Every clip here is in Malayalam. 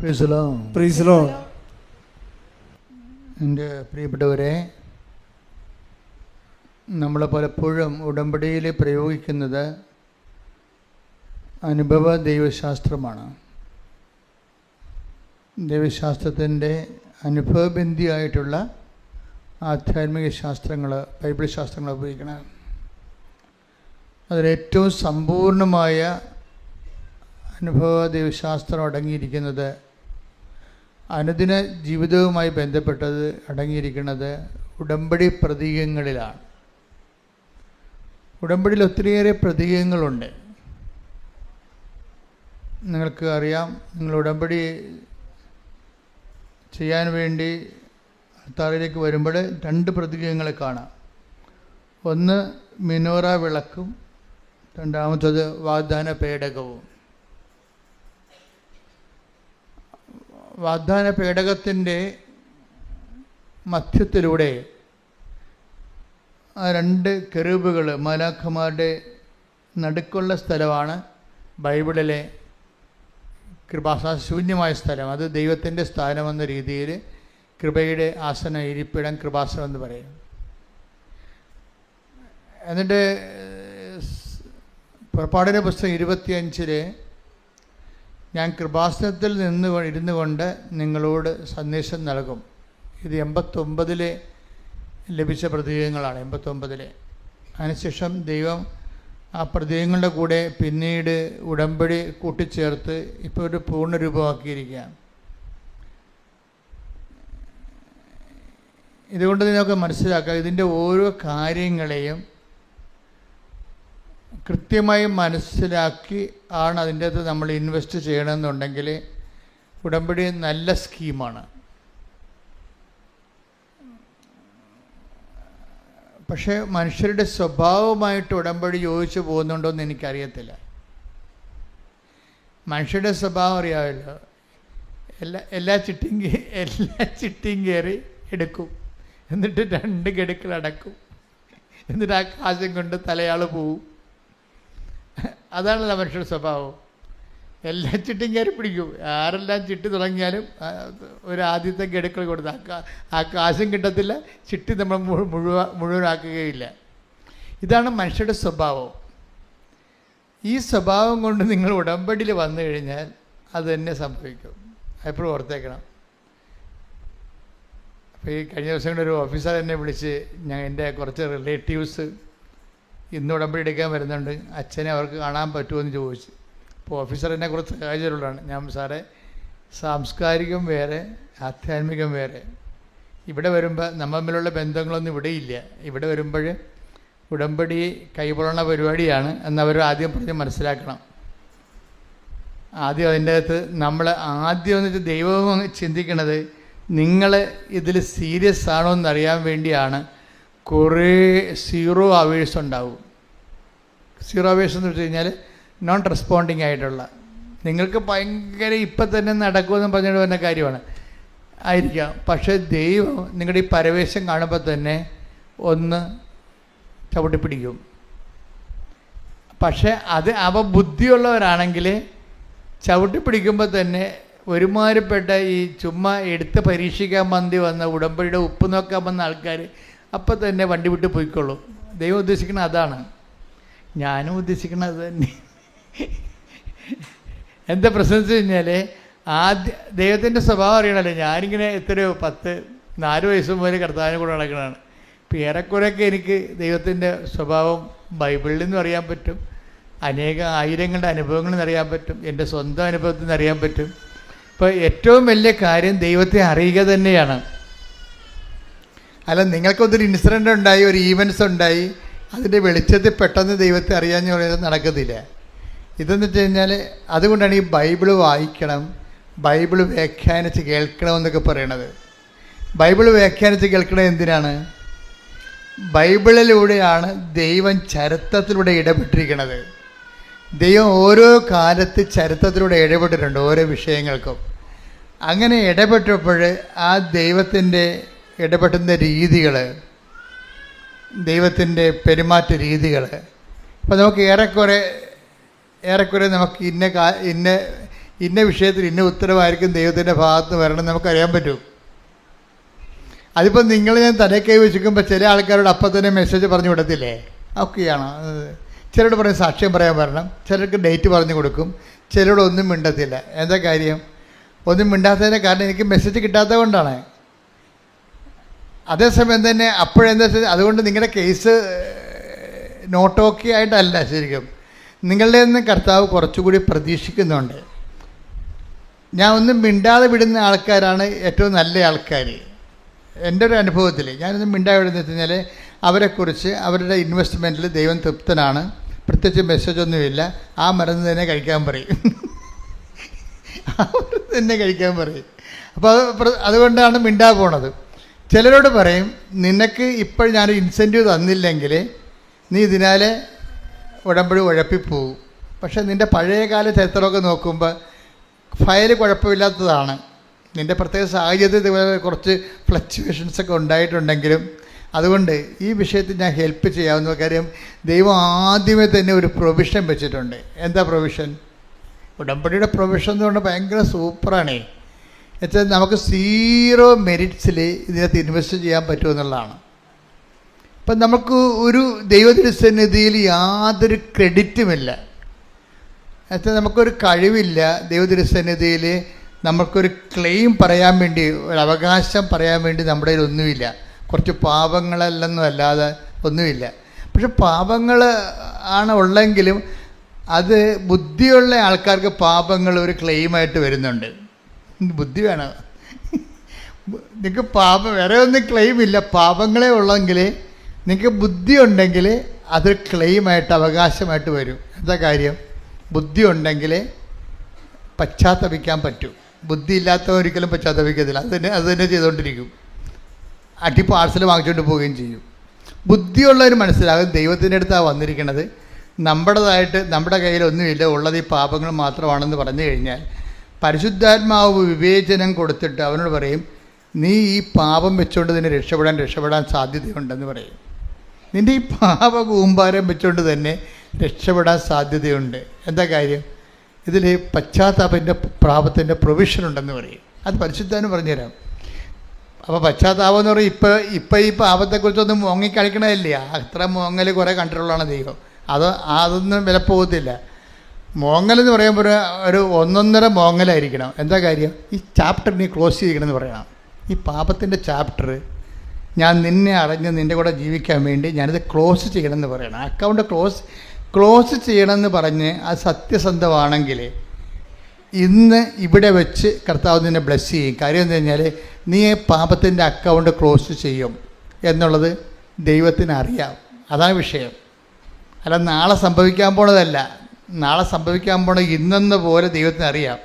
Praise Lord. എൻ്റെ പ്രിയപ്പെട്ടവരെ, നമ്മൾ പലപ്പോഴും ഉടമ്പടിയിൽ പ്രയോഗിക്കുന്നത് അനുഭവ ദൈവശാസ്ത്രമാണ്. ദൈവശാസ്ത്രത്തിൻ്റെ അനുഭവബന്ധിയായിട്ടുള്ള ആധ്യാത്മിക ശാസ്ത്രങ്ങൾ, ബൈബിൾ ശാസ്ത്രങ്ങൾ ഉപയോഗിക്കണം. അതിലേറ്റവും സമ്പൂർണമായ അനുഭവ ദൈവശാസ്ത്രം അടങ്ങിയിരിക്കുന്നത്, അനുദിന ജീവിതവുമായി ബന്ധപ്പെട്ടത് അടങ്ങിയിരിക്കുന്നത് ഉടമ്പടി പ്രതീകങ്ങളിലാണ്. ഉടമ്പടിയിൽ ഒത്തിരിയേറെ പ്രതീകങ്ങളുണ്ട്. നിങ്ങൾക്ക് അറിയാം, നിങ്ങൾ ഉടമ്പടി ചെയ്യാൻ വേണ്ടി അൾത്താരയിലേക്ക് വരുമ്പോൾ 2 പ്രതീകങ്ങൾ കാണാം. ഒന്ന് മിനോറ വിളക്കും, രണ്ടാമത്തത് വാഗ്ദാന പേടകവും. വാഗ്ദാന പേടകത്തിൻ്റെ മധ്യത്തിലൂടെ ആ 2 കെരൂബുകൾ, മാലാഖമാരുടെ നടുക്കുള്ള സ്ഥലമാണ് ബൈബിളിലെ കൃപാശൂന്യമായ സ്ഥലം. അത് ദൈവത്തിൻ്റെ സ്ഥാനമെന്ന രീതിയിൽ കൃപയുടെ ആസന ഇരിപ്പിടം കൃപാസനം എന്ന് പറയും. എന്നിട്ട് പുറപ്പാടിൻ്റെ പുസ്തകം 25 ഞാൻ കൃപാസനത്തിൽ ഇരുന്നു കൊണ്ട് നിങ്ങളോട് സന്ദേശം നൽകും. ഇത് 89 ലഭിച്ച പ്രതീകങ്ങളാണ്. 89 അതിനുശേഷം ദൈവം ആ പ്രതീകങ്ങളുടെ കൂടെ പിന്നീട് ഉടമ്പടി കൂട്ടിച്ചേർത്ത് ഇപ്പോൾ ഒരു പൂർണ്ണരൂപമാക്കിയിരിക്കുകയാണ്. ഇതുകൊണ്ട് നിങ്ങൾക്ക് മനസ്സിലാക്കാം, ഇതിൻ്റെ ഓരോ കാര്യങ്ങളെയും കൃത്യമായി മനസ്സിലാക്കി ആണ് അതിൻ്റെ അകത്ത് നമ്മൾ ഇൻവെസ്റ്റ് ചെയ്യണമെന്നുണ്ടെങ്കിൽ ഉടമ്പടി നല്ല സ്കീമാണ്. പക്ഷേ മനുഷ്യരുടെ സ്വഭാവമായിട്ട് ഉടമ്പടി യോജിച്ച് പോകുന്നുണ്ടോ എന്ന് എനിക്കറിയത്തില്ല. മനുഷ്യരുടെ സ്വഭാവം അറിയാമല്ലോ, എല്ലാ ചിട്ടിയും കയറി എടുക്കും, എന്നിട്ട് 2 ഗഡുക്കൾ അടക്കും, എന്നിട്ട് ആ കാശം കൊണ്ട് തലയാൾ പോവും. അതാണല്ലോ മനുഷ്യരുടെ സ്വഭാവം. എല്ലാ ചിട്ടിയും കയറി പിടിക്കും. ആരെല്ലാം ചിട്ടി തുടങ്ങിയാലും ഒരു ആദ്യത്തെ ഗഡുക്കൾ കൊടുത്ത് ആ കാശും കിട്ടത്തില്ല, ചിട്ടി നമ്മൾ മുഴുവനാക്കുകയില്ല. ഇതാണ് മനുഷ്യരുടെ സ്വഭാവം. ഈ സ്വഭാവം കൊണ്ട് നിങ്ങൾ ഉടമ്പടിയിൽ വന്നു കഴിഞ്ഞാൽ അത് തന്നെ സംഭവിക്കും. എപ്പോഴും ഓർത്തേക്കണം. അപ്പോൾ ഈ കഴിഞ്ഞ ദിവസം കൂടെ ഒരു ഓഫീസർ എന്നെ വിളിച്ച്, എൻ്റെ കുറച്ച് റിലേറ്റീവ്സ് ഇന്ന് ഉടമ്പടി എടുക്കാൻ വരുന്നുണ്ട്, അച്ഛനെ അവർക്ക് കാണാൻ പറ്റുമെന്ന് ചോദിച്ചു. അപ്പോൾ ഓഫീസർ എന്നെ കുറച്ച് സഹായിച്ചിട്ടുള്ളതാണ്. ഞാൻ സാറേ, സാംസ്കാരികം വേറെ ആധ്യാത്മികം വേറെ. ഇവിടെ വരുമ്പോൾ നമ്മൾ തമ്മിലുള്ള ബന്ധങ്ങളൊന്നും ഇവിടെയില്ല. ഇവിടെ വരുമ്പോൾ ഉടമ്പടി കൈപൊള്ളണ പരിപാടിയാണ് എന്നവർ ആദ്യം പറഞ്ഞ് മനസ്സിലാക്കണം. ആദ്യം അതിൻ്റെ അകത്ത് നമ്മൾ ആദ്യം എന്നിട്ട് ദൈവം ചിന്തിക്കണത് നിങ്ങൾ ഇതിൽ സീരിയസ് ആണോ എന്നറിയാൻ വേണ്ടിയാണ്. കുറേ 0 അവേഴ്സ് ഉണ്ടാവും. 0 അവേഴ്സ് എന്ന് വെച്ച് കഴിഞ്ഞാൽ നോൺ റെസ്പോണ്ടിങ് ആയിട്ടുള്ള, നിങ്ങൾക്ക് ഭയങ്കര ഇപ്പം തന്നെ നടക്കുമെന്ന് പറഞ്ഞിട്ട് വരുന്ന കാര്യമാണ് ആയിരിക്കാം. പക്ഷേ ദൈവം നിങ്ങളുടെ ഈ പരവേശം കാണുമ്പോൾ തന്നെ ഒന്ന് ചവിട്ടിപ്പിടിക്കും. പക്ഷേ അവ ബുദ്ധിയുള്ളവരാണെങ്കിൽ ചവിട്ടിപ്പിടിക്കുമ്പോൾ തന്നെ ഒരുമാതിരിപ്പെട്ട ഈ ചുമ്മാ എടുത്ത് പരീക്ഷിക്കാൻ വന്ന ഉടമ്പടിയുടെ ഉപ്പ് നോക്കാൻ വന്ന ആൾക്കാർ അപ്പം തന്നെ വണ്ടി വിട്ട് പോയിക്കൊള്ളും. ദൈവം ഉദ്ദേശിക്കുന്നത് അതാണ്, ഞാനും ഉദ്ദേശിക്കുന്നത് അത് തന്നെ. എന്താ പ്രശ്നം വെച്ച് കഴിഞ്ഞാൽ, ദൈവത്തിൻ്റെ സ്വഭാവം അറിയണമല്ലോ. ഞാനിങ്ങനെ എത്രയോ 4 വയസ്സ് മുതൽ കർത്താവിനെ കൂടെ നടക്കണതാണ്. ഇപ്പോൾ ഏറെക്കുറെയൊക്കെ എനിക്ക് ദൈവത്തിൻ്റെ സ്വഭാവം ബൈബിളിൽ നിന്നും അറിയാൻ പറ്റും, ആയിരങ്ങളുടെ അനുഭവങ്ങളിൽ നിന്ന് അറിയാൻ പറ്റും, എൻ്റെ സ്വന്തം അനുഭവത്തിൽ നിന്ന് അറിയാൻ പറ്റും. ഇപ്പോൾ ഏറ്റവും വലിയ കാര്യം ദൈവത്തെ അറിയുക തന്നെയാണ്. അല്ല, നിങ്ങൾക്കൊന്നൊരു ഇൻസിഡൻ്റ് ഉണ്ടായി, ഒരു ഈവൻസ് ഉണ്ടായി, അതിൻ്റെ വെളിച്ചത്തിൽ പെട്ടെന്ന് ദൈവത്തെ അറിയാമെന്ന് പറയുന്നത് നടക്കത്തില്ല. ഇതെന്ന് വെച്ച് കഴിഞ്ഞാൽ അതുകൊണ്ടാണ് ഈ ബൈബിള് വായിക്കണം, ബൈബിള് വ്യാഖ്യാനിച്ച് കേൾക്കണമെന്നൊക്കെ പറയണത്. ബൈബിള് വ്യാഖ്യാനിച്ച് കേൾക്കണത് എന്തിനാണ്? ബൈബിളിലൂടെയാണ് ദൈവം ചരിത്രത്തിലൂടെ ഇടപെട്ടിരിക്കുന്നത്. ദൈവം ഓരോ കാലത്ത് ചരിത്രത്തിലൂടെ ഇടപെട്ടിട്ടുണ്ട് ഓരോ വിഷയങ്ങൾക്കും. അങ്ങനെ ഇടപെട്ടപ്പോൾ ആ ദൈവത്തിൻ്റെ ഇടപെട്ടുന്ന രീതികൾ, ദൈവത്തിൻ്റെ പെരുമാറ്റ രീതികൾ, ഇപ്പോൾ നമുക്ക് ഏറെക്കുറെ നമുക്ക് ഇന്ന വിഷയത്തിൽ ഇന്ന ഉത്തരവായിരിക്കും ദൈവത്തിൻ്റെ ഭാഗത്ത് വരണം നമുക്കറിയാൻ പറ്റും. അതിപ്പോൾ നിങ്ങൾ ഞാൻ തലക്കൈ വെച്ചിരിക്കുമ്പോൾ ചില ആൾക്കാരോട് അപ്പം തന്നെ മെസ്സേജ് പറഞ്ഞു വിടത്തില്ലേ? ഒക്കെയാണോ? ചിലരോട് പറയും സാക്ഷ്യം പറയാൻ വരണം, ചിലർക്ക് ഡേറ്റ് പറഞ്ഞു കൊടുക്കും, ചിലരോട് ഒന്നും മിണ്ടത്തില്ല. എന്താ കാര്യം? ഒന്നും മിണ്ടാത്തതിൻ്റെ കാരണം എനിക്ക് മെസ്സേജ് കിട്ടാത്തത് കൊണ്ടാണ്. അതേസമയം തന്നെ അപ്പോഴെന്താ വെച്ചാൽ അതുകൊണ്ട് നിങ്ങളുടെ കേസ് നോട്ട് ഓക്കെ ആയിട്ടല്ല, ശരിക്കും നിങ്ങളുടെ നിന്ന് കർത്താവ് കുറച്ചുകൂടി പ്രതീക്ഷിക്കുന്നുണ്ട്. ഞാൻ ഒന്നും മിണ്ടാതെ വിടുന്ന ആൾക്കാരാണ് ഏറ്റവും നല്ല ആൾക്കാർ. എൻ്റെ ഒരു അനുഭവത്തിൽ ഞാനൊന്നും മിണ്ടാതെ വിടുന്നത് വെച്ച് കഴിഞ്ഞാൽ അവരെക്കുറിച്ച് അവരുടെ ഇൻവെസ്റ്റ്മെൻറ്റിൽ ദൈവം തൃപ്തനാണ്, പ്രത്യേകിച്ച് മെസ്സേജൊന്നുമില്ല, ആ മരുന്ന് തന്നെ കഴിക്കാൻ പറയും. ആ മരുന്ന് തന്നെ കഴിക്കാൻ പറയും. അപ്പോൾ അതുകൊണ്ടാണ് മിണ്ടാ പോണത്. ചിലരോട് പറയും നിനക്ക് ഇപ്പോൾ ഞാനൊരു ഇൻസെൻറ്റീവ് തന്നില്ലെങ്കിൽ നീ ഇതിനാലെ ഉടമ്പടി ഉഴപ്പിപ്പോവും. പക്ഷേ നിൻ്റെ പഴയകാല ചരിത്രമൊക്കെ നോക്കുമ്പോൾ ഫയൽ കുഴപ്പമില്ലാത്തതാണ്. നിൻ്റെ പ്രത്യേക സാഹചര്യത്തിൽ കുറച്ച് ഫ്ലക്ച്വേഷൻസൊക്കെ ഉണ്ടായിട്ടുണ്ടെങ്കിലും അതുകൊണ്ട് ഈ വിഷയത്തിൽ ഞാൻ ഹെൽപ്പ് ചെയ്യാവുന്ന കാര്യം ദൈവം ആദ്യമേ തന്നെ ഒരു പ്രൊവിഷൻ വെച്ചിട്ടുണ്ട്. എന്താ പ്രൊവിഷൻ? ഉടമ്പടിയുടെ പ്രൊവിഷൻ എന്ന് പറഞ്ഞാൽ ഭയങ്കര സൂപ്പറാണേ. എന്നുവെച്ചാൽ നമുക്ക് 0 മെറിറ്റ്സിൽ ഇതിനകത്ത് ഇൻവെസ്റ്റ് ചെയ്യാൻ പറ്റുമെന്നുള്ളതാണ്. അപ്പം നമുക്ക് ഒരു ദൈവതിരുസന്നിധിയിൽ യാതൊരു ക്രെഡിറ്റുമില്ല. എന്നുവെച്ചാൽ നമുക്കൊരു കഴിവില്ല. ദൈവതിരുസന്നിധിയിൽ നമുക്കൊരു ക്ലെയിം പറയാൻ വേണ്ടി, ഒരു അവകാശം പറയാൻ വേണ്ടി നമ്മുടെ കയ്യിൽ ഒന്നുമില്ല. കുറച്ച് പാപങ്ങളല്ലെന്നും അല്ലാതെ ഒന്നുമില്ല. പക്ഷെ പാപങ്ങൾ ആണ് ഉള്ളെങ്കിലും അത് ബുദ്ധിയുള്ള ആൾക്കാർക്ക് പാപങ്ങൾ ഒരു ക്ലെയിമായിട്ട് വരുന്നുണ്ട്. ബുദ്ധി വേണം. നിങ്ങൾക്ക് പാപം വേറെ ഒന്നും ക്ലെയിമില്ല, പാപങ്ങളെ ഉള്ളെങ്കിൽ നിങ്ങൾക്ക് ബുദ്ധി ഉണ്ടെങ്കിൽ അതൊരു ക്ലെയിമായിട്ട് അവകാശമായിട്ട് വരും. എന്താ കാര്യം? ബുദ്ധി ഉണ്ടെങ്കിൽ പശ്ചാത്തപിക്കാൻ പറ്റും. ബുദ്ധി ഇല്ലാത്തവർ ഒരിക്കലും പശ്ചാത്തപിക്കത്തില്ല. അത് തന്നെ ചെയ്തുകൊണ്ടിരിക്കും. അടി പാഴ്സൽ വാങ്ങിച്ചുകൊണ്ട് പോവുകയും ചെയ്യും. ബുദ്ധിയുള്ളവർ മനസ്സിലാകും ദൈവത്തിൻ്റെ അടുത്താണ് വന്നിരിക്കുന്നത്, നമ്മുടേതായിട്ട് നമ്മുടെ കയ്യിലൊന്നുമില്ല, ഉള്ളത് ഈ പാപങ്ങൾ മാത്രമാണെന്ന് പറഞ്ഞു കഴിഞ്ഞാൽ പരിശുദ്ധാത്മാവ് വിവേചനം കൊടുത്തിട്ട് അവനോട് പറയും നീ ഈ പാപം വെച്ചുകൊണ്ട് തന്നെ രക്ഷപ്പെടാൻ സാധ്യതയുണ്ടെന്ന് പറയും. നിൻ്റെ ഈ പാപ കൂമ്പാരം വെച്ചുകൊണ്ട് തന്നെ രക്ഷപ്പെടാൻ സാധ്യതയുണ്ട്. എന്താ കാര്യം? ഇതിൽ പശ്ചാത്താപത്തിൻ്റെ പാപത്തിൻ്റെ പ്രൊവിഷൻ ഉണ്ടെന്ന് പറയും. അത് പരിശുദ്ധാത്മാവ് പറഞ്ഞുതരാം. അപ്പോൾ പശ്ചാത്താപം എന്ന് പറയും ഇപ്പം ഈ പാപത്തെക്കുറിച്ചൊന്നും മോങ്ങിക്കളിക്കണമല്ലേ? അത്ര മോങ്ങൽ കുറേ കണ്ടിട്ടുള്ളതാണ് ദൈവം. അതൊന്നും വില പോകത്തില്ല. മോങ്ങലെന്ന് പറയുമ്പോൾ ഒരു 1.5 മോങ്ങലായിരിക്കണം. എന്താ കാര്യം? ഈ ചാപ്റ്റർ നീ ക്ലോസ് ചെയ്യിക്കണമെന്ന് പറയണം. ഈ പാപത്തിൻ്റെ ചാപ്റ്റർ ഞാൻ നിന്നെ അറിഞ്ഞ് നിൻ്റെ കൂടെ ജീവിക്കാൻ വേണ്ടി ഞാനിത് ക്ലോസ് ചെയ്യണമെന്ന് പറയണം. അക്കൗണ്ട് ക്ലോസ് ചെയ്യണമെന്ന് പറഞ്ഞ് അത് സത്യസന്ധമാണെങ്കിൽ ഇന്ന് ഇവിടെ വെച്ച് കർത്താവ് നിന്നെ ബ്ലെസ് ചെയ്യും. കാര്യം എന്താ കഴിഞ്ഞാൽ നീ പാപത്തിൻ്റെ അക്കൗണ്ട് ക്ലോസ് ചെയ്യും എന്നുള്ളത് ദൈവത്തിന് അറിയാം. അതാണ് വിഷയം. അല്ല നാളെ സംഭവിക്കാൻ പോണതല്ല. നാളെ സംഭവിക്കാൻ പോണ ഇന്നെന്ന പോലെ ദൈവത്തിന് അറിയാം.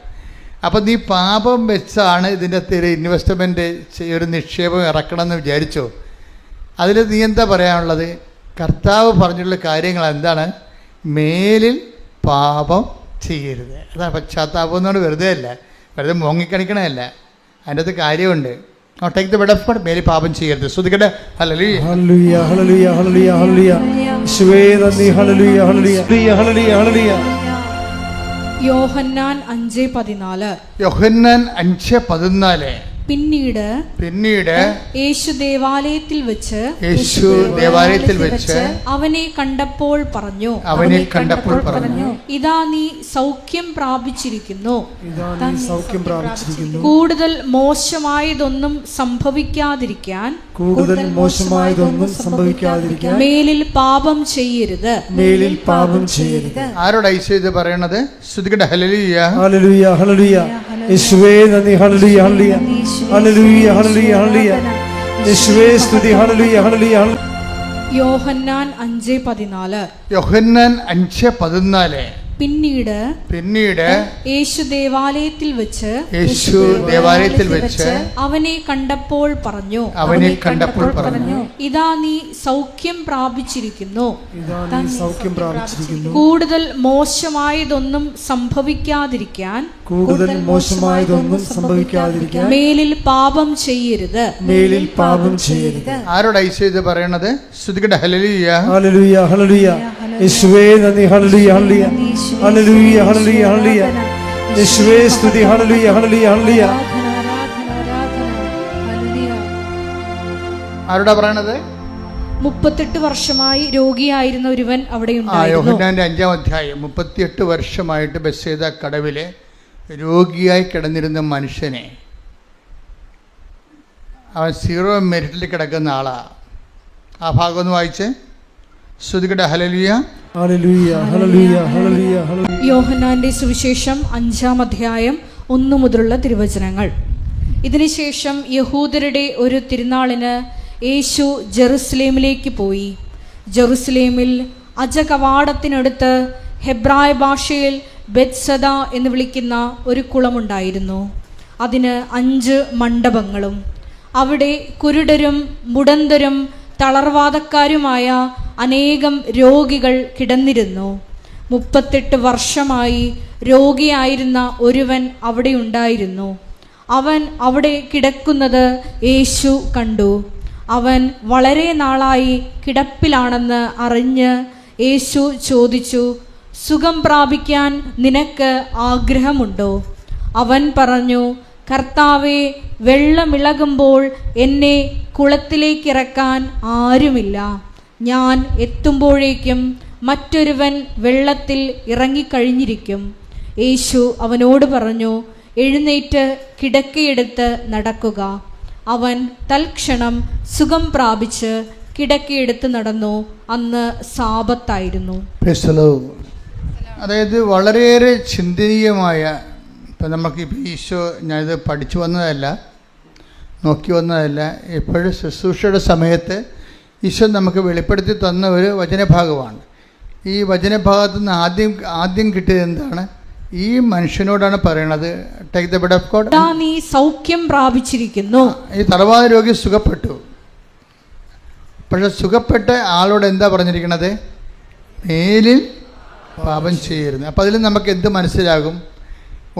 അപ്പം നീ പാപം വെച്ചാണ് ഇതിൻ്റെ അകത്ത് ഇൻവെസ്റ്റ്മെൻറ്റ് ഒരു നിക്ഷേപം ഇറക്കണമെന്ന് വിചാരിച്ചോ? അതിൽ നീ എന്താ പറയാനുള്ളത്? കർത്താവ് പറഞ്ഞിട്ടുള്ള കാര്യങ്ങൾ എന്താണ്? മേലിൽ പാപം ചെയ്യരുത്. അതാണ് പശ്ചാത്താപം എന്നാണ്. വെറുതെ അല്ല, വെറുതെ മോങ്ങിക്കണിക്കണമല്ല, അതിൻ്റെ അകത്ത് കാര്യമുണ്ട്. Take the bed of God. മേലിൽ പാപം ചെയ്യരുത്. ശ്രദ്ധിക്കട്ടെ. Hallelujah hallelujah hallelujah hallelujah hallelujah യേശുവേ നന്ദി. Hallelujah hallelujah hallelujah hallelujah. Yohannan 5:14. Yohannan 5:14. പിന്നീട് യേശു ദേവാലയത്തിൽ വെച്ച് അവനെ കണ്ടപ്പോൾ പറഞ്ഞു, ഇതാ നീ സൗഖ്യം പ്രാപിച്ചിരിക്കുന്നു, കൂടുതൽ മോശമായതൊന്നും സംഭവിക്കാതിരിക്കാൻ മേലിൽ പാപം ചെയ്യരുത്. ആരോട് ഐശ്വര്യ പറയണത്? ശ്രദ്ധിക്കട്ടെ. ഹല്ലേലൂയ ഹല്ലേലൂയ ഹല്ലേലൂയ യേശുവേ നന്ദി. Hallelujah hallelujah hallelujah hallelujah hallelujah യേശുവേ സ്തുതി. Hallelujah hallelujah. യോഹന്നാൻ 5:14. യോഹന്നാൻ 5:14. പിന്നീട് യേശു ദേവാലയത്തിൽ വെച്ച് അവനെ കണ്ടപ്പോൾ പറഞ്ഞു, ഇതാ നീ സൗഖ്യം പ്രാപിച്ചിരിക്കുന്നു, കൂടുതൽ മോശമായതൊന്നും സംഭവിക്കാതിരിക്കാൻ മേലിൽ പാപം ചെയ്യരുത്. ആരോട് ഐശ്വര്യ പറയണത്? ശ്രദ്ധിക്കട്ടെ. ഹല്ലേലൂയ ഹല്ലേലൂയ ഹല്ലേലൂയ യേശുവേ നന്ദി. Hallelujah hallelujah hallelujah hallelujah hallelujah യേശുവേ സ്തുതി. Hallelujah hallelujah hallelujah. ആരോടാ പറയണത്? 38 വർഷമായി രോഗിയായിരുന്ന ഒരുവൻ അവിടെ ഉണ്ടായിരുന്നു. യോഹന്നാന്റെ 5-ാം അധ്യായം. 38 വർഷമായിട്ട് ബെത്സേദ കടവിലെ രോഗിയായി കിടന്നിരുന്ന മനുഷ്യനെ, അവൻ 0 മെരിറ്റിൽ കിടക്കുന്ന ആളാ. ആ ഭാഗം ഒന്ന് വായിച്ച് ശ്രുതികട്ടെ. Hallelujah hallelujah hallelujah hallelujah hallelujah. യോഹന്നാന്റെ സുവിശേഷം 5-ാം അധ്യായം 1 മുതലുള്ള തിരുവചനങ്ങൾ. ഇതിനുശേഷം യഹൂദരുടെ ഒരു തിരുനാളിന് യേശു ജെറുസലേമിലേക്ക് പോയി. ജെറുസലേമിൽ അജകവാടത്തിനടുത്ത് ഹെബ്രായ ഭാഷയിൽ ബെത്സദ എന്ന് വിളിക്കുന്ന ഒരു കുളമുണ്ടായിരുന്നു. അതിന് 5 മണ്ഡപങ്ങളും. അവിടെ കുരുടരും മുടന്തരും തളർവാദക്കാരുമായ അനേകം രോഗികൾ കിടന്നിരുന്നു. 38 വർഷമായി രോഗിയായിരുന്ന ഒരുവൻ അവിടെ ഉണ്ടായിരുന്നു. അവൻ അവിടെ കിടക്കുന്നത് യേശു കണ്ടു. അവൻ വളരെ നാളായി കിടപ്പിലാണെന്ന് അറിഞ്ഞ് യേശു ചോദിച്ചു, സുഖം പ്രാപിക്കാൻ നിനക്ക് ആഗ്രഹമുണ്ടോ? അവൻ പറഞ്ഞു, കർത്താവേ, വെള്ളമിളകുമ്പോൾ എന്നെ കുളത്തിലേക്കിറക്കാൻ ആരുമില്ല. ഞാൻ എത്തുമ്പോഴേക്കും മറ്റൊരുവൻ വെള്ളത്തിൽ ഇറങ്ങിക്കഴിഞ്ഞിരിക്കും. യേശു അവനോട് പറഞ്ഞു, എഴുന്നേറ്റ് കിടക്കയെടുത്ത് നടക്കുക. അവൻ തൽക്ഷണം സുഖം പ്രാപിച്ച് കിടക്കയെടുത്ത് നടന്നു. അന്ന് സാബത്തായിരുന്നു. അതായത് വളരെയേറെ ചിന്തനീയമായ, ഇപ്പം നമുക്കിപ്പോൾ ഈശോ, ഞാനിത് പഠിച്ചു വന്നതല്ല, നോക്കി വന്നതല്ല, എപ്പോഴും ശുശ്രൂഷയുടെ സമയത്ത് ഈശോ നമുക്ക് വെളിപ്പെടുത്തി തന്ന ഒരു വചനഭാഗമാണ്. ഈ വചനഭാഗത്തു നിന്ന് ആദ്യം കിട്ടിയത് എന്താണ്? ഈ മനുഷ്യനോടാണ് പറയണത്, take the bed of God, നീ സൗഖ്യം പ്രാപിച്ചിരിക്കുന്നു. ഈ തളർവാദ രോഗി സുഖപ്പെട്ടു. പക്ഷെ സുഖപ്പെട്ട ആളോട് എന്താ പറഞ്ഞിരിക്കണത്? മേലിൽ പാപം ചെയ്യരുത്. അപ്പം അതിൽ നമുക്ക് എന്ത് മനസ്സിലാകും?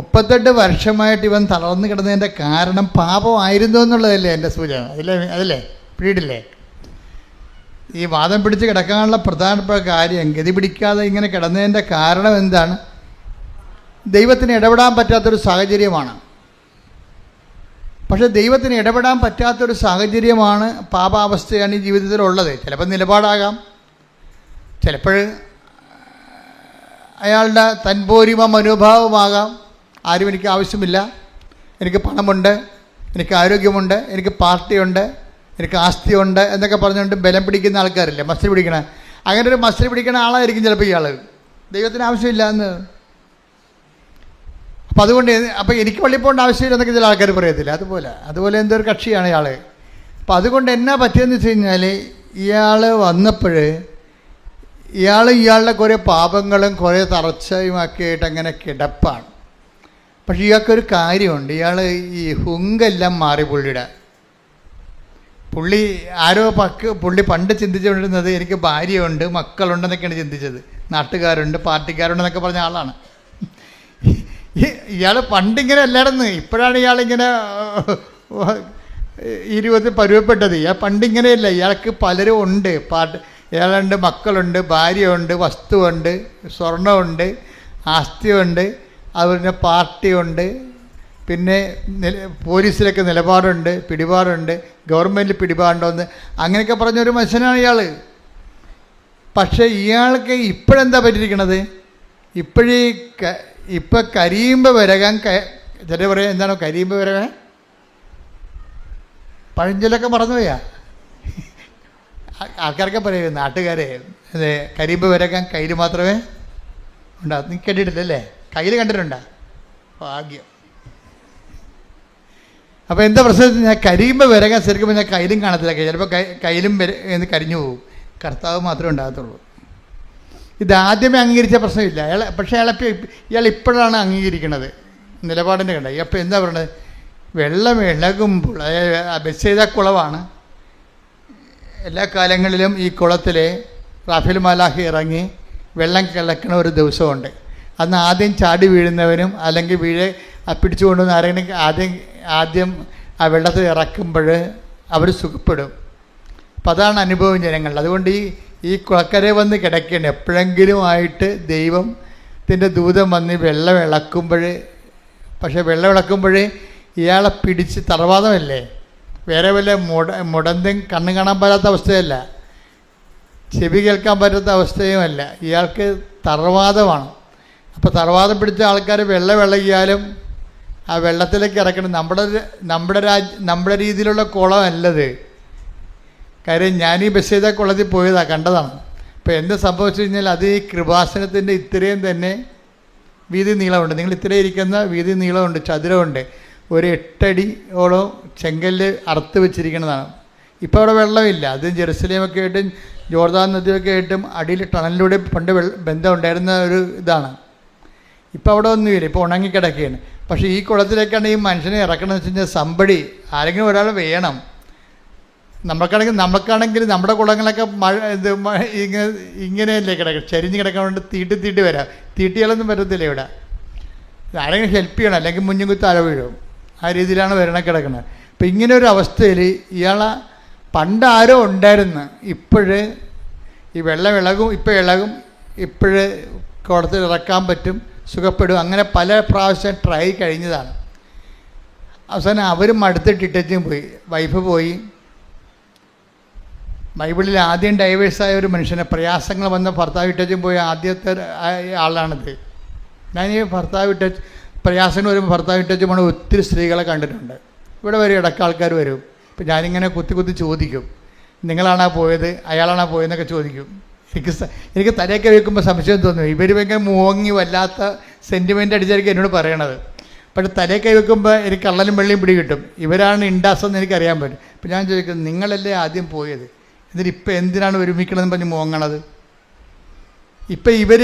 38 വർഷമായിട്ട് ഇവൻ തളർന്നു കിടന്നതിൻ്റെ കാരണം പാപമായിരുന്നു എന്നുള്ളതല്ലേ എൻ്റെ സൂചന? അതല്ലേ പിടിയില്ലേ? ഈ വാദം പിടിച്ച് കിടക്കാനുള്ള പ്രധാനപ്പെട്ട കാര്യം, ഗതി പിടിക്കാതെ ഇങ്ങനെ കിടന്നതിൻ്റെ കാരണം എന്താണ്? ദൈവത്തിന് ഇടപെടാൻ പറ്റാത്തൊരു സാഹചര്യമാണ്. പക്ഷേ ദൈവത്തിന് ഇടപെടാൻ പറ്റാത്തൊരു സാഹചര്യമാണ്, പാപാവസ്ഥയാണ് ഈ ജീവിതത്തിലുള്ളത്. ചിലപ്പോൾ നിലപാടാകാം, ചിലപ്പോൾ അയാളുടെ തൻപോരിമ മനോഭാവമാകാം. ആരും എനിക്ക് ആവശ്യമില്ല, എനിക്ക് പണമുണ്ട്, എനിക്ക് ആരോഗ്യമുണ്ട്, എനിക്ക് പാർട്ടിയുണ്ട്, എനിക്ക് ആസ്തിയുണ്ട് എന്നൊക്കെ പറഞ്ഞുകൊണ്ട് ബലം പിടിക്കുന്ന ആൾക്കാരില്ലേ, മസിൽ പിടിക്കണ. അങ്ങനെ ഒരു മസിൽ പിടിക്കുന്ന ആളായിരിക്കും ചിലപ്പോൾ ഇയാൾ. ദൈവത്തിന് ആവശ്യമില്ല എന്ന്. അപ്പം അതുകൊണ്ട് എനിക്ക് പള്ളിയിൽ പോകേണ്ട ആവശ്യമില്ല എന്നൊക്കെ ചില ആൾക്കാർ പറയത്തില്ല. അതുപോലെ എന്തോ ഒരു കക്ഷിയാണ് ഇയാൾ. അപ്പം അതുകൊണ്ട് എന്നാ പറ്റിയെന്ന് വെച്ച് കഴിഞ്ഞാൽ, ഇയാൾ വന്നപ്പോൾ ഇയാളുടെ കുറേ പാപങ്ങളും കുറേ തളർച്ചയുമൊക്കെ ആയിട്ട് അങ്ങനെ കിടപ്പാണ്. പക്ഷെ ഇയാൾക്കൊരു കാര്യമുണ്ട്, ഇയാൾ ഈ ഹുങ്കെല്ലാം മാറി പുള്ളി പണ്ട് ചിന്തിച്ചുകൊണ്ടിരുന്നത് എനിക്ക് ഭാര്യയുണ്ട്, മക്കളുണ്ടെന്നൊക്കെയാണ് ചിന്തിച്ചത്. നാട്ടുകാരുണ്ട്, പാർട്ടിക്കാരുണ്ടെന്നൊക്കെ പറഞ്ഞ ആളാണ് ഇയാൾ. പണ്ടിങ്ങനെ അല്ലായിരുന്നു, ഇപ്പോഴാണ് ഇയാളിങ്ങനെ ഈ രൂപത്തിൽ പരുവപ്പെട്ടത്. ഇയാൾ പണ്ടിങ്ങനെയല്ല, ഇയാൾക്ക് പലരും ഉണ്ട്. ഇയാളുണ്ട്, മക്കളുണ്ട്, ഭാര്യയുണ്ട്, വസ്തുവുണ്ട്, സ്വർണ്ണമുണ്ട്, ആസ്തിയുണ്ട്, അതുപോലെ പാർട്ടിയുണ്ട്, പിന്നെ പോലീസിലൊക്കെ നിലപാടുണ്ട്, പിടിപാടുണ്ട്, ഗവൺമെൻറ്റിൽ പിടിപാടുണ്ടോന്ന് അങ്ങനെയൊക്കെ പറഞ്ഞൊരു മനുഷ്യനാണ് ഇയാൾ. പക്ഷേ ഇയാൾക്ക് ഇപ്പോഴെന്താ പറ്റിയിരിക്കണത്? ഇപ്പം കരിയുമ്പോൾ വരകാൻ, ചില പറയാം എന്താണോ കരിയുമ്പോൾ വരകാൻ, പഴഞ്ചൊല്ലൊക്കെ മറന്നുപോയാ ആൾക്കാരൊക്കെ പറയും, നാട്ടുകാരെ, അതെ, കരിയുമ്പോൾ വരകാൻ കയ്യിൽ മാത്രമേ ഉണ്ടാകും. നീ കേട്ടിട്ടില്ലല്ലേ? കയ്യിൽ കണ്ടിട്ടുണ്ടോ? ഭാഗ്യം. അപ്പോൾ എന്താ പ്രശ്നം? ഞാൻ കരിയുമ്പോൾ വരകാൻ ശരിക്കും ഞാൻ കയ്യിലും കാണത്തില്ല. ചിലപ്പോൾ കയ്യിലും കരിഞ്ഞു പോകും. കർത്താവ് മാത്രമേ ഉണ്ടാകത്തുള്ളൂ. ഇതാദ്യമേ അംഗീകരിച്ച പ്രശ്നമില്ല പക്ഷേ ഇയാൾ ഇപ്പോഴാണ് അംഗീകരിക്കുന്നത് നിലപാടിൻ്റെ കണ്ട. അപ്പോൾ എന്താ പറയുന്നത്? വെള്ളം ഇളകുമ്പോൾ, അതായത് ബെത്സേദ കുളമാണ്. എല്ലാ കാലങ്ങളിലും ഈ കുളത്തിൽ റാഫേൽ മാലാഖ ഇറങ്ങി വെള്ളം കിളക്കണ ഒരു ദിവസമുണ്ട്. അന്ന് ആദ്യം ചാടി വീഴുന്നവനും അല്ലെങ്കിൽ പിടിച്ചുകൊണ്ടുവന്ന് ആരെങ്കിലും ആദ്യം ആ വെള്ളത്തിൽ ഇറക്കുമ്പോൾ അവർ സുഖപ്പെടും. അപ്പം അതാണ് അനുഭവം ജനങ്ങൾ. അതുകൊണ്ട് ഈ കുളക്കരെ വന്ന് കിടക്കുകയാണ്. എപ്പോഴെങ്കിലും ആയിട്ട് ദൈവത്തിൻ്റെ ദൂതം വന്ന് വെള്ളം ഇളക്കുമ്പോൾ പക്ഷേ വെള്ളം ഇളക്കുമ്പോഴേ ഇയാളെ പിടിച്ച് തറവാദമല്ലേ, വേറെ വല്ല മുടന്തും കണ്ണ് കാണാൻ പറ്റാത്ത അവസ്ഥയല്ല, ചെവി കേൾക്കാൻ പറ്റാത്ത അവസ്ഥയുമല്ല, ഇയാൾക്ക് തറവാദമാണ്. അപ്പോൾ തറവാദം പിടിച്ച ആൾക്കാർ വെള്ളം ഇളകിയാലും ആ വെള്ളത്തിലേക്ക് ഇറക്കണം. നമ്മുടെ രീതിയിലുള്ള കുളമല്ലത്. കാര്യം ഞാൻ ഈ ബസ് ചെയ്ത കുളത്തിൽ പോയതാണ്, കണ്ടതാണ്. അപ്പോൾ എന്ത് സംഭവിച്ചു കഴിഞ്ഞാൽ അത് ഈ കൃപാസനത്തിൻ്റെ ഇത്രയും തന്നെ വീതി നീളമുണ്ട്. നിങ്ങൾ ഇത്രയും ഇരിക്കുന്ന വീതി നീളമുണ്ട്, ചതുരമുണ്ട്. ഒരു 8 അടിയോളം ചെങ്കല്ല് അറുത്ത് വെച്ചിരിക്കുന്നതാണ്. ഇപ്പോൾ അവിടെ വെള്ളമില്ല. അത് ജെറുസലേമൊക്കെ ആയിട്ടും ജോർദാൻ നദിയൊക്കെ ആയിട്ടും അടിയിൽ ടണലിലൂടെ പണ്ട് ബന്ധം ഉണ്ടായിരുന്ന ഒരു ഇതാണ്. ഇപ്പോൾ അവിടെ ഒന്നുമില്ല, ഇപ്പോൾ ഉണങ്ങിക്കിടക്കുകയാണ്. പക്ഷേ ഈ കുളത്തിലേക്കാണ് ഈ മനുഷ്യനെ ഇറക്കണമെന്ന് വെച്ച് കഴിഞ്ഞാൽ സമ്പടി ആരെങ്കിലും ഒരാൾ വേണം. നമുക്കാണെങ്കിൽ നമ്മുടെ കുളങ്ങളൊക്കെ ഇങ്ങനെയല്ലേ കിടക്കുക, ചരിഞ്ഞ് കിടക്കാണ്ട് തീട്ടി വരാം. തീട്ടികളൊന്നും വരത്തില്ല ഇവിടെ. ആരെങ്കിലും ഹെൽപ്പ് ചെയ്യണം, അല്ലെങ്കിൽ മുഞ്ഞും കുത്തി അഴ വീഴും. ആ രീതിയിലാണ് കിടക്കുന്നത്. അപ്പം ഇങ്ങനെ ഒരു അവസ്ഥയിൽ ഇയാളെ പണ്ട് ആരോ ഉണ്ടായിരുന്നു, ഇപ്പോഴ് ഈ വെള്ളം ഇളകും, ഇപ്പോഴ് കുളത്തിൽ ഇറക്കാൻ പറ്റും, സുഖപ്പെടും. അങ്ങനെ പല പ്രാവശ്യം ട്രൈ കഴിഞ്ഞതാണ്. അവസാനം അവരും അടുത്തിട്ടിട്ടും പോയി, വൈഫ് പോയി. ബൈബിളിൽ ആദ്യം ഡൈവേഴ്സായ ഒരു മനുഷ്യനെ, പ്രയാസങ്ങൾ വന്ന ഭർത്താവ് ഇട്ടും പോയ ആദ്യത്തെ ആളാണിത്. ഞാൻ ഈ ഭർത്താവ് പ്രയാസങ്ങൾ വരുമ്പോൾ ഭർത്താവ് ഇട്ടും പോണ ഒത്തിരി സ്ത്രീകളെ കണ്ടിട്ടുണ്ട്. ഇവിടെ വരും, ഇടയ്ക്ക് ആൾക്കാർ വരും. ഇപ്പം ഞാനിങ്ങനെ കുത്തി ചോദിക്കും, നിങ്ങളാണോ പോയത്, അയാളാണോ പോയതെന്നൊക്കെ ചോദിക്കും. എനിക്ക് തലയൊക്കെ വെക്കുമ്പോൾ സംശയം തോന്നും, ഇവർ ഭയങ്കര മോങ്ങി വല്ലാത്ത സെൻറ്റിമെൻ്റ് അടിച്ചായിരിക്കും എന്നോട് പറയണത്. പക്ഷേ തലയൊക്കെ വെക്കുമ്പോൾ എനിക്ക് കള്ളനും വെള്ളിയും പിടി കിട്ടും, ഇവരാണ് ഇൻഡാസെന്ന് എനിക്കറിയാൻ പറ്റും. അപ്പം ഞാൻ ചോദിക്കും, നിങ്ങളല്ലേ ആദ്യം പോയത്, എന്നിട്ട് ഇപ്പം എന്തിനാണ് ഒരുമിക്കണമെന്ന് പറഞ്ഞ് മോങ്ങണത്? ഇപ്പം ഇവർ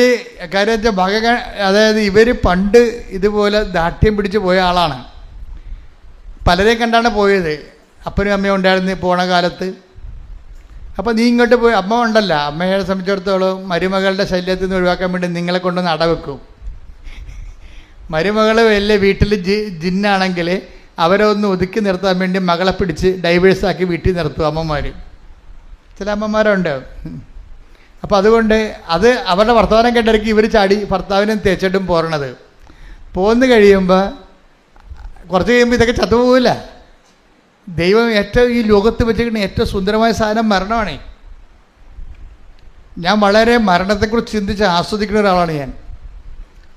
കാര്യം വെച്ചാൽ അതായത് ഇവർ പണ്ട് ഇതുപോലെ ദാഠ്യം പിടിച്ച് പോയ ആളാണ്. പലരെയും കണ്ടാണ് പോയത്. അപ്പനും അമ്മയും ഉണ്ടായിരുന്നു പോണ കാലത്ത്. അപ്പോൾ നീ ഇങ്ങോട്ട് പോയി, അമ്മ ഉണ്ടല്ല, അമ്മയെ സംബന്ധിച്ചിടത്തോളം മരുമകളുടെ ശല്യത്തിൽ നിന്ന് ഒഴിവാക്കാൻ വേണ്ടി നിങ്ങളെ കൊണ്ടൊന്ന് അടവെക്കും. മരുമകൾ വലിയ വീട്ടിൽ ജിന്നാണെങ്കിൽ അവരെ ഒന്ന് ഒതുക്കി നിർത്താൻ വേണ്ടി മകളെ പിടിച്ച് ഡൈവേഴ്സാക്കി വീട്ടിൽ നിർത്തും അമ്മമാർ. ചില അമ്മമാരുണ്ട്. അപ്പോൾ അതുകൊണ്ട് അത് അവരുടെ വർത്തമാനം കേട്ടിറക്കി ഇവർ ചാടി ഭർത്താവിനും തേച്ചിട്ടും പോരണത്. പോന്നു കഴിയുമ്പോൾ കുറച്ച് കഴിയുമ്പോൾ ഇതൊക്കെ ചത്തുപോകില്ല. ദൈവം ഏറ്റവും ഈ ലോകത്ത് വെച്ചിരിക്കുന്ന ഏറ്റവും സുന്ദരമായ സാധനം മരണമാണ്. ഞാൻ വളരെ മരണത്തെക്കുറിച്ച് ചിന്തിച്ച് ആസ്വദിക്കുന്ന ഒരാളാണ് ഞാൻ.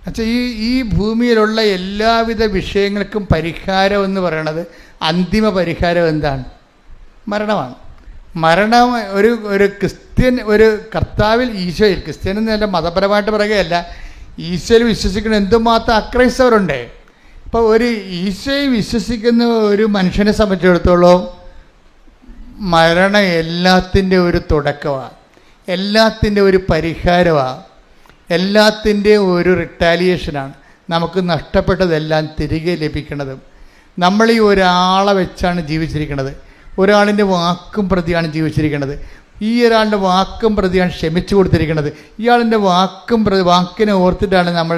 എന്നുവെച്ചാൽ ഈ ഭൂമിയിലുള്ള എല്ലാവിധ വിഷയങ്ങൾക്കും പരിഹാരം എന്ന് പറയണത്, അന്തിമ പരിഹാരം എന്താണ്? മരണമാണ്. മരണം ഒരു ക്രിസ്ത്യൻ, ഒരു കർത്താവിൽ ഈശോയിൽ, ക്രിസ്ത്യൻ എന്നല്ല മതപരമായിട്ട് പറയുകയല്ല, ഈശോയിൽ വിശ്വസിക്കുന്ന എന്തുമാത്രം അക്രൈസ്തവരുണ്ട്. അപ്പോൾ ഒരു ഈശോയിൽ വിശ്വസിക്കുന്ന ഒരു മനുഷ്യനെ സംബന്ധിച്ചിടത്തോളം മരണം എല്ലാത്തിൻ്റെ ഒരു തുടക്കമാണ്, എല്ലാത്തിൻ്റെ ഒരു പരിഹാരമാണ്, എല്ലാത്തിൻ്റെ ഒരു റിട്ടാലിയേഷനാണ്. നമുക്ക് നഷ്ടപ്പെട്ടതെല്ലാം തിരികെ ലഭിക്കുന്നത്. നമ്മൾ ഈ ഒരാളെ വെച്ചാണ് ജീവിച്ചിരിക്കുന്നത്, ഒരാളിൻ്റെ വാക്കും പ്രതിയാണ് ജീവിച്ചിരിക്കുന്നത്. ഈ ഒരാളുടെ വാക്കും പ്രതിയാണ് ക്ഷമിച്ചു കൊടുത്തിരിക്കുന്നത്. ഇയാളിൻ്റെ വാക്കിനെ ഓർത്തിട്ടാണ് നമ്മൾ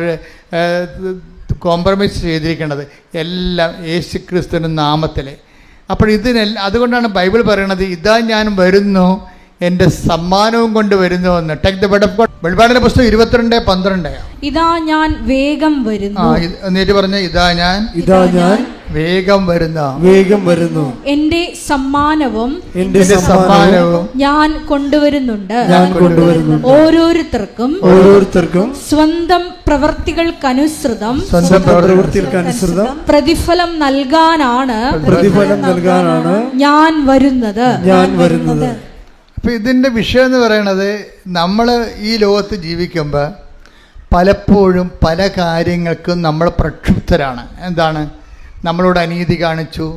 കോംപ്രമൈസ് ചെയ്തിരിക്കുന്നത്, എല്ലാം യേശുക്രിസ്തുവിൻ്റെ നാമത്തിൽ. അപ്പോൾ അതുകൊണ്ടാണ് ബൈബിൾ പറയണത്, ഇതാ ഞാൻ വരുന്നു, എൻ്റെ സമ്മാനവും കൊണ്ട് വരുന്നു എന്ന്. Take the word of God. വെളിപ്പാടിന്റെ പുസ്തകം 22:12. ഇതാ ഞാൻ വേഗം വരുന്നു. എന്നിട്ട് പറഞ്ഞ ഇതാ ഞാൻ വേഗം വരുന്നു, എൻ്റെ സമ്മാനവും ഞാൻ കൊണ്ടുവരുന്നുണ്ട്. ഓരോരുത്തർക്കും സ്വന്തം പ്രവൃത്തികൾക്കനുസൃതം പ്രതിഫലം നൽകാനാണ് ഞാൻ വരുന്നത്. അപ്പോൾ ഇതിൻ്റെ വിഷയം എന്ന് പറയുന്നത്, നമ്മൾ ഈ ലോകത്ത് ജീവിക്കുമ്പോൾ പലപ്പോഴും പല കാര്യങ്ങൾക്കും നമ്മൾ പ്രക്ഷുബ്ധരാണ്. എന്താണ്? നമ്മളോട് അനീതി കാണിച്ചു,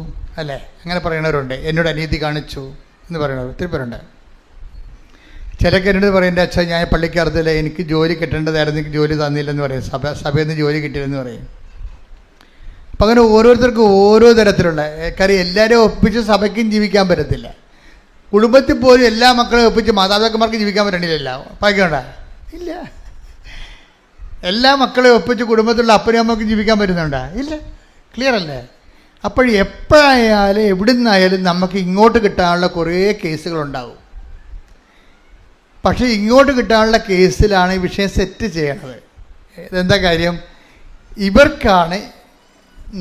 അല്ലേ? അങ്ങനെ പറയുന്നവരുണ്ട്. എന്നോട് അനീതി കാണിച്ചു എന്ന് പറയുന്നവർ ഒത്തിരി പേരുണ്ട്. ചിലക്ക് എന്നോട് പറയേണ്ട, അച്ഛാ ഞാൻ പള്ളിക്കറുത്തില്ല, എനിക്ക് ജോലി കിട്ടേണ്ടതായിരുന്നു, എനിക്ക് ജോലി തന്നില്ലെന്ന് പറയും, സഭയിൽ നിന്ന് ജോലി കിട്ടിയില്ലെന്ന് പറയും. അപ്പം അങ്ങനെ ഓരോരുത്തർക്കും ഓരോ തരത്തിലുള്ള കാര്യം. എല്ലാവരും ഒപ്പിച്ച് സഭയ്ക്കും ജീവിക്കാൻ പറ്റത്തില്ല. കുടുംബത്തിൽ പോലും എല്ലാ മക്കളെ ഒപ്പിച്ച് മാതാപിതാക്കന്മാർക്ക് ജീവിക്കാൻ പറ്റണില്ലല്ലോ. പായ്ക്കണ്ട ഇല്ല. എല്ലാ മക്കളെ ഒപ്പിച്ച് കുടുംബത്തിലുള്ള അപ്പനും അമ്മക്കും ജീവിക്കാൻ പറ്റുന്നുണ്ടോ? ഇല്ല. ക്ലിയർ അല്ലേ? അപ്പോൾ എപ്പോഴായാലും എവിടെ നിന്നായാലും നമുക്ക് ഇങ്ങോട്ട് കിട്ടാനുള്ള കുറേ കേസുകളുണ്ടാവും. പക്ഷേ ഇങ്ങോട്ട് കിട്ടാനുള്ള കേസിലാണ് ഈ വിഷയം സെറ്റ് ചെയ്യണത്. ഇതെന്താ കാര്യം? ഇവർക്കാണ്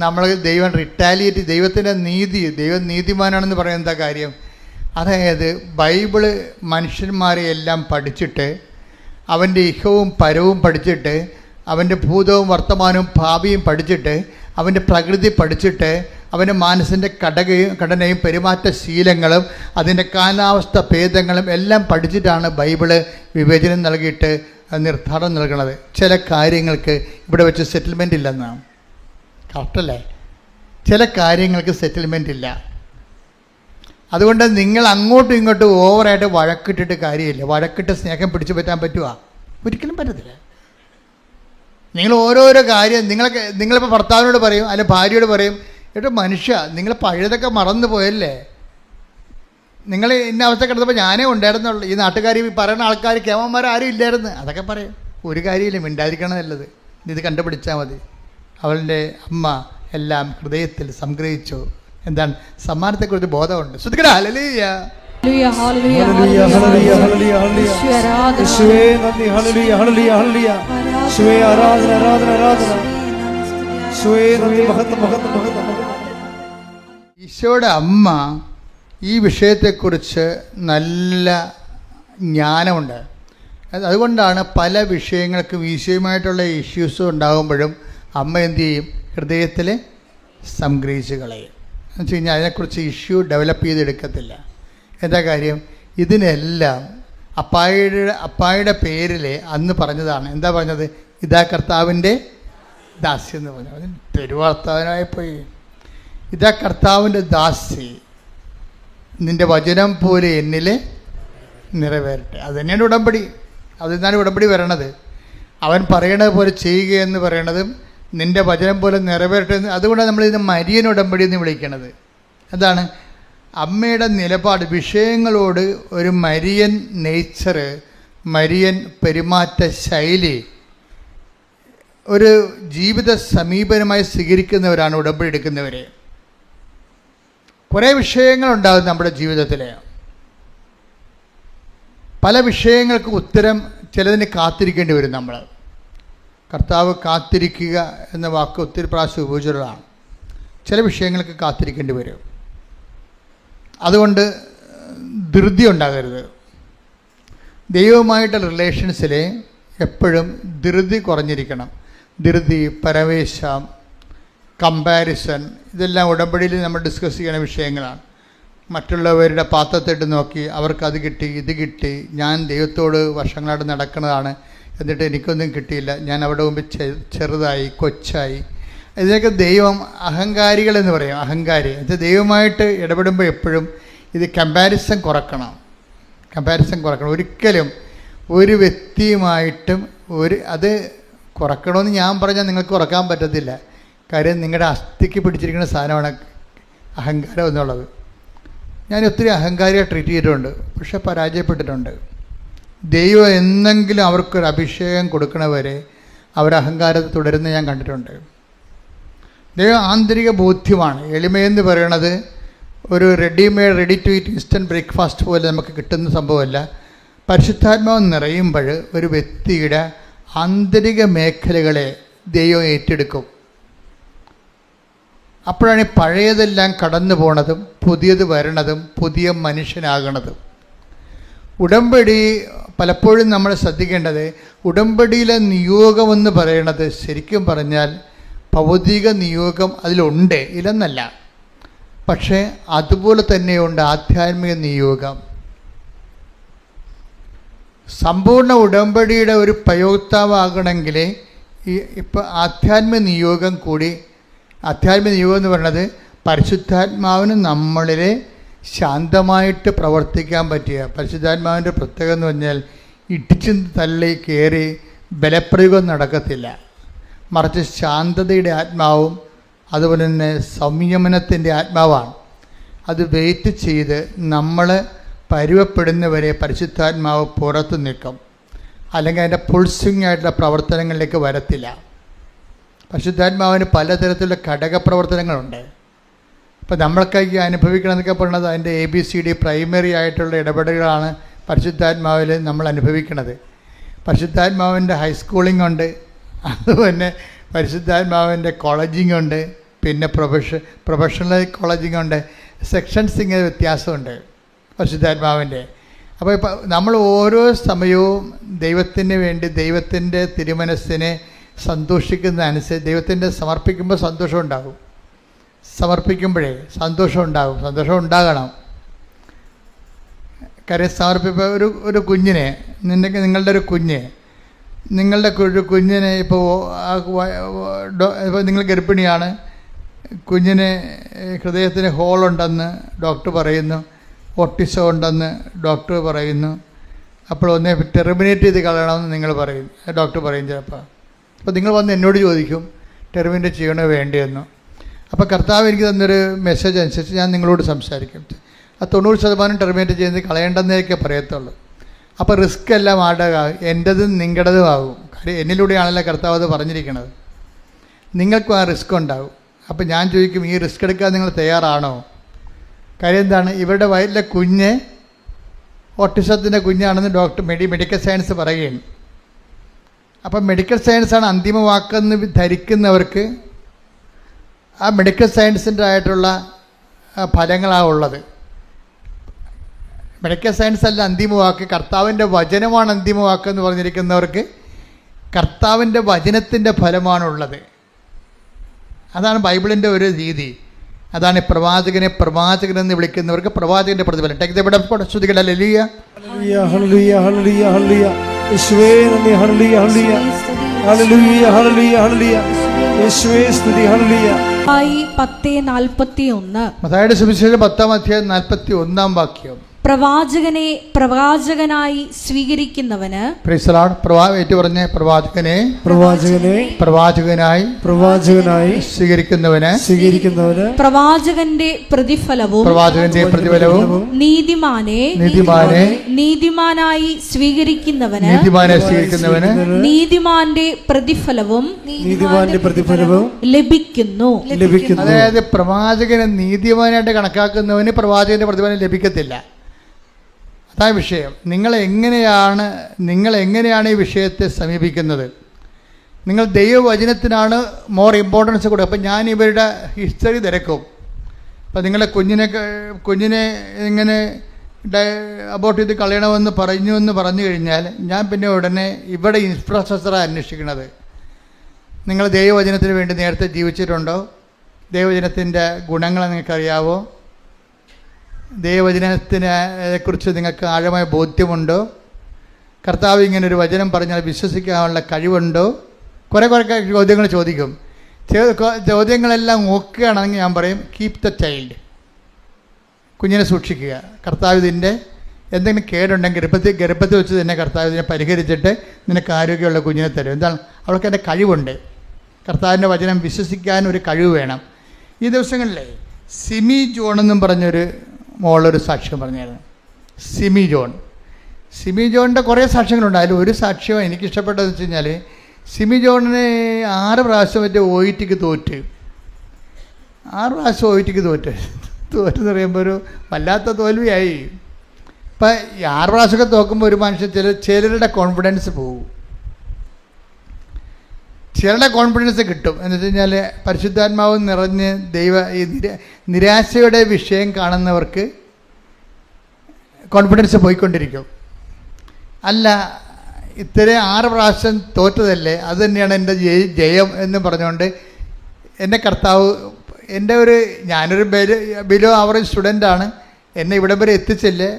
നമ്മൾ ദൈവം റിറ്റാലിയേറ്റ്, ദൈവത്തിൻ്റെ നീതി, ദൈവം നീതിമാനാണെന്ന് പറയുന്നത് എന്താ കാര്യം? അതായത് ബൈബിള് മനുഷ്യന്മാരെ എല്ലാം പഠിച്ചിട്ട്, അവൻ്റെ ഇഹവും പരവും പഠിച്ചിട്ട്, അവൻ്റെ ഭൂതവും വർത്തമാനവും ഭാവിയും പഠിച്ചിട്ട്, അവൻ്റെ പ്രകൃതി പഠിച്ചിട്ട്, അവൻ്റെ മനസ്സിൻ്റെ ഘടനയും പെരുമാറ്റശീലങ്ങളും അതിൻ്റെ കാലാവസ്ഥ ഭേദങ്ങളും എല്ലാം പഠിച്ചിട്ടാണ് ബൈബിള് വിവേചനം നൽകിയിട്ട് നിർദ്ധാരണം നൽകുന്നത്. ചില കാര്യങ്ങൾക്ക് ഇവിടെ വെച്ച് സെറ്റിൽമെൻ്റ് ഇല്ലെന്നാണ്. കറക്റ്റല്ലേ? ചില കാര്യങ്ങൾക്ക് സെറ്റിൽമെൻ്റ് ഇല്ല. അതുകൊണ്ട് നിങ്ങൾ അങ്ങോട്ടും ഇങ്ങോട്ടും ഓവറായിട്ട് വഴക്കിട്ടിട്ട് കാര്യമില്ല. വഴക്കിട്ട് സ്നേഹം പിടിച്ചു പറ്റാൻ പറ്റുമോ? ഒരിക്കലും പറ്റത്തില്ല. നിങ്ങൾ ഓരോരോ കാര്യം നിങ്ങളിപ്പോൾ ഭർത്താവിനോട് പറയും, അല്ലെ ഭാര്യയോട് പറയും, ഏട്ടോ മനുഷ്യ, നിങ്ങൾ പഴയതൊക്കെ മറന്നു പോയല്ലേ, നിങ്ങൾ ഇന്ന അവസ്ഥ കിടന്നപ്പോൾ ഞാനേ ഉണ്ടായിരുന്നുള്ളൂ, ഈ നാട്ടുകാർ പറയുന്ന ആൾക്കാർ കേമന്മാരും ഇല്ലായിരുന്നു, അതൊക്കെ പറയും. ഒരു കാര്യമില്ല, മിണ്ടാതിരിക്കണം നല്ലത്. ഇത് കണ്ടുപിടിച്ചാൽ മതി. അവളുടെ അമ്മ എല്ലാം ഹൃദയത്തിൽ സംഗ്രഹിച്ചു. എന്താണ്? സമ്മാനത്തെക്കുറിച്ച് ബോധമുണ്ട്. ശ്രദ്ധിക്കടാ. Hallelujah, hallelujah, hallelujah, hallelujah, hallelujah. യേശുവേ നന്ദി. Hallelujah, hallelujah, hallelujah. യേശുവേ ആരാധന, ആരാധന, ആരാധന. യേശുവേ നന്ദി. മഹത്വം, മഹത്വം, മഹത്വം. ഈശോയുടെ അമ്മ ഈ വിഷയത്തെക്കുറിച്ച് നല്ല ജ്ഞാനമുണ്ട്. അതുകൊണ്ടാണ് പല വിഷയങ്ങൾക്കും ഈശോയുമായിട്ടുള്ള ഇഷ്യൂസും ഉണ്ടാകുമ്പോഴും അമ്മ എന്തു ചെയ്യും? ഹൃദയത്തിൽ സംഗ്രഹിച്ച് കളയും. എന്ന് വെച്ച് കഴിഞ്ഞാൽ അതിനെക്കുറിച്ച് ഇഷ്യൂ ഡെവലപ്പ് ചെയ്തെടുക്കത്തില്ല. എന്താ കാര്യം? ഇതിനെല്ലാം അപ്പായുടെ പേരിൽ അന്ന് പറഞ്ഞതാണ്. എന്താ പറഞ്ഞത്? ഇതാ കർത്താവിൻ്റെ ദാസി എന്ന് പറഞ്ഞു. അതിന് തെരുവാർത്താവനായിപ്പോയി. ഇതാ കർത്താവിൻ്റെ ദാസി, നിൻ്റെ വചനം പോലെ എന്നിൽ നിറവേറട്ടെ. അത് തന്നെയാണ് ഉടമ്പടി. അതിന്നാണ് ഉടമ്പടി വരണത്. അവൻ പറയണത് പോലെ ചെയ്യുക എന്ന് പറയണതും നിൻ്റെ വചനം പോലെ നിറവേറട്ടെ എന്ന്. അതുകൊണ്ടാണ് നമ്മളിതിന് മരിയൻ ഉടമ്പടി എന്ന് വിളിക്കണത്. എന്താണ്? അമ്മയുടെ നിലപാട്, വിഷയങ്ങളോട് ഒരു മരിയൻ നേച്ചറ്, മരിയൻ പെരുമാറ്റ ശൈലി, ഒരു ജീവിത സമീപനമായി സ്വീകരിക്കുന്നവരാണ് ഉടമ്പടി എടുക്കുന്നവർ. കുറേ വിഷയങ്ങളുണ്ടാകും നമ്മുടെ ജീവിതത്തിൽ. പല വിഷയങ്ങൾക്ക് ഉത്തരം ചിലതിന് കാത്തിരിക്കേണ്ടി വരും. നമ്മൾ കർത്താവ് കാത്തിരിക്കുക എന്ന വാക്ക് ഒത്തിരി പ്രാവശ്യം ഉപയോഗിച്ചതാണ്. ചില വിഷയങ്ങൾക്ക് കാത്തിരിക്കേണ്ടി വരും. അതുകൊണ്ട് ധൃതി ഉണ്ടാകരുത്. ദൈവവുമായിട്ടുള്ള റിലേഷൻസിൽ എപ്പോഴും ധൃതി കുറഞ്ഞിരിക്കണം. ധൃതി, പരവേശം, കമ്പാരിസൺ, ഇതെല്ലാം ഉടമ്പടിയിൽ നമ്മൾ ഡിസ്കസ് ചെയ്യുന്ന വിഷയങ്ങളാണ്. മറ്റുള്ളവരുടെ പാത്രത്തിട്ട് നോക്കി അവർക്കത് കിട്ടി, ഇത് കിട്ടി, ഞാൻ ദൈവത്തോട് വർഷങ്ങളായിട്ട് നടക്കുന്നതാണ്, എന്നിട്ട് എനിക്കൊന്നും കിട്ടിയില്ല, ഞാൻ അവിടെ മുമ്പ് ചെറുതായി, കൊച്ചായി. ഇതിനൊക്കെ ദൈവം അഹങ്കാരികളെന്ന് പറയും. അഹങ്കാരി അത് ദൈവമായിട്ട് ഇടപെടുമ്പോൾ എപ്പോഴും ഇത് കമ്പാരിസൺ കുറക്കണം. ഒരിക്കലും ഒരു വ്യക്തിയുമായിട്ടും അത് കുറക്കണമെന്ന് ഞാൻ പറഞ്ഞാൽ നിങ്ങൾക്ക് കുറക്കാൻ പറ്റത്തില്ല. കാര്യം നിങ്ങളുടെ അസ്ഥിക്ക് പിടിച്ചിരിക്കുന്ന സാധനമാണ് അഹങ്കാരം എന്നുള്ളത്. ഞാൻ ഒത്തിരി അഹങ്കാരിയെ ട്രീറ്റ് ചെയ്തിട്ടുണ്ട്, പക്ഷെ പരാജയപ്പെട്ടിട്ടുണ്ട്. ദൈവം എന്നെങ്കിലും അവർക്കൊരു അഭിഷേകം കൊടുക്കണവരെ അവർ അഹങ്കാരത്തെ തുടരുന്ന ഞാൻ കണ്ടിട്ടുണ്ട്. ദൈവം ആന്തരിക ബോധ്യമാണ്. എളിമയെന്ന് പറയണത് ഒരു ready to eat instant breakfast പോലെ നമുക്ക് കിട്ടുന്ന സംഭവമല്ല. പരിശുദ്ധാത്മാവ് നിറയുമ്പോൾ ഒരു വ്യക്തിയുടെ ആന്തരിക മേഖലകളെ ദൈവം ഏറ്റെടുക്കും. അപ്പോഴാണ് പഴയതെല്ലാം കടന്നു പോണതും പുതിയത് വരണതും പുതിയ മനുഷ്യനാകണതും. ഉടമ്പടി പലപ്പോഴും നമ്മൾ ശ്രദ്ധിക്കേണ്ടത്, ഉടമ്പടിയിലെ നിയോഗമെന്ന് പറയണത് ശരിക്കും പറഞ്ഞാൽ ഭൗതിക നിയോഗം അതിലുണ്ട്, ഇല്ലെന്നല്ല. പക്ഷേ അതുപോലെ തന്നെയുണ്ട് ആധ്യാത്മിക നിയോഗം. സമ്പൂർണ്ണ ഉടമ്പടിയുടെ ഒരു പ്രയോക്താവാകണമെങ്കിൽ ഇപ്പോൾ ആധ്യാത്മിക നിയോഗം കൂടി. ആധ്യാത്മിക നിയോഗം എന്ന് പറയുന്നത് പരിശുദ്ധാത്മാവിന് നമ്മളിലെ ശാന്തമായിട്ട് പ്രവർത്തിക്കാൻ പറ്റിയ. പരിശുദ്ധാത്മാവിൻ്റെ പ്രത്യേകത എന്ന് പറഞ്ഞാൽ ഇടിച്ചു തള്ളി കയറി ബലപ്രയോഗം നടക്കത്തില്ല. മറിച്ച് ശാന്തതയുടെ ആത്മാവും അതുപോലെ തന്നെ സംയമനത്തിൻ്റെ ആത്മാവാണ്. അത് വെയിറ്റ് ചെയ്ത് നമ്മൾ പരുവപ്പെടുന്നവരെ പരിശുദ്ധാത്മാവ് പുറത്ത് നിൽക്കും. അല്ലെങ്കിൽ അതിൻ്റെ പുൾസിങ് ആയിട്ടുള്ള പ്രവർത്തനങ്ങളിലേക്ക് വരത്തില്ല. പരിശുദ്ധാത്മാവിന് പലതരത്തിലുള്ള ഘടകപ്രവർത്തനങ്ങളുണ്ട്. ഇപ്പോൾ നമ്മൾക്കായി അനുഭവിക്കണമെന്നൊക്കെ പറയുന്നത് അതിൻ്റെ ABCD പ്രൈമറി ആയിട്ടുള്ള ഇടപെടലുകളാണ് പരിശുദ്ധാത്മാവിൽ നമ്മൾ അനുഭവിക്കുന്നത്. പരിശുദ്ധാത്മാവിൻ്റെ ഹൈസ്കൂളിംഗ് ഉണ്ട്, അതുപോലെ പരിശുദ്ധാത്മാവിൻ്റെ കോളേജിംഗ് ഉണ്ട്, പിന്നെ പ്രൊഫഷണൽ കോളേജിങ് ഉണ്ട്, സെക്ഷൻസ് ഇങ്ങനെ വ്യത്യാസമുണ്ട് പരിശുദ്ധാത്മാവിൻ്റെ. അപ്പോൾ ഇപ്പം നമ്മൾ ഓരോ സമയവും ദൈവത്തിന് വേണ്ടി ദൈവത്തിൻ്റെ തിരുമനസ്സിനെ സന്തോഷിക്കുന്നതനുസരിച്ച് ദൈവത്തിൻ്റെ സമർപ്പിക്കുമ്പോൾ സന്തോഷം ഉണ്ടാകും. സമർപ്പിക്കുമ്പോഴേ സന്തോഷം ഉണ്ടാകും, സന്തോഷം ഉണ്ടാകണം. കാര്യം സമർപ്പിപ്പോൾ ഒരു കുഞ്ഞിനെ നിങ്ങളുടെ ഒരു കുഞ്ഞിനെ ഇപ്പോൾ നിങ്ങൾ ഗർഭിണിയാണ്, കുഞ്ഞിന് ഹൃദയത്തിന് ഹോളുണ്ടെന്ന് ഡോക്ടർ പറയുന്നു, ഓട്ടിസം ഉണ്ടെന്ന് ഡോക്ടർ പറയുന്നു. അപ്പോൾ ഒന്ന് ടെർമിനേറ്റ് ചെയ്ത് കളയണമെന്ന് നിങ്ങൾ പറയും, ഡോക്ടർ പറയും ചിലപ്പോൾ. അപ്പോൾ നിങ്ങൾ വന്ന് എന്നോട് ചോദിക്കും ടെർമിനേറ്റ് ചെയ്യണോ വേണ്ടിയെന്ന്. അപ്പോൾ കർത്താവ് എനിക്ക് തന്നൊരു മെസ്സേജ് അനുസരിച്ച് ഞാൻ നിങ്ങളോട് സംസാരിക്കും. ആ 90% ടെർമിനേറ്റ് ചെയ്യുന്നത് കളയേണ്ടെന്നേക്കെ പറയത്തുള്ളൂ. അപ്പോൾ റിസ്ക് എല്ലാം ആടുകയാകും, എൻ്റെതും നിങ്ങളുടേതും ആകും. കാര്യം എന്നിലൂടെയാണല്ലോ കർത്താവ് അത് പറഞ്ഞിരിക്കുന്നത്. നിങ്ങൾക്കും ആ റിസ്ക് ഉണ്ടാകും. അപ്പോൾ ഞാൻ ചോദിക്കും, ഈ റിസ്ക് എടുക്കാൻ നിങ്ങൾ തയ്യാറാണോ? കാര്യം എന്താണ്, ഇവരുടെ വയറ്റിലെ കുഞ്ഞ് ഓട്ടിസത്തിൻ്റെ കുഞ്ഞാണെന്ന് ഡോക്ടർ മെഡിക്കൽ സയൻസ് പറയുകയാണ്. അപ്പം മെഡിക്കൽ സയൻസാണ് അന്തിമ വാക്കെന്ന് ധരിക്കുന്നവർക്ക് ആ മെഡിക്കൽ സയൻസിൻ്റെ ആയിട്ടുള്ള ഫലങ്ങളാണ് ഉള്ളത്. മെഡിക്കൽ സയൻസ് അല്ല അന്തിമ വാക്ക്, കർത്താവിൻ്റെ വചനമാണ് അന്തിമ വാക്കെന്ന് പറഞ്ഞിരിക്കുന്നവർക്ക് കർത്താവിൻ്റെ വചനത്തിൻ്റെ ഫലമാണുള്ളത്. അതാണ് ബൈബിളിൻ്റെ ഒരു രീതി. അതാണ് പ്രവാചകനെന്ന് വിളിക്കുന്നവർക്ക് പ്രവാചകന്റെ പ്രതിഫലം. ശ്രുതികൾ ഹല്ലേലൂയ ഹല്ലേലൂയ ഹല്ലേലൂയ ഹല്ലേലൂയ യേശുവേ നന്ദി hallelujah hallelujah hallelujah hallelujah hallelujah യേശുവേ സ്തുതി ഹല്ലേലൂയ. 10:41 മത്തായിയുടെ സുവിശേഷം 10:41 വാക്യം. പ്രവാചകനായി സ്വീകരിക്കുന്നവന് പ്രവാചകനായി സ്വീകരിക്കുന്നവന് പ്രവാചകന്റെ പ്രതിഫലവും നീതിമാനായി സ്വീകരിക്കുന്നവന് നീതിമാന്റെ പ്രതിഫലവും ലഭിക്കുന്നു. അതായത് പ്രവാചകനെ നീതിമാനായിട്ട് കണക്കാക്കുന്നവന് പ്രവാചകന്റെ പ്രതിഫലം ലഭിക്കത്തില്ല. അതാണ് വിഷയം. നിങ്ങൾ എങ്ങനെയാണ് ഈ വിഷയത്തെ സമീപിക്കുന്നത്? നിങ്ങൾ ദൈവവചനത്തിനാണ് മോർ ഇമ്പോർട്ടൻസ് കൊടുക്കുക. അപ്പം ഞാൻ ഇവരുടെ ഹിസ്റ്ററി തിരക്കും. അപ്പം നിങ്ങളുടെ കുഞ്ഞിനെ ഇങ്ങനെ അബോർട്ട് ചെയ്ത് കളയണമെന്ന് പറഞ്ഞു കഴിഞ്ഞാൽ ഞാൻ പിന്നെ ഉടനെ ഇവിടെ ഇൻഫ്രാസ്ട്രക്ചറാണ് അന്വേഷിക്കുന്നത്. നിങ്ങൾ ദൈവവചനത്തിന് വേണ്ടി നേരത്തെ ജീവിച്ചിട്ടുണ്ടോ? ദൈവവചനത്തിൻ്റെ ഗുണങ്ങൾ നിങ്ങൾക്കറിയാവോ? ദൈവവചനത്തിനെക്കുറിച്ച് നിങ്ങൾക്ക് ആഴമായ ബോധ്യമുണ്ടോ? കർത്താവ് ഇങ്ങനൊരു വചനം പറഞ്ഞാൽ വിശ്വസിക്കാനുള്ള കഴിവുണ്ടോ? കുറേ ചോദ്യങ്ങൾ ചോദിക്കും. ചോദ്യങ്ങളെല്ലാം നോക്കുകയാണെങ്കിൽ ഞാൻ പറയും, കീപ് ദ ചൈൽഡ്, കുഞ്ഞിനെ സൂക്ഷിക്കുക. കർത്താവ് ഇതിൻ്റെ എന്തെങ്കിലും കേടുണ്ടെങ്കിൽ ഗർഭത്തിൽ വെച്ച് തന്നെ കർത്താവ് ഇതിനെ പരിഹരിച്ചിട്ട് നിനക്ക് ആരോഗ്യമുള്ള കുഞ്ഞിനെ തരും. എന്താണ്? അവൾക്ക് എൻ്റെ കഴിവുണ്ട്. കർത്താവിൻ്റെ വചനം വിശ്വസിക്കാൻ ഒരു കഴിവ് വേണം. ഈ ദിവസങ്ങളിലെ സിമി ജോൺ എന്നും പറഞ്ഞൊരു മോളൊരു സാക്ഷ്യം പറഞ്ഞായിരുന്നു. സിമി ജോണിൻ്റെ കുറേ സാക്ഷ്യങ്ങളുണ്ട്. അതിൽ ഒരു സാക്ഷ്യം എനിക്കിഷ്ടപ്പെട്ടതെന്ന് വെച്ച് കഴിഞ്ഞാൽ, സിമി ജോണിന് 6 പ്രാവശ്യം മറ്റേ OETക്ക് തോറ്റ്. 6 പ്രാവശ്യം OETക്ക് തോറ്റെന്ന് പറയുമ്പോൾ ഒരു വല്ലാത്ത തോൽവിയായി. ഇപ്പം 6 പ്രാവശ്യമൊക്കെ തോക്കുമ്പോൾ ഒരു മനുഷ്യൻ ചിലരുടെ കോൺഫിഡൻസ് പോകും, ചിലരുടെ കോൺഫിഡൻസ് കിട്ടും. എന്ന് വെച്ച് കഴിഞ്ഞാൽ പരിശുദ്ധാത്മാവ് നിറഞ്ഞ് ഈ നിരാശയുടെ വിഷയം കാണുന്നവർക്ക് കോൺഫിഡൻസ് പോയിക്കൊണ്ടിരിക്കും. അല്ല, ഇത്രയും 6 പ്രാവശ്യം തോറ്റതല്ലേ, അത് തന്നെയാണ് എൻ്റെ ജയം എന്ന് പറഞ്ഞുകൊണ്ട് എന്നെ കർത്താവ് ഞാനൊരു ബിലോ ആവറേജ് സ്റ്റുഡൻ്റാണ്, എന്നെ ഇവിടം വരെ എത്തിച്ചില്ലേ,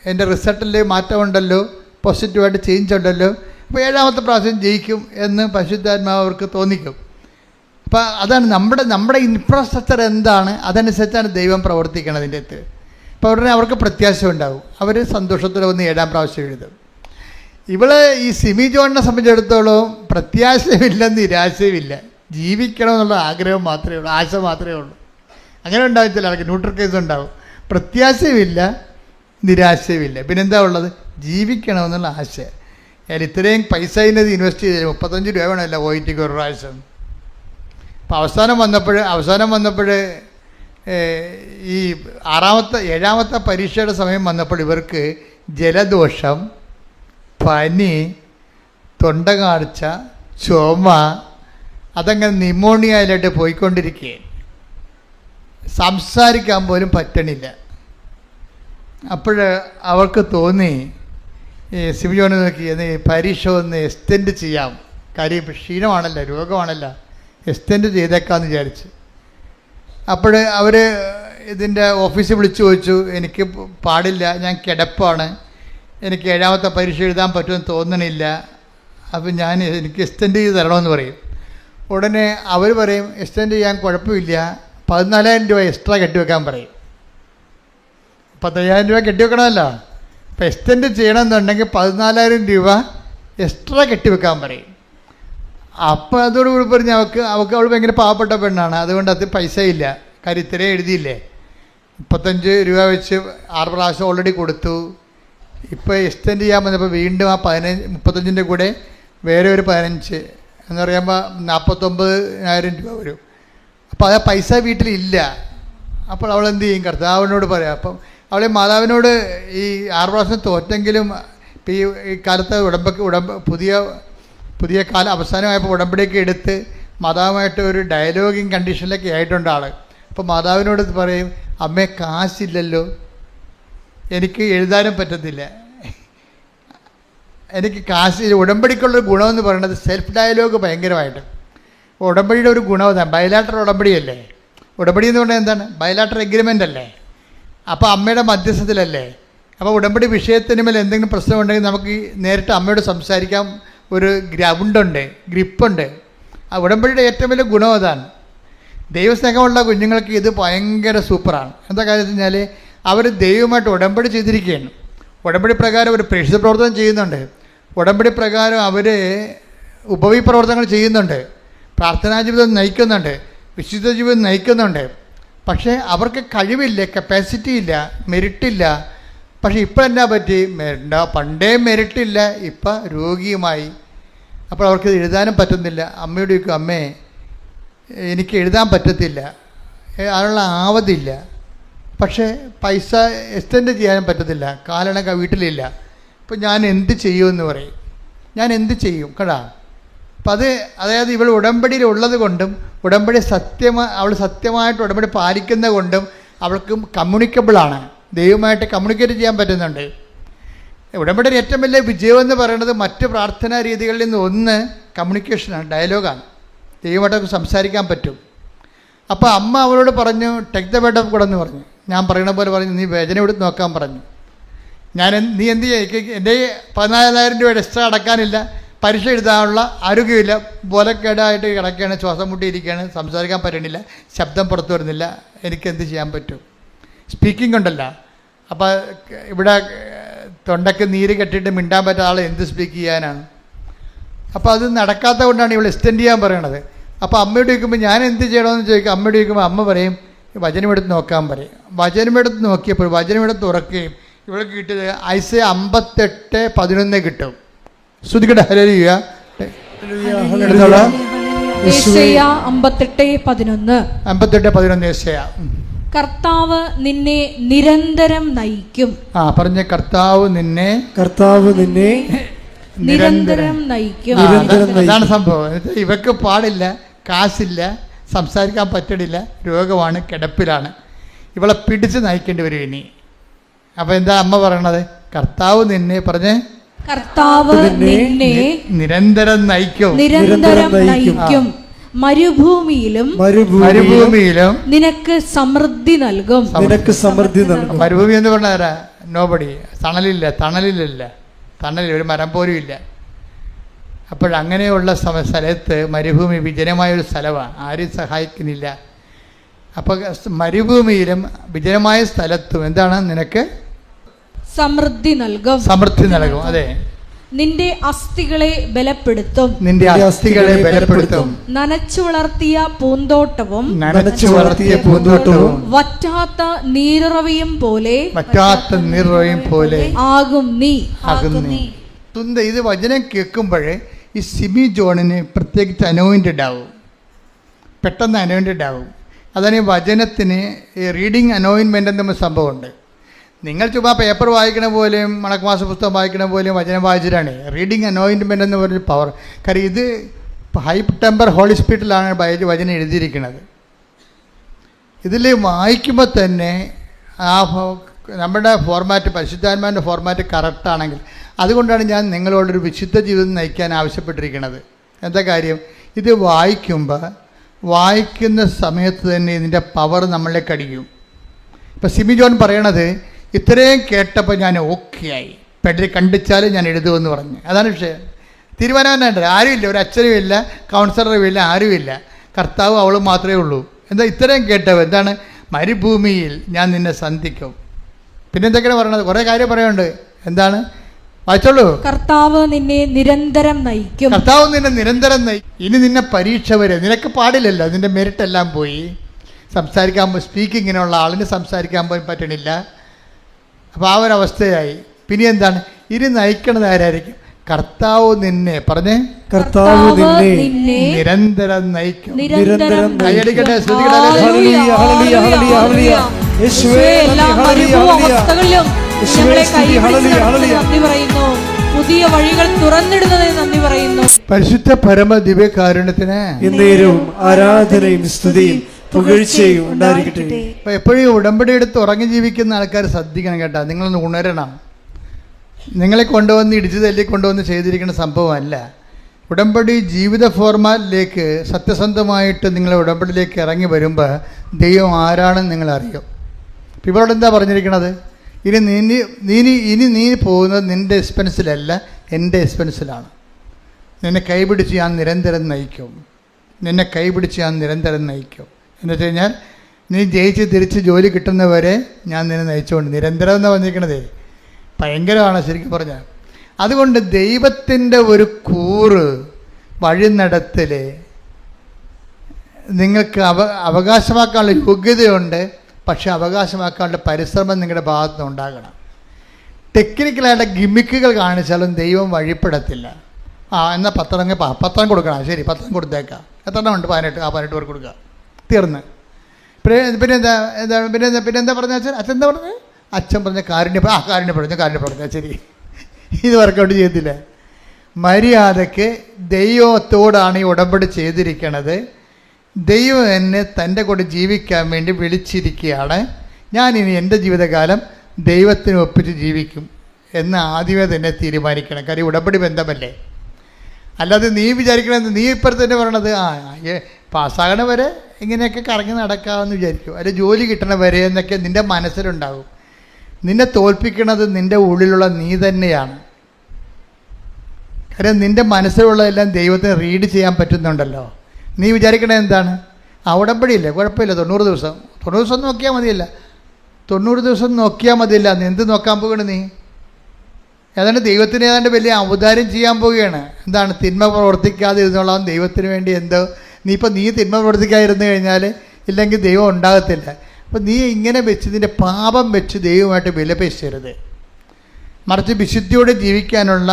എൻ്റെ റിസൾട്ടിൽ മാറ്റമുണ്ടല്ലോ, പോസിറ്റീവായിട്ട് ചേഞ്ച് ഉണ്ടല്ലോ, അപ്പോൾ 7ാമത്തെ പ്രാവശ്യം ജയിക്കും എന്ന് പരിശുദ്ധാത്മാവ് അവർക്ക് തോന്നിക്കും. അപ്പോൾ അതാണ് നമ്മുടെ ഇൻഫ്രാസ്ട്രക്ചർ എന്താണ്, അതനുസരിച്ചാണ് ദൈവം പ്രവർത്തിക്കുന്നത് അതിൻ്റെ അടുത്ത്. അപ്പോൾ ഉടനെ അവർക്ക് പ്രത്യാശ ഉണ്ടാകും, അവർ സന്തോഷത്തോടെ വന്ന് 7ാം പ്രാവശ്യം എഴുതും. ഈ സിമി ജോണിനെ സംബന്ധിച്ചിടത്തോളം പ്രത്യാശയുമില്ല, നിരാശയുമില്ല, ജീവിക്കണമെന്നുള്ള ആഗ്രഹം മാത്രമേ ഉള്ളൂ, ആശ മാത്രമേ ഉള്ളൂ. അങ്ങനെ ഉണ്ടാകത്തില്ല, അവർക്ക് ന്യൂട്രൽ കേസ് ഉണ്ടാവും. പ്രത്യാശയുമില്ല, നിരാശയുമില്ല, പിന്നെന്താ ഉള്ളത്? ജീവിക്കണമെന്നുള്ള ആശ. ഞാൻ ഇത്രയും പൈസ ഇതിനത് ഇൻവെസ്റ്റ് ചെയ്ത് 35 രൂപ വേണമല്ലോ OETക്ക് ഒരു പ്രാവശ്യം. അപ്പം അവസാനം വന്നപ്പോൾ ഈ 7ാമത്തെ പരീക്ഷയുടെ സമയം വന്നപ്പോൾ ഇവർക്ക് ജലദോഷം, പനി, തൊണ്ടകാഴ്ച, ചുമ, അതങ്ങനെ ന്യൂമോണിയയിലായിട്ട് പോയിക്കൊണ്ടിരിക്കുകയാണ്. സംസാരിക്കാൻ പോലും പറ്റണില്ല. അപ്പോൾ അവൾക്ക് തോന്നി, സിബിജോനെ നോക്കി പരീക്ഷ ഒന്ന് എക്സ്റ്റെൻഡ് ചെയ്യാം, കാര്യം ഇപ്പം ക്ഷീണമാണല്ലോ, രോഗമാണല്ലോ, എക്സ്റ്റെൻഡ് ചെയ്തേക്കാമെന്ന് വിചാരിച്ച്. അപ്പോൾ അവർ ഇതിൻ്റെ ഓഫീസിൽ വിളിച്ചു ചോദിച്ചു, എനിക്ക് പാടില്ല, ഞാൻ കിടപ്പാണ്, എനിക്ക് 7ാമത്തെ പരീക്ഷ എഴുതാൻ പറ്റുമെന്ന് തോന്നണില്ല, അപ്പം എനിക്ക് എക്സ്റ്റെൻഡ് ചെയ്ത് തരണമെന്ന് പറയും. ഉടനെ അവർ പറയും എക്സ്റ്റെൻഡ് ചെയ്യാൻ കുഴപ്പമില്ല, 14,000 രൂപ എക്സ്ട്രാ കെട്ടിവെക്കാൻ പറയും. 15,000 രൂപ കെട്ടിവെക്കണമല്ലോ. അപ്പോൾ എക്സ്റ്റെൻഡ് ചെയ്യണമെന്നുണ്ടെങ്കിൽ 14,000 രൂപ എക്സ്ട്രാ കെട്ടിവെക്കാൻ പറയും. അപ്പോൾ അതോടുകൂടി പറഞ്ഞ് അവൾ ഭയങ്കര പാവപ്പെട്ട പെണ്ണാണ്, അതുകൊണ്ട് അത് പൈസ ഇല്ല, കാര്യം ഇത്രയും എഴുതിയില്ലേ. 35 രൂപ വെച്ച് 6 പ്രാവശ്യം ഓൾറെഡി കൊടുത്തു. ഇപ്പോൾ എക്സ്റ്റെൻഡ് ചെയ്യാൻ വന്നപ്പോൾ വീണ്ടും ആ 35 കൂടെ വേറെ ഒരു 15 എന്ന് പറയുമ്പോൾ 49,000 രൂപ വരും. അപ്പോൾ ആ പൈസ വീട്ടിലില്ല. അപ്പോൾ അവൾ എന്ത് ചെയ്യും? കർത്താവിനോട് പറയാം. അപ്പം അവളെ മാതാവിനോട് ഈ 6 പ്രാവശ്യം തോറ്റെങ്കിലും ഇപ്പം ഈ കാലത്ത് പുതിയ കാലം അവസാനമായപ്പോൾ ഉടമ്പടിയൊക്കെ എടുത്ത് മാതാവുമായിട്ട് ഒരു ഡയലോഗിങ് കണ്ടീഷനിലൊക്കെ ആയിട്ടുണ്ട് ആൾ. അപ്പോൾ മാതാവിനോട് പറയും, അമ്മേ കാശില്ലല്ലോ, എനിക്ക് എഴുതാനും പറ്റത്തില്ല, എനിക്ക് കാശ്. ഉടമ്പടിക്കുള്ളൊരു ഗുണമെന്ന് പറയുന്നത് സെൽഫ് ഡയലോഗ് ഭയങ്കരമായിട്ട്. ഉടമ്പടിയുടെ ഒരു ഗുണം അതാണ്. ബയലാട്ടർ ഉടമ്പടിയല്ലേ. ഉടമ്പടി എന്ന് പറഞ്ഞാൽ എന്താണ്? ബയലാട്ടർ എഗ്രിമെൻ്റ് അല്ലേ. അപ്പോൾ അമ്മയുടെ മധ്യസ്ഥത്തിലല്ലേ. അപ്പോൾ ഉടമ്പടി വിഷയത്തിന് മേൽ എന്തെങ്കിലും പ്രശ്നമുണ്ടെങ്കിൽ നമുക്ക് നേരിട്ട് അമ്മയോട് സംസാരിക്കാൻ ഒരു ഗ്രൗണ്ടുണ്ട്, ഗ്രിപ്പുണ്ട്. ആ ഉടമ്പടിയുടെ ഏറ്റവും വലിയ ഗുണം അതാണ്. ദൈവസ്നേഹമുള്ള കുഞ്ഞുങ്ങൾക്ക് ഇത് ഭയങ്കര സൂപ്പറാണ്. എന്താ കാര്യം വെച്ച് കഴിഞ്ഞാൽ അവർ ദൈവമായിട്ട് ഉടമ്പടി ചെയ്തിരിക്കുകയാണ്. ഉടമ്പടി പ്രകാരം ഒരു പ്രേക്ഷിത പ്രവർത്തനം ചെയ്യുന്നുണ്ട്. ഉടമ്പടി പ്രകാരം അവർ ഉപവി പ്രവർത്തനങ്ങൾ ചെയ്യുന്നുണ്ട്, പ്രാർത്ഥനാ ജീവിതം നയിക്കുന്നുണ്ട്, വിശുദ്ധ ജീവിതം നയിക്കുന്നുണ്ട്. പക്ഷേ അവർക്ക് കഴിവില്ല, കപ്പാസിറ്റി ഇല്ല, മെരിറ്റില്ല. പക്ഷേ ഇപ്പോൾ എന്നാ പറ്റി? പണ്ടേ മെരിറ്റില്ല, ഇപ്പം രോഗിയുമായി. അപ്പോൾ അവർക്ക് എഴുതാനും പറ്റുന്നില്ല. അമ്മയോട് ചോദിക്കും, അമ്മേ എനിക്ക് എഴുതാൻ പറ്റത്തില്ല, അതിനുള്ള ആവതില്ല, പക്ഷേ പൈസ എക്സ്റ്റെൻഡ് ചെയ്യാനും പറ്റത്തില്ല, കാലണക്ക വീട്ടിലില്ല. അപ്പോൾ ഞാൻ എന്ത് ചെയ്യുമെന്ന് പറയും. ഞാൻ എന്ത് ചെയ്യും കേടാ. അപ്പം അതായത് ഇവൾ ഉടമ്പടിയിൽ ഉള്ളത് കൊണ്ടും അവൾ സത്യമായിട്ട് ഉടമ്പടി പാലിക്കുന്നത് കൊണ്ടും അവൾക്ക് കമ്മ്യൂണിക്കബിളാണ്, ദൈവമായിട്ട് കമ്മ്യൂണിക്കേറ്റ് ചെയ്യാൻ പറ്റുന്നുണ്ട്. ഉടമ്പടിയുടെ ഏറ്റവും വലിയ വിജയം എന്ന് പറയുന്നത് മറ്റ് പ്രാർത്ഥനാ രീതികളിൽ നിന്ന് ഒന്ന് കമ്മ്യൂണിക്കേഷനാണ്, ഡയലോഗാണ്. ദൈവമായിട്ടൊക്കെ സംസാരിക്കാൻ പറ്റും. അപ്പോൾ അമ്മ അവളോട് പറഞ്ഞു, take the word of God എന്ന് പറഞ്ഞു. ഞാൻ പറയണ പോലെ പറഞ്ഞു, നീ വചനം എടുത്ത് നോക്കാൻ പറഞ്ഞു. നീ എന്ത് ചെയ്യുക? എൻ്റെ 14,000 രൂപ എക്സ്ട്രാ അടക്കാനില്ല, പരീക്ഷ എഴുതാനുള്ള ആരോഗ്യമില്ല, ബോലക്കേടായിട്ട് കിടക്കുകയാണ്, ശ്വാസം മുട്ടിയിരിക്കുകയാണ്, സംസാരിക്കാൻ പറ്റണില്ല, ശബ്ദം പുറത്തു വരുന്നില്ല, എനിക്കെന്ത് ചെയ്യാൻ പറ്റും? സ്പീക്കിംഗ് ഉണ്ടല്ല. അപ്പോൾ ഇവിടെ തൊണ്ടയ്ക്ക് നീര് കെട്ടിയിട്ട് മിണ്ടാൻ പറ്റാത്ത ആൾ എന്ത് സ്പീക്ക് ചെയ്യാനാണ്? അപ്പോൾ അത് നടക്കാത്ത കൊണ്ടാണ് ഇവൾ എക്സ്റ്റെൻഡ് ചെയ്യാൻ പറയണത്. അപ്പോൾ അമ്മയോട് ചോദിക്കുമ്പോൾ ഞാൻ എന്ത് ചെയ്യണമെന്ന് ചോദിക്കും. അമ്മയോട് ചോദിക്കുമ്പോൾ അമ്മ പറയും വചനമെടുത്ത് നോക്കാൻ പറയും. വചനമെടുത്ത് നോക്കിയപ്പോൾ വചനമെടുത്ത് തുറക്കുകയും ഇവൾക്ക് കിട്ടിയത് ഐസയ 58:11 കിട്ടും. ശ്രുതിക്കട്ടെ, ഹല്ലേലൂയ. യെശയ്യാ 58:11. 58:11 യെശയ്യാ. കർത്താവ് നിന്നെ നിരന്തരം നയിക്കും. പറഞ്ഞ കർത്താവ് നിന്നെ നിരന്തരം നയിക്കും. അതാണ് സംഭവം. ഇവക്ക് പാടില്ല, കാശില്ല, സംസാരിക്കാൻ പറ്റണില്ല, രോഗമാണ്, കിടപ്പിലാണ്. ഇവളെ പിടിച്ച് നയിക്കേണ്ടി വരും ഇനി. അപ്പം എന്താ അമ്മ പറയണത്? കർത്താവ് നിന്നെ പറഞ്ഞ് കർത്താവ് നിന്നെ നിരന്തരം നയിക്കും. മരുഭൂമിയിലും നിനക്ക് സമൃദ്ധി നൽകും. മരുഭൂമി എന്ന് പറഞ്ഞാ നോബടി, തണലില്ല, ഒരു മരം പോലും ഇല്ല. അപ്പോഴങ്ങനെയുള്ള സ്ഥലത്ത് മരുഭൂമി വിജനമായൊരു സ്ഥലമാണ്, ആരും സഹായിക്കുന്നില്ല. അപ്പോൾ മരുഭൂമിയിലും വിജനമായ സ്ഥലത്തും എന്താണ്? നിനക്ക് സമൃദ്ധി നൽകും. അതെ, നിന്റെ അസ്ഥികളെ ബലപ്പെടുത്തും. നനച്ചു വളർത്തിയ പൂന്തോട്ടവും വറ്റാത്ത നീരുറവയും പോലെ ആകും നീ. ഇത് വചനം കേൾക്കുമ്പോഴേ ഈ സിമി ജോണിന് പ്രത്യേകിച്ച് അനോയിൻറ്റഡ് ആവും, പെട്ടെന്ന് അനോയിൻറ്റഡ് ആവും. അതാണ് ഈ വചനത്തിന് ഈ റീഡിങ് അനോയിൻമെൻ്റ് എന്ന സംഭവമുണ്ട്. നിങ്ങൾ ചുമ്മാ പേപ്പർ വായിക്കണ പോലെയും മണക്കുമാസ പുസ്തകം വായിക്കണ പോലെയും വചനം വായിച്ചിട്ടാണ് റീഡിങ് അനോയിൻമെൻ്റ് എന്ന് പറഞ്ഞൊരു പവർ. കാര്യം ഇത് ഹൈ ടെമ്പർ ഹോളി സ്പിരിറ്റിലാണ് വചനം എഴുതിയിരിക്കുന്നത്. ഇതിൽ വായിക്കുമ്പോൾ തന്നെ ആ നമ്മുടെ ഫോർമാറ്റ്, പരിശുദ്ധാത്മാവിൻ്റെ ഫോർമാറ്റ് കറക്റ്റാണെങ്കിൽ, അതുകൊണ്ടാണ് ഞാൻ നിങ്ങളോടൊരു വിശുദ്ധ ജീവിതം നയിക്കാൻ ആവശ്യപ്പെട്ടിരിക്കുന്നത്. എന്താ കാര്യം? ഇത് വായിക്കുന്ന സമയത്ത് തന്നെ ഇതിൻ്റെ പവർ നമ്മളിലേക്ക് അടിക്കും. ഇപ്പം സിമി ജോൺ പറയണത്, ഇത്രയും കേട്ടപ്പോൾ ഞാൻ ഓക്കെ ആയി, പെഡറി കണ്ടിച്ചാലും ഞാൻ എഴുതുമെന്ന് പറഞ്ഞു. അതാണ് വിഷയം. തീരുമാനം ആരുമില്ല, ഒരു അച്ഛനും ഇല്ല, കൗൺസിലറും ഇല്ല, ആരുമില്ല, കർത്താവ് അവളും മാത്രമേ ഉള്ളൂ. എന്താ ഇത്രയും കേട്ടവ? എന്താണ്? മരുഭൂമിയിൽ ഞാൻ നിന്നെ സന്ധിക്കും. പിന്നെ എന്തൊക്കെയാണ് പറയണത്? കുറേ കാര്യം പറയാനുണ്ട്. എന്താണ്? വായിച്ചോളൂ. കർത്താവ് നിന്നെ നിരന്തരം നയിക്കും. കർത്താവ് നിന്നെ നിരന്തരം നയിക്കും. ഇനി നിന്നെ പരീക്ഷ വരെ നിനക്ക് പാടില്ലല്ലോ, നിന്റെ മെറിറ്റ് എല്ലാം പോയി. സംസാരിക്കാൻ സ്പീക്കിങ്ങിനുള്ള ആളിന് സംസാരിക്കാൻ പോലും പറ്റണില്ല. അപ്പോൾ ആ ഒരവസ്ഥയായി. പിന്നെ എന്താണ്? ഇനി നയിക്കണത് ആരായിരിക്കും? കർത്താവ് നിന്നെ പറഞ്ഞേ, കർത്താവ് നിന്നെ നിരന്തരം നയിക്കും. നിരന്തരം കൈയടിക്കട്ടെ, ഹല്ലേലൂയ, ഹല്ലേലൂയ, ഹല്ലേലൂയ, ഹല്ലേലൂയ. യേശുവേ എല്ലാ അവസ്ഥകളിലും ഞങ്ങളെ കൈപിടിച്ച് നന്ദി പറയുന്നു. പുതിയ വഴികൾ തുറന്നിടുന്നതിന് നന്ദി പറയുന്നു. പരിശുദ്ധ പരമ ദിവ്യകാരുണ്യത്തിന് എന്നേരവും ആരാധനയും സ്തുതിയും പുകഴ്ചയും ഉണ്ടായിരിക്കട്ടെ. അപ്പോൾ എപ്പോഴും ഉടമ്പടി എടുത്ത് ഉറങ്ങി ജീവിക്കുന്ന ആൾക്കാർ ശ്രദ്ധിക്കണം കേട്ടോ. നിങ്ങളൊന്ന് ഉണരണം. നിങ്ങളെ കൊണ്ടുവന്ന് ഇടിച്ചു തല്ലി കൊണ്ടുവന്ന് ചെയ്തിരിക്കുന്ന സംഭവമല്ല. ഉടമ്പടി ജീവിത ഫോർമാറ്റിലേക്ക് സത്യസന്ധമായിട്ട് നിങ്ങൾ ഉടമ്പടിയിലേക്ക് ഇറങ്ങി വരുമ്പോൾ ദൈവം ആരാണെന്ന് നിങ്ങൾ അറിയും. ഇപ്പം ഇവരോട് എന്താ പറഞ്ഞിരിക്കണത്? ഇനി നീ പോകുന്നത് നിൻ്റെ എക്സ്പെൻസിലല്ല, എൻ്റെ എക്സ്പെൻസിലാണ്. നിന്നെ കൈപിടിച്ച് ഞാൻ നിരന്തരം നയിക്കും. നിന്നെ കൈപിടിച്ച് ഞാൻ നിരന്തരം നയിക്കും എന്ന് വെച്ച് കഴിഞ്ഞാൽ നീ ജയിച്ച് തിരിച്ച് ജോലി കിട്ടുന്നവരെ ഞാൻ നിന്നെ നയിച്ചുകൊണ്ട്. നിരന്തരം എന്ന് പറഞ്ഞിരിക്കണതേ ഭയങ്കരമാണ് ശരിക്കും പറഞ്ഞാൽ. അതുകൊണ്ട് ദൈവത്തിൻ്റെ ഒരു കൂറ് വഴി നടത്തൽ നിങ്ങൾക്ക് അവകാശമാക്കാനുള്ള യോഗ്യതയുണ്ട്. പക്ഷെ അവകാശമാക്കാനുള്ള പരിശ്രമം നിങ്ങളുടെ ഭാഗത്ത് നിന്ന് ഉണ്ടാകണം. ടെക്നിക്കലായിട്ട് ഗിമ്മിക്കുകൾ കാണിച്ചാലും ദൈവം വഴിപ്പെടത്തില്ല. എന്നാൽ പത്രം കൊടുക്കണം, ശരി പത്രം കൊടുത്തേക്കാം, എത്ര ഉണ്ട്? 18 പേർക്ക് കൊടുക്കുക, തീർന്ന്. പിന്നെന്താ പറഞ്ഞ അച്ഛൻ എന്താ പറഞ്ഞത്? അച്ഛൻ പറഞ്ഞ കാരുണ്യപ്പെടുന്നു, ശരി. ഇത് വർക്കൗട്ട് ചെയ്യത്തില്ല. മര്യാദയ്ക്ക് ദൈവത്തോടാണ് ഈ ഉടമ്പടി ചെയ്തിരിക്കണത്. ദൈവം എന്നെ തൻ്റെ കൂടെ ജീവിക്കാൻ വേണ്ടി വിളിച്ചിരിക്കുകയാണ്. ഞാനിനി എൻ്റെ ജീവിതകാലം ദൈവത്തിന് ഒപ്പിച്ച് ജീവിക്കും എന്ന് ആദ്യമേ തന്നെ തീരുമാനിക്കണം. കാര്യം ഉടമ്പടി ബന്ധമല്ലേ. അല്ലാതെ നീ വിചാരിക്കണമെന്ന് നീ ഇപ്പോഴത്തെ തന്നെ പറയണത് പാസ്സാകണ വരെ ഇങ്ങനെയൊക്കെ കറങ്ങി നടക്കാമെന്ന് വിചാരിക്കും, അല്ലെങ്കിൽ ജോലി കിട്ടണ വരെ എന്നൊക്കെ നിൻ്റെ മനസ്സിലുണ്ടാകും. നിന്നെ തോൽപ്പിക്കണത് നിൻ്റെ ഉള്ളിലുള്ള നീ തന്നെയാണ്. കാര്യം നിൻ്റെ മനസ്സിലുള്ളതെല്ലാം ദൈവത്തിന് റീഡ് ചെയ്യാൻ പറ്റുന്നുണ്ടല്ലോ. നീ വിചാരിക്കണത് എന്താണ്? ഉടമ്പടിയില്ലേ, കുഴപ്പമില്ല, 90 ദിവസം നോക്കിയാൽ മതിയല്ല. 90 ദിവസം നോക്കിയാൽ മതിയല്ല. നീ എന്ത് നോക്കാൻ പോവുകയാണ്? നീ ഏതാണ്ട് ദൈവത്തിന് ഏതാണ്ട് വലിയ ഔദാര്യം ചെയ്യാൻ പോവുകയാണ്. എന്താണ്? തിന്മ പ്രവർത്തിക്കാതെ ഇരുന്നോളാം ദൈവത്തിന് വേണ്ടി. എന്തോ നീ തിന്മ പ്രവർത്തിക്കാതിരുന്നു കഴിഞ്ഞാൽ ഇല്ലെങ്കിൽ ദൈവം ഉണ്ടാകത്തില്ല. അപ്പോൾ നീ ഇങ്ങനെ വെച്ച് നിൻ്റെ പാപം വെച്ച് ദൈവമായിട്ട് വിലപേശരുത്. മറിച്ച് വിശുദ്ധിയോടെ ജീവിക്കാനുള്ള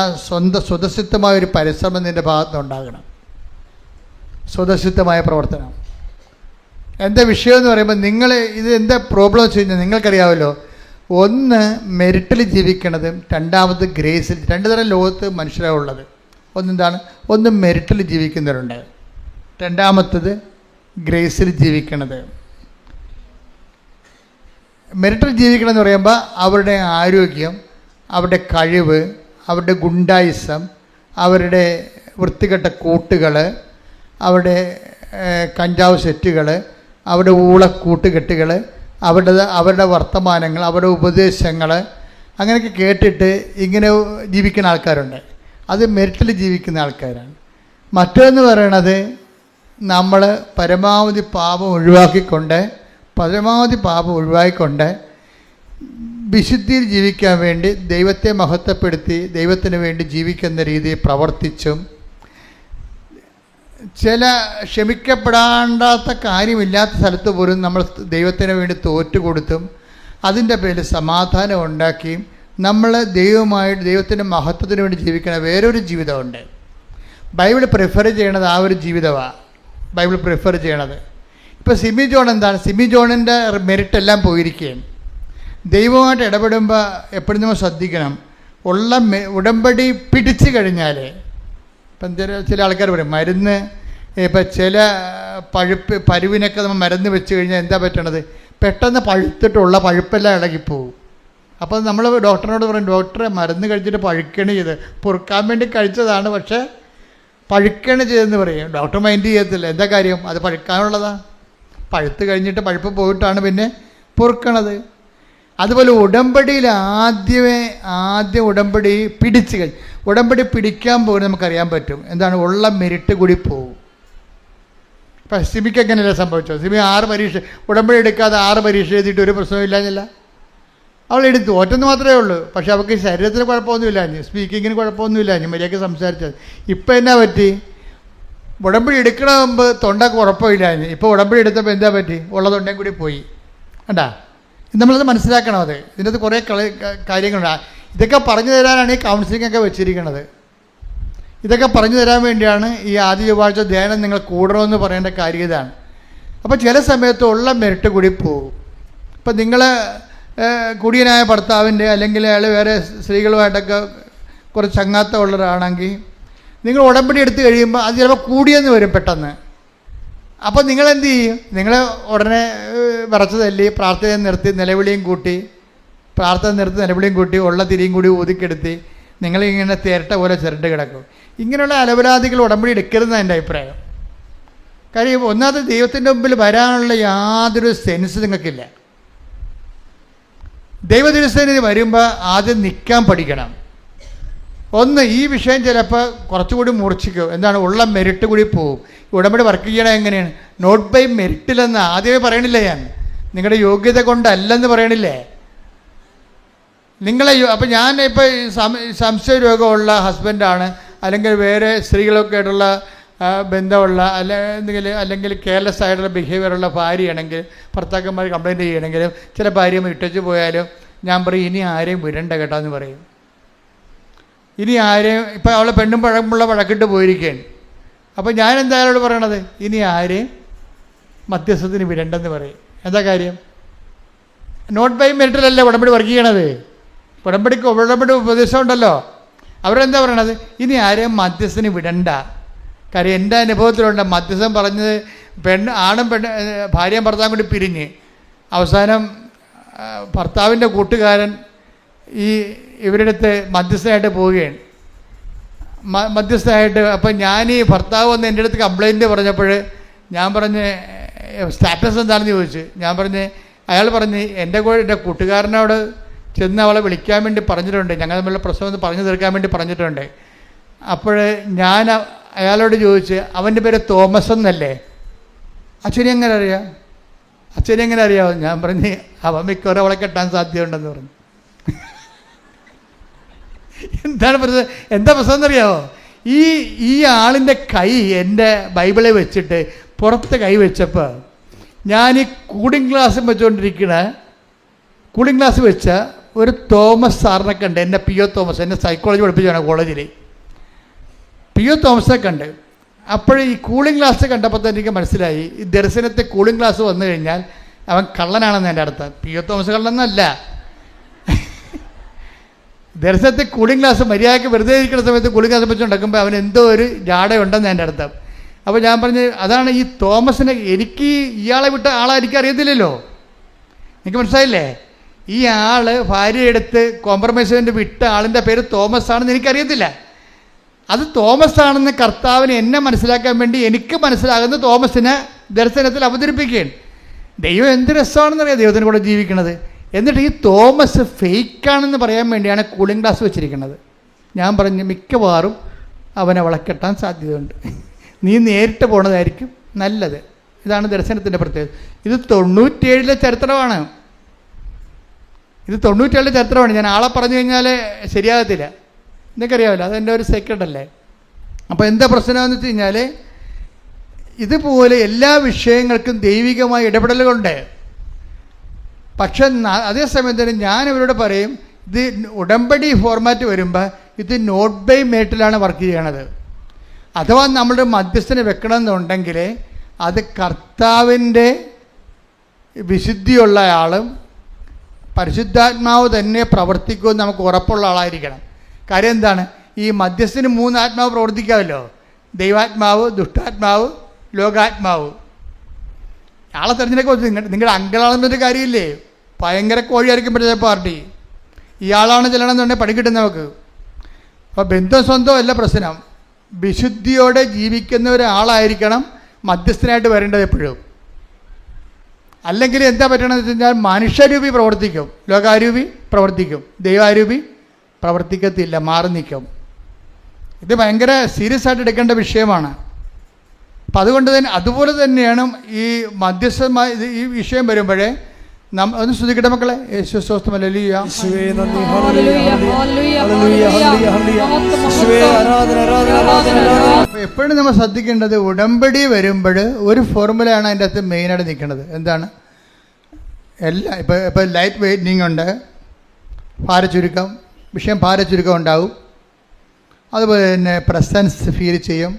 സ്വതസിദ്ധമായ ഒരു പരിശ്രമം നിൻ്റെ ഭാഗത്ത് ഉണ്ടാകണം. സ്വതസിദ്ധമായ പ്രവർത്തനം. എന്താ വിഷയം എന്ന് പറയുമ്പോൾ നിങ്ങൾ ഇത് എന്താ പ്രോബ്ലം വെച്ച് കഴിഞ്ഞാൽ നിങ്ങൾക്കറിയാമല്ലോ. ഒന്ന് മെറിറ്റിൽ ജീവിക്കണതും രണ്ടാമത് ഗ്രേസിൽ. 2 തരം ലോകത്ത് മനുഷ്യരാണ് ഉള്ളത്. ഒന്നെന്താണ്? ഒന്ന് മെറിറ്റിൽ ജീവിക്കുന്നവരുണ്ട്, രണ്ടാമത്തത് ഗ്രേസിൽ ജീവിക്കണത്. മെറിറ്റിൽ ജീവിക്കണമെന്ന് പറയുമ്പോൾ അവരുടെ ആരോഗ്യം, അവരുടെ കഴിവ്, അവരുടെ ഗുണ്ടായിസം, അവരുടെ വൃത്തികെട്ട കൂട്ടുകൾ, അവരുടെ കഞ്ചാവ് സെറ്റുകൾ, അവരുടെ ഊളക്കൂട്ടുകെട്ടുകൾ, അവരുടെ വർത്തമാനങ്ങൾ, അവരുടെ ഉപദേശങ്ങൾ, അങ്ങനെയൊക്കെ കേട്ടിട്ട് ഇങ്ങനെ ജീവിക്കുന്ന ആൾക്കാരുണ്ട്. അത് മെറിറ്റിൽ ജീവിക്കുന്ന ആൾക്കാരാണ്. മറ്റൊന്ന് പറയണത് നമ്മൾ പരമാവധി പാപം ഒഴിവാക്കിക്കൊണ്ട് വിശുദ്ധിയിൽ ജീവിക്കാൻ വേണ്ടി ദൈവത്തെ മഹത്വപ്പെടുത്തി ദൈവത്തിന് വേണ്ടി ജീവിക്കുന്ന രീതിയിൽ പ്രവർത്തിച്ചും ചില ക്ഷമിക്കപ്പെടാണ്ടാത്ത കാര്യമില്ലാത്ത സ്ഥലത്ത് പോലും നമ്മൾ ദൈവത്തിന് വേണ്ടി തോറ്റുകൊടുത്തും അതിൻ്റെ പേരിൽ സമാധാനം ഉണ്ടാക്കിയും നമ്മൾ ദൈവത്തിൻ്റെ മഹത്വത്തിന് വേണ്ടി ജീവിക്കുന്ന വേറൊരു ജീവിതമുണ്ട്. ബൈബിൾ പ്രിഫർ ചെയ്യണത് ആ ഒരു ജീവിതമാണ്. ബൈബിൾ പ്രിഫർ ചെയ്യണത്. ഇപ്പോൾ സിമി ജോൺ എന്താണ്? സിമി ജോണിൻ്റെ മെറിറ്റ് എല്ലാം പോയിരിക്കുകയും ദൈവമായിട്ട് ഇടപെടുമ്പോൾ എപ്പോഴും നമ്മൾ ശ്രദ്ധിക്കണം. ഉടമ്പടി പിടിച്ചു കഴിഞ്ഞാൽ, ഇപ്പം ചില ആൾക്കാർ പറയും മരുന്ന് ഇപ്പം ചില പരുവിനൊക്കെ നമ്മൾ മരുന്ന് വെച്ച് കഴിഞ്ഞാൽ എന്താ പറ്റണത്, പെട്ടെന്ന് പഴുത്തിട്ടുള്ള പഴുപ്പെല്ലാം ഇളകിപ്പോവും. അപ്പോൾ നമ്മൾ ഡോക്ടറിനോട് പറയും, ഡോക്ടറെ മരുന്ന് കഴിച്ചിട്ട് പഴുക്കണ ചെയ്ത്, പൊറുക്കാൻ വേണ്ടി കഴിച്ചതാണ്, പക്ഷേ പഴുക്കണ ചെയ്തെന്ന് പറയും. ഡോക്ടർ മൈൻഡ് ചെയ്യത്തില്ല. എന്താ കാര്യം, അത് പഴുക്കാനുള്ളതാണ്. പഴുത്ത് കഴിഞ്ഞിട്ട് പഴുപ്പ് പോയിട്ടാണ് പിന്നെ പൊറുക്കണത്. അതുപോലെ ഉടമ്പടിയിൽ ആദ്യം ഉടമ്പടി പിടിച്ച് കഴിഞ്ഞ് ഉടമ്പടി പിടിക്കാൻ പോകുന്നത് നമുക്കറിയാൻ പറ്റും. എന്താണ്, ഉള്ള മെരിറ്റ് കൂടി പോകും. ഇപ്പം സിമിക്ക് എങ്ങനെയല്ല സംഭവിച്ചത്? സിമി 6 പരീക്ഷ ഉടമ്പടി എടുക്കാതെ 6 പരീക്ഷ എഴുതിയിട്ട് ഒരു പ്രശ്നമില്ലാഞ്ഞില്ല. അവൾ എടുത്തു, ഒറ്റന്ന് മാത്രമേ ഉള്ളൂ. പക്ഷെ അവൾക്ക് ശരീരത്തിന് കുഴപ്പമൊന്നുമില്ല, സ്പീക്കിങ്ങിന് കുഴപ്പമൊന്നുമില്ല, മര്യാദയ്ക്ക് സംസാരിച്ചത്. ഇപ്പം എന്നാ പറ്റി, ഉടമ്പടി എടുക്കണ മുമ്പ് തൊണ്ടക്ക് കുഴപ്പമില്ല, ഇപ്പോൾ ഉടമ്പടി എടുത്തപ്പോൾ എന്താ പറ്റി, ഉള്ള തൊണ്ടയും കൂടി പോയി. കണ്ടാ, നമ്മളത് മനസ്സിലാക്കണം. അത് ഇതിനകത്ത് കുറേ കാര്യങ്ങളുണ്ട്. ഇതൊക്കെ പറഞ്ഞു തരാനാണ് ഈ കൗൺസിലിംഗ് ഒക്കെ വെച്ചിരിക്കുന്നത്. ഇതൊക്കെ പറഞ്ഞു തരാൻ വേണ്ടിയാണ് ഈ ആദ്യ ചൊവ്വാഴ്ച ധ്യാനം നിങ്ങൾ കൂടണമെന്ന് പറയേണ്ട കാര്യം ഇതാണ്. അപ്പോൾ ചില സമയത്ത് ഉള്ള മെരിറ്റ് കൂടി പോകും. ഇപ്പം നിങ്ങൾ കുടിയനായ ഭർത്താവിൻ്റെ അല്ലെങ്കിൽ അയാൾ വേറെ സ്ത്രീകളുമായിട്ടൊക്കെ കുറച്ച് ചങ്ങാത്തം ഉള്ളവരാണെങ്കിൽ നിങ്ങൾ ഉടമ്പടി എടുത്ത് കഴിയുമ്പോൾ അത് ചിലപ്പോൾ കൂടിയെന്ന് വരും പെട്ടെന്ന്. അപ്പോൾ നിങ്ങളെന്ത് ചെയ്യും, നിങ്ങൾ ഉടനെ വിറച്ച് തല്ലി പ്രാർത്ഥന നിർത്തി നിലവിളിയും കൂട്ടി നിലവിളിയും കൂട്ടി ഉള്ള തിരിയും കൂടി ഊതിക്കെടുത്തി നിങ്ങളിങ്ങനെ തേരട്ട പോലെ ചിരണ്ട് കിടക്കും. ഇങ്ങനെയുള്ള അലപരാധികൾ ഉടമ്പടി എടുക്കരുതെന്നാണ് എൻ്റെ അഭിപ്രായം. കാര്യം ഒന്നാമത് ദൈവത്തിൻ്റെ മുമ്പിൽ വരാനുള്ള യാതൊരു സെൻസ് നിങ്ങൾക്കില്ല. ദൈവദിവസത്തിന് വരുമ്പോൾ ആദ്യം നിൽക്കാൻ പഠിക്കണം. ഒന്ന്, ഈ വിഷയം ചിലപ്പോൾ കുറച്ചുകൂടി മൂർച്ഛിക്കും. എന്താണ്, ഉള്ള മെരിറ്റ് കൂടി പോവും. ഉടമ്പടി വർക്ക് ചെയ്യണം എങ്ങനെയാണ്, നോട്ട് ബൈ മെരിറ്റിലെന്ന് ആദ്യമേ പറയണില്ലേ, ഞാൻ നിങ്ങളുടെ യോഗ്യത കൊണ്ടല്ലെന്ന് പറയണില്ലേ നിങ്ങളെ. അപ്പം ഞാൻ ഇപ്പോൾ സംശയ രോഗമുള്ള ഹസ്ബൻഡാണ്, അല്ലെങ്കിൽ വേറെ സ്ത്രീകളൊക്കെ ആയിട്ടുള്ള ബന്ധമുള്ള അല്ലെങ്കിൽ കെയർലെസ് ആയിട്ടുള്ള ബിഹേവിയറുള്ള ഭാര്യയാണെങ്കിൽ, ഭർത്താക്കന്മാർ കംപ്ലയിൻറ്റ് ചെയ്യണമെങ്കിലും ചില ഭാര്യമാർ ഇട്ടച്ച് പോയാലും ഞാൻ പറയും, ഇനി ആരെയും വിടണ്ട കേട്ടോ എന്ന് പറയും. ഇനി ആരെയും, ഇപ്പം അവളെ പെണ്ണും പഴമുള്ള വഴക്കിട്ട് പോയിരിക്കുകയാണ്. അപ്പോൾ ഞാൻ എന്തായാലും പറയണത്, ഇനി ആരെയും മധ്യസ്ഥത്തിന് വിടണ്ടെന്ന് പറയും. എന്താ കാര്യം, നോട്ട് ബൈ മെരിറ്റിലല്ല ഉടമ്പടി വർക്ക് ചെയ്യണത്. ഉടമ്പടി ഉപദേശം ഉണ്ടല്ലോ, അവരെന്താ പറയണത്, ഇനി ആരെയും മധ്യസ്ഥന് വിടണ്ട. കാര്യം എൻ്റെ അനുഭവത്തിലുണ്ട്, മധ്യസ്ഥൻ പറഞ്ഞത് ആണും ഭാര്യയും ഭർത്താവും കൂടി പിരിഞ്ഞ് അവസാനം ഭർത്താവിൻ്റെ കൂട്ടുകാരൻ ഇവരുടെ അടുത്ത് മധ്യസ്ഥനായിട്ട് പോവുകയാണ്. മധ്യസ്ഥനായിട്ട് അപ്പം ഞാൻ ഈ ഭർത്താവ് വന്ന് എൻ്റെ അടുത്ത് കംപ്ലയിൻറ്റ് പറഞ്ഞപ്പോൾ ഞാൻ പറഞ്ഞ് സ്റ്റാറ്റസ് എന്താണെന്ന് ചോദിച്ചു. ഞാൻ പറഞ്ഞ്, അയാൾ പറഞ്ഞ് എൻ്റെ കൂട്ടുകാരനോട് ചെന്ന് അവളെ വിളിക്കാൻ വേണ്ടി പറഞ്ഞിട്ടുണ്ട്, ഞങ്ങൾ തമ്മിലുള്ള പ്രശ്നം ഒന്ന് പറഞ്ഞു തീർക്കാൻ വേണ്ടി പറഞ്ഞിട്ടുണ്ട്. അപ്പോൾ ഞാൻ അയാളോട് ചോദിച്ച്, അവൻ്റെ പേര് തോമസ് എന്നല്ലേ? അച്ഛനെ എങ്ങനെ അറിയാമോ? ഞാൻ പറഞ്ഞ്, അവൻ മിക്കവാറും അവളെ കെട്ടാൻ സാധ്യതയുണ്ടെന്ന് പറഞ്ഞു. എന്താ പ്രശ്നം എന്നറിയാമോ, ഈ ആളിൻ്റെ കൈ എൻ്റെ ബൈബിളിൽ വെച്ചിട്ട് പുറത്ത് കൈ വെച്ചപ്പോൾ ഞാൻ ഈ കൂളിംഗ് ഗ്ലാസ് വെച്ച ഒരു തോമസ് സാറിനെ കണ്ട്, എന്നെ P.O. തോമസ്, എന്നെ സൈക്കോളജി പഠിപ്പിച്ചാണ് കോളേജിൽ. P.O. തോമസിനെ കണ്ട്. അപ്പോൾ ഈ കൂളിംഗ് ഗ്ലാസ് കണ്ടപ്പോൾ തന്നെ എനിക്ക് മനസ്സിലായി, ഈ ദർശനത്തെ കൂളിംഗ് ഗ്ലാസ് വന്നു കഴിഞ്ഞാൽ അവൻ കള്ളനാണെന്ന് എൻ്റെ അർത്ഥം. P.O. തോമസ് കള്ളനല്ല. ദർശനത്തെ കൂളിംഗ് ഗ്ലാസ് മര്യാദയ്ക്ക് വെറുതെ ഇരിക്കുന്ന സമയത്ത് കൂളിംഗ് ഗ്ലാസ് വെച്ചുണ്ടാക്കുമ്പോൾ അവൻ എന്തോ ഒരു ജാടയുണ്ടെന്ന് എൻ്റെ അർത്ഥം. അപ്പോൾ ഞാൻ പറഞ്ഞ്, അതാണ് ഈ തോമസിനെ, എനിക്ക് ഇയാളെ വിട്ട ആളെ എനിക്കറിയത്തില്ലല്ലോ. എനിക്ക് മനസ്സിലായില്ലേ, ഈ ആൾ ഭാര്യയെടുത്ത് കോംപ്രമൈസിന് വിട്ട ആളിൻ്റെ പേര് തോമസ് ആണെന്ന് എനിക്കറിയത്തില്ല. അത് തോമസ് ആണെന്ന് കർത്താവിന് എന്നെ മനസ്സിലാക്കാൻ വേണ്ടി എനിക്ക് മനസ്സിലാകുന്ന തോമസിനെ ദർശനത്തിൽ അവതരിപ്പിക്കുകയാണ്. ദൈവം എന്ത് രസമാണെന്നറിയാം ദൈവത്തിന് കൂടെ ജീവിക്കണത്. എന്നിട്ട് ഈ തോമസ് ഫേക്കാണെന്ന് പറയാൻ വേണ്ടിയാണ് കൂളിംഗ് ഗ്ലാസ് വെച്ചിരിക്കുന്നത്. ഞാൻ പറഞ്ഞു, മിക്കവാറും അവനെ വളക്കെട്ടാൻ സാധ്യതയുണ്ട്, നീ നേരിട്ട് പോണതായിരിക്കും നല്ലത്. ഇതാണ് ദർശനത്തിൻ്റെ പ്രത്യേകത. ഇത് 97 ചരിത്രമാണ്. ഞാൻ ആളെ പറഞ്ഞു കഴിഞ്ഞാൽ ശരിയാകത്തില്ല, നിങ്ങൾക്കറിയാമല്ലോ, അതെൻ്റെ ഒരു സീക്രട്ട് അല്ലേ. അപ്പോൾ എന്താ പ്രശ്നമെന്ന് വെച്ച് കഴിഞ്ഞാൽ, ഇതുപോലെ എല്ലാ വിഷയങ്ങൾക്കും ദൈവികമായ ഇടപെടലുകളുണ്ട്. പക്ഷെ അതേസമയം തന്നെ ഞാൻ ഇവരോട് പറയും, ഇത് ഉടമ്പടി ഫോർമാറ്റ് വരുമ്പോൾ ഇത് നോട്ട് ബൈ മെരിറ്റിലാണ് വർക്ക് ചെയ്യണത്. അഥവാ നമ്മുടെ മധ്യസ്ഥനെ വെക്കണമെന്നുണ്ടെങ്കിൽ അത് കർത്താവിൻ്റെ വിശുദ്ധിയുള്ള ആളും പരിശുദ്ധാത്മാവ് തന്നെ പ്രവർത്തിക്കുമെന്ന് നമുക്ക് ഉറപ്പുള്ള ആളായിരിക്കണം. കാര്യം എന്താണ്, ഈ മധ്യസ്ഥന് 3 ആത്മാവ് പ്രവർത്തിക്കാമല്ലോ, ദൈവാത്മാവ്, ദുഷ്ടാത്മാവ്, ലോകാത്മാവ്. ആളെ തിരഞ്ഞെടുക്കുക നിങ്ങളുടെ അങ്കിളാണെന്നൊരു കാര്യമില്ലേ. ഭയങ്കര കോഴിയായിരിക്കും പറ്റിയ പാർട്ടി. ഇയാളാണ് ചെല്ലണമെന്നുണ്ടെങ്കിൽ പണി കിട്ടും നമുക്ക്. അപ്പോൾ ബന്ധം സ്വന്തം അല്ല പ്രശ്നം. വിശുദ്ധിയോടെ ജീവിക്കുന്ന ഒരാളായിരിക്കണം മധ്യസ്ഥനായിട്ട് വരേണ്ടത് എപ്പോഴും. അല്ലെങ്കിൽ എന്താ പറ്റണമെന്ന് വെച്ച് കഴിഞ്ഞാൽ മനുഷ്യരൂപി പ്രവർത്തിക്കും, ലോകാരൂപി പ്രവർത്തിക്കും, ദൈവാരൂപി പ്രവർത്തിക്കത്തില്ല, മാറി നിൽക്കും. ഇത് ഭയങ്കര സീരിയസ് ആയിട്ട് എടുക്കേണ്ട വിഷയമാണ്. അപ്പം അതുകൊണ്ട് തന്നെ അതുപോലെ തന്നെയാണ് ഈ മധ്യസ്ഥമായ ഈ വിഷയം വരുമ്പോഴേ ഒന്ന് ശ്രദ്ധിക്കട്ടെ മക്കളെ. യേശു സ്വസ്ഥം. ഹല്ലേലൂയ. എപ്പോഴും നമ്മൾ ശ്രദ്ധിക്കേണ്ടത് ഉടമ്പടി വരുമ്പോൾ ഒരു ഫോർമുലയാണ് അതിൻ്റെ അകത്ത് മെയിനായിട്ട് നിൽക്കുന്നത്. എന്താണ്? ഇപ്പോൾ ലൈറ്റ് വെയിറ്റിംഗ് ഉണ്ട്, ഭാരച്ചുരുക്കം, വിഷയം ഭാരച്ചുരുക്കം ഉണ്ടാവും. അതുപോലെ തന്നെ പ്രസൻസ് ഫീൽ ചെയ്യും,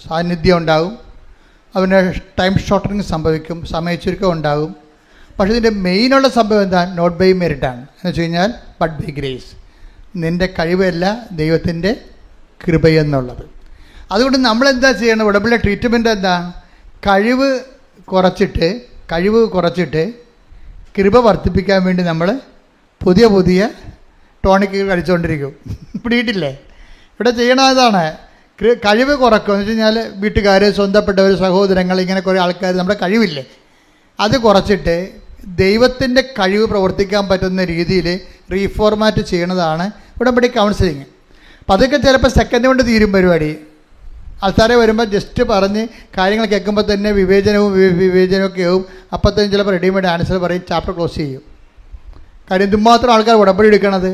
സാന്നിധ്യം ഉണ്ടാവും. അവന് ടൈം ഷോർട്ടറിങ് സംഭവിക്കും, സമയച്ചുരുക്കം ഉണ്ടാകും. പക്ഷേ ഇതിൻ്റെ മെയിനുള്ള സംഭവം എന്താ? നോട്ട് ബൈ മെറിറ്റാണ്. എന്ന് വെച്ച് കഴിഞ്ഞാൽ ബട്ട് ബൈ ഗ്രേസ്. നിൻ്റെ കഴിവല്ല, ദൈവത്തിൻ്റെ കൃപയെന്നുള്ളത്. അതുകൊണ്ട് നമ്മളെന്താ ചെയ്യണം? ഉടമ്പടിയുടെ ട്രീറ്റ്മെൻറ്റ് എന്താ? കഴിവ് കുറച്ചിട്ട് കൃപ വർദ്ധിപ്പിക്കാൻ വേണ്ടി നമ്മൾ പുതിയ ടോണിക്ക് കഴിച്ചുകൊണ്ടിരിക്കും. പിടിയിട്ടില്ലേ? ഇവിടെ ചെയ്യണതാണ് കഴിവ് കുറക്കും. എന്ന് വെച്ച് കഴിഞ്ഞാൽ വീട്ടുകാർ, സ്വന്തപ്പെട്ടവർ, സഹോദരങ്ങൾ, ഇങ്ങനെ കുറേ ആൾക്കാർ നമ്മുടെ കഴിവില്ലേ അത് കുറച്ചിട്ട് ദൈവത്തിൻ്റെ കഴിവ് പ്രവർത്തിക്കാൻ പറ്റുന്ന രീതിയിൽ റീഫോർമാറ്റ് ചെയ്യണതാണ് ഉടമ്പടി കൗൺസിലിങ്. അപ്പോൾ അതൊക്കെ ചിലപ്പോൾ സെക്കൻഡ് കൊണ്ട് തീരും പരിപാടി. ആൾക്കാരെ വരുമ്പോൾ ജസ്റ്റ് പറഞ്ഞ് കാര്യങ്ങൾ കേൾക്കുമ്പോൾ തന്നെ വിവേചനമൊക്കെ ആവും. അപ്പോൾ തന്നെ ചിലപ്പോൾ റെഡിമെയ്ഡ് ആൻസർ പറയും, ചാപ്റ്റർ ക്ലോസ് ചെയ്യും. കാര്യം എന്തുമാത്രം ആൾക്കാർ ഉടമ്പടി എടുക്കണത്.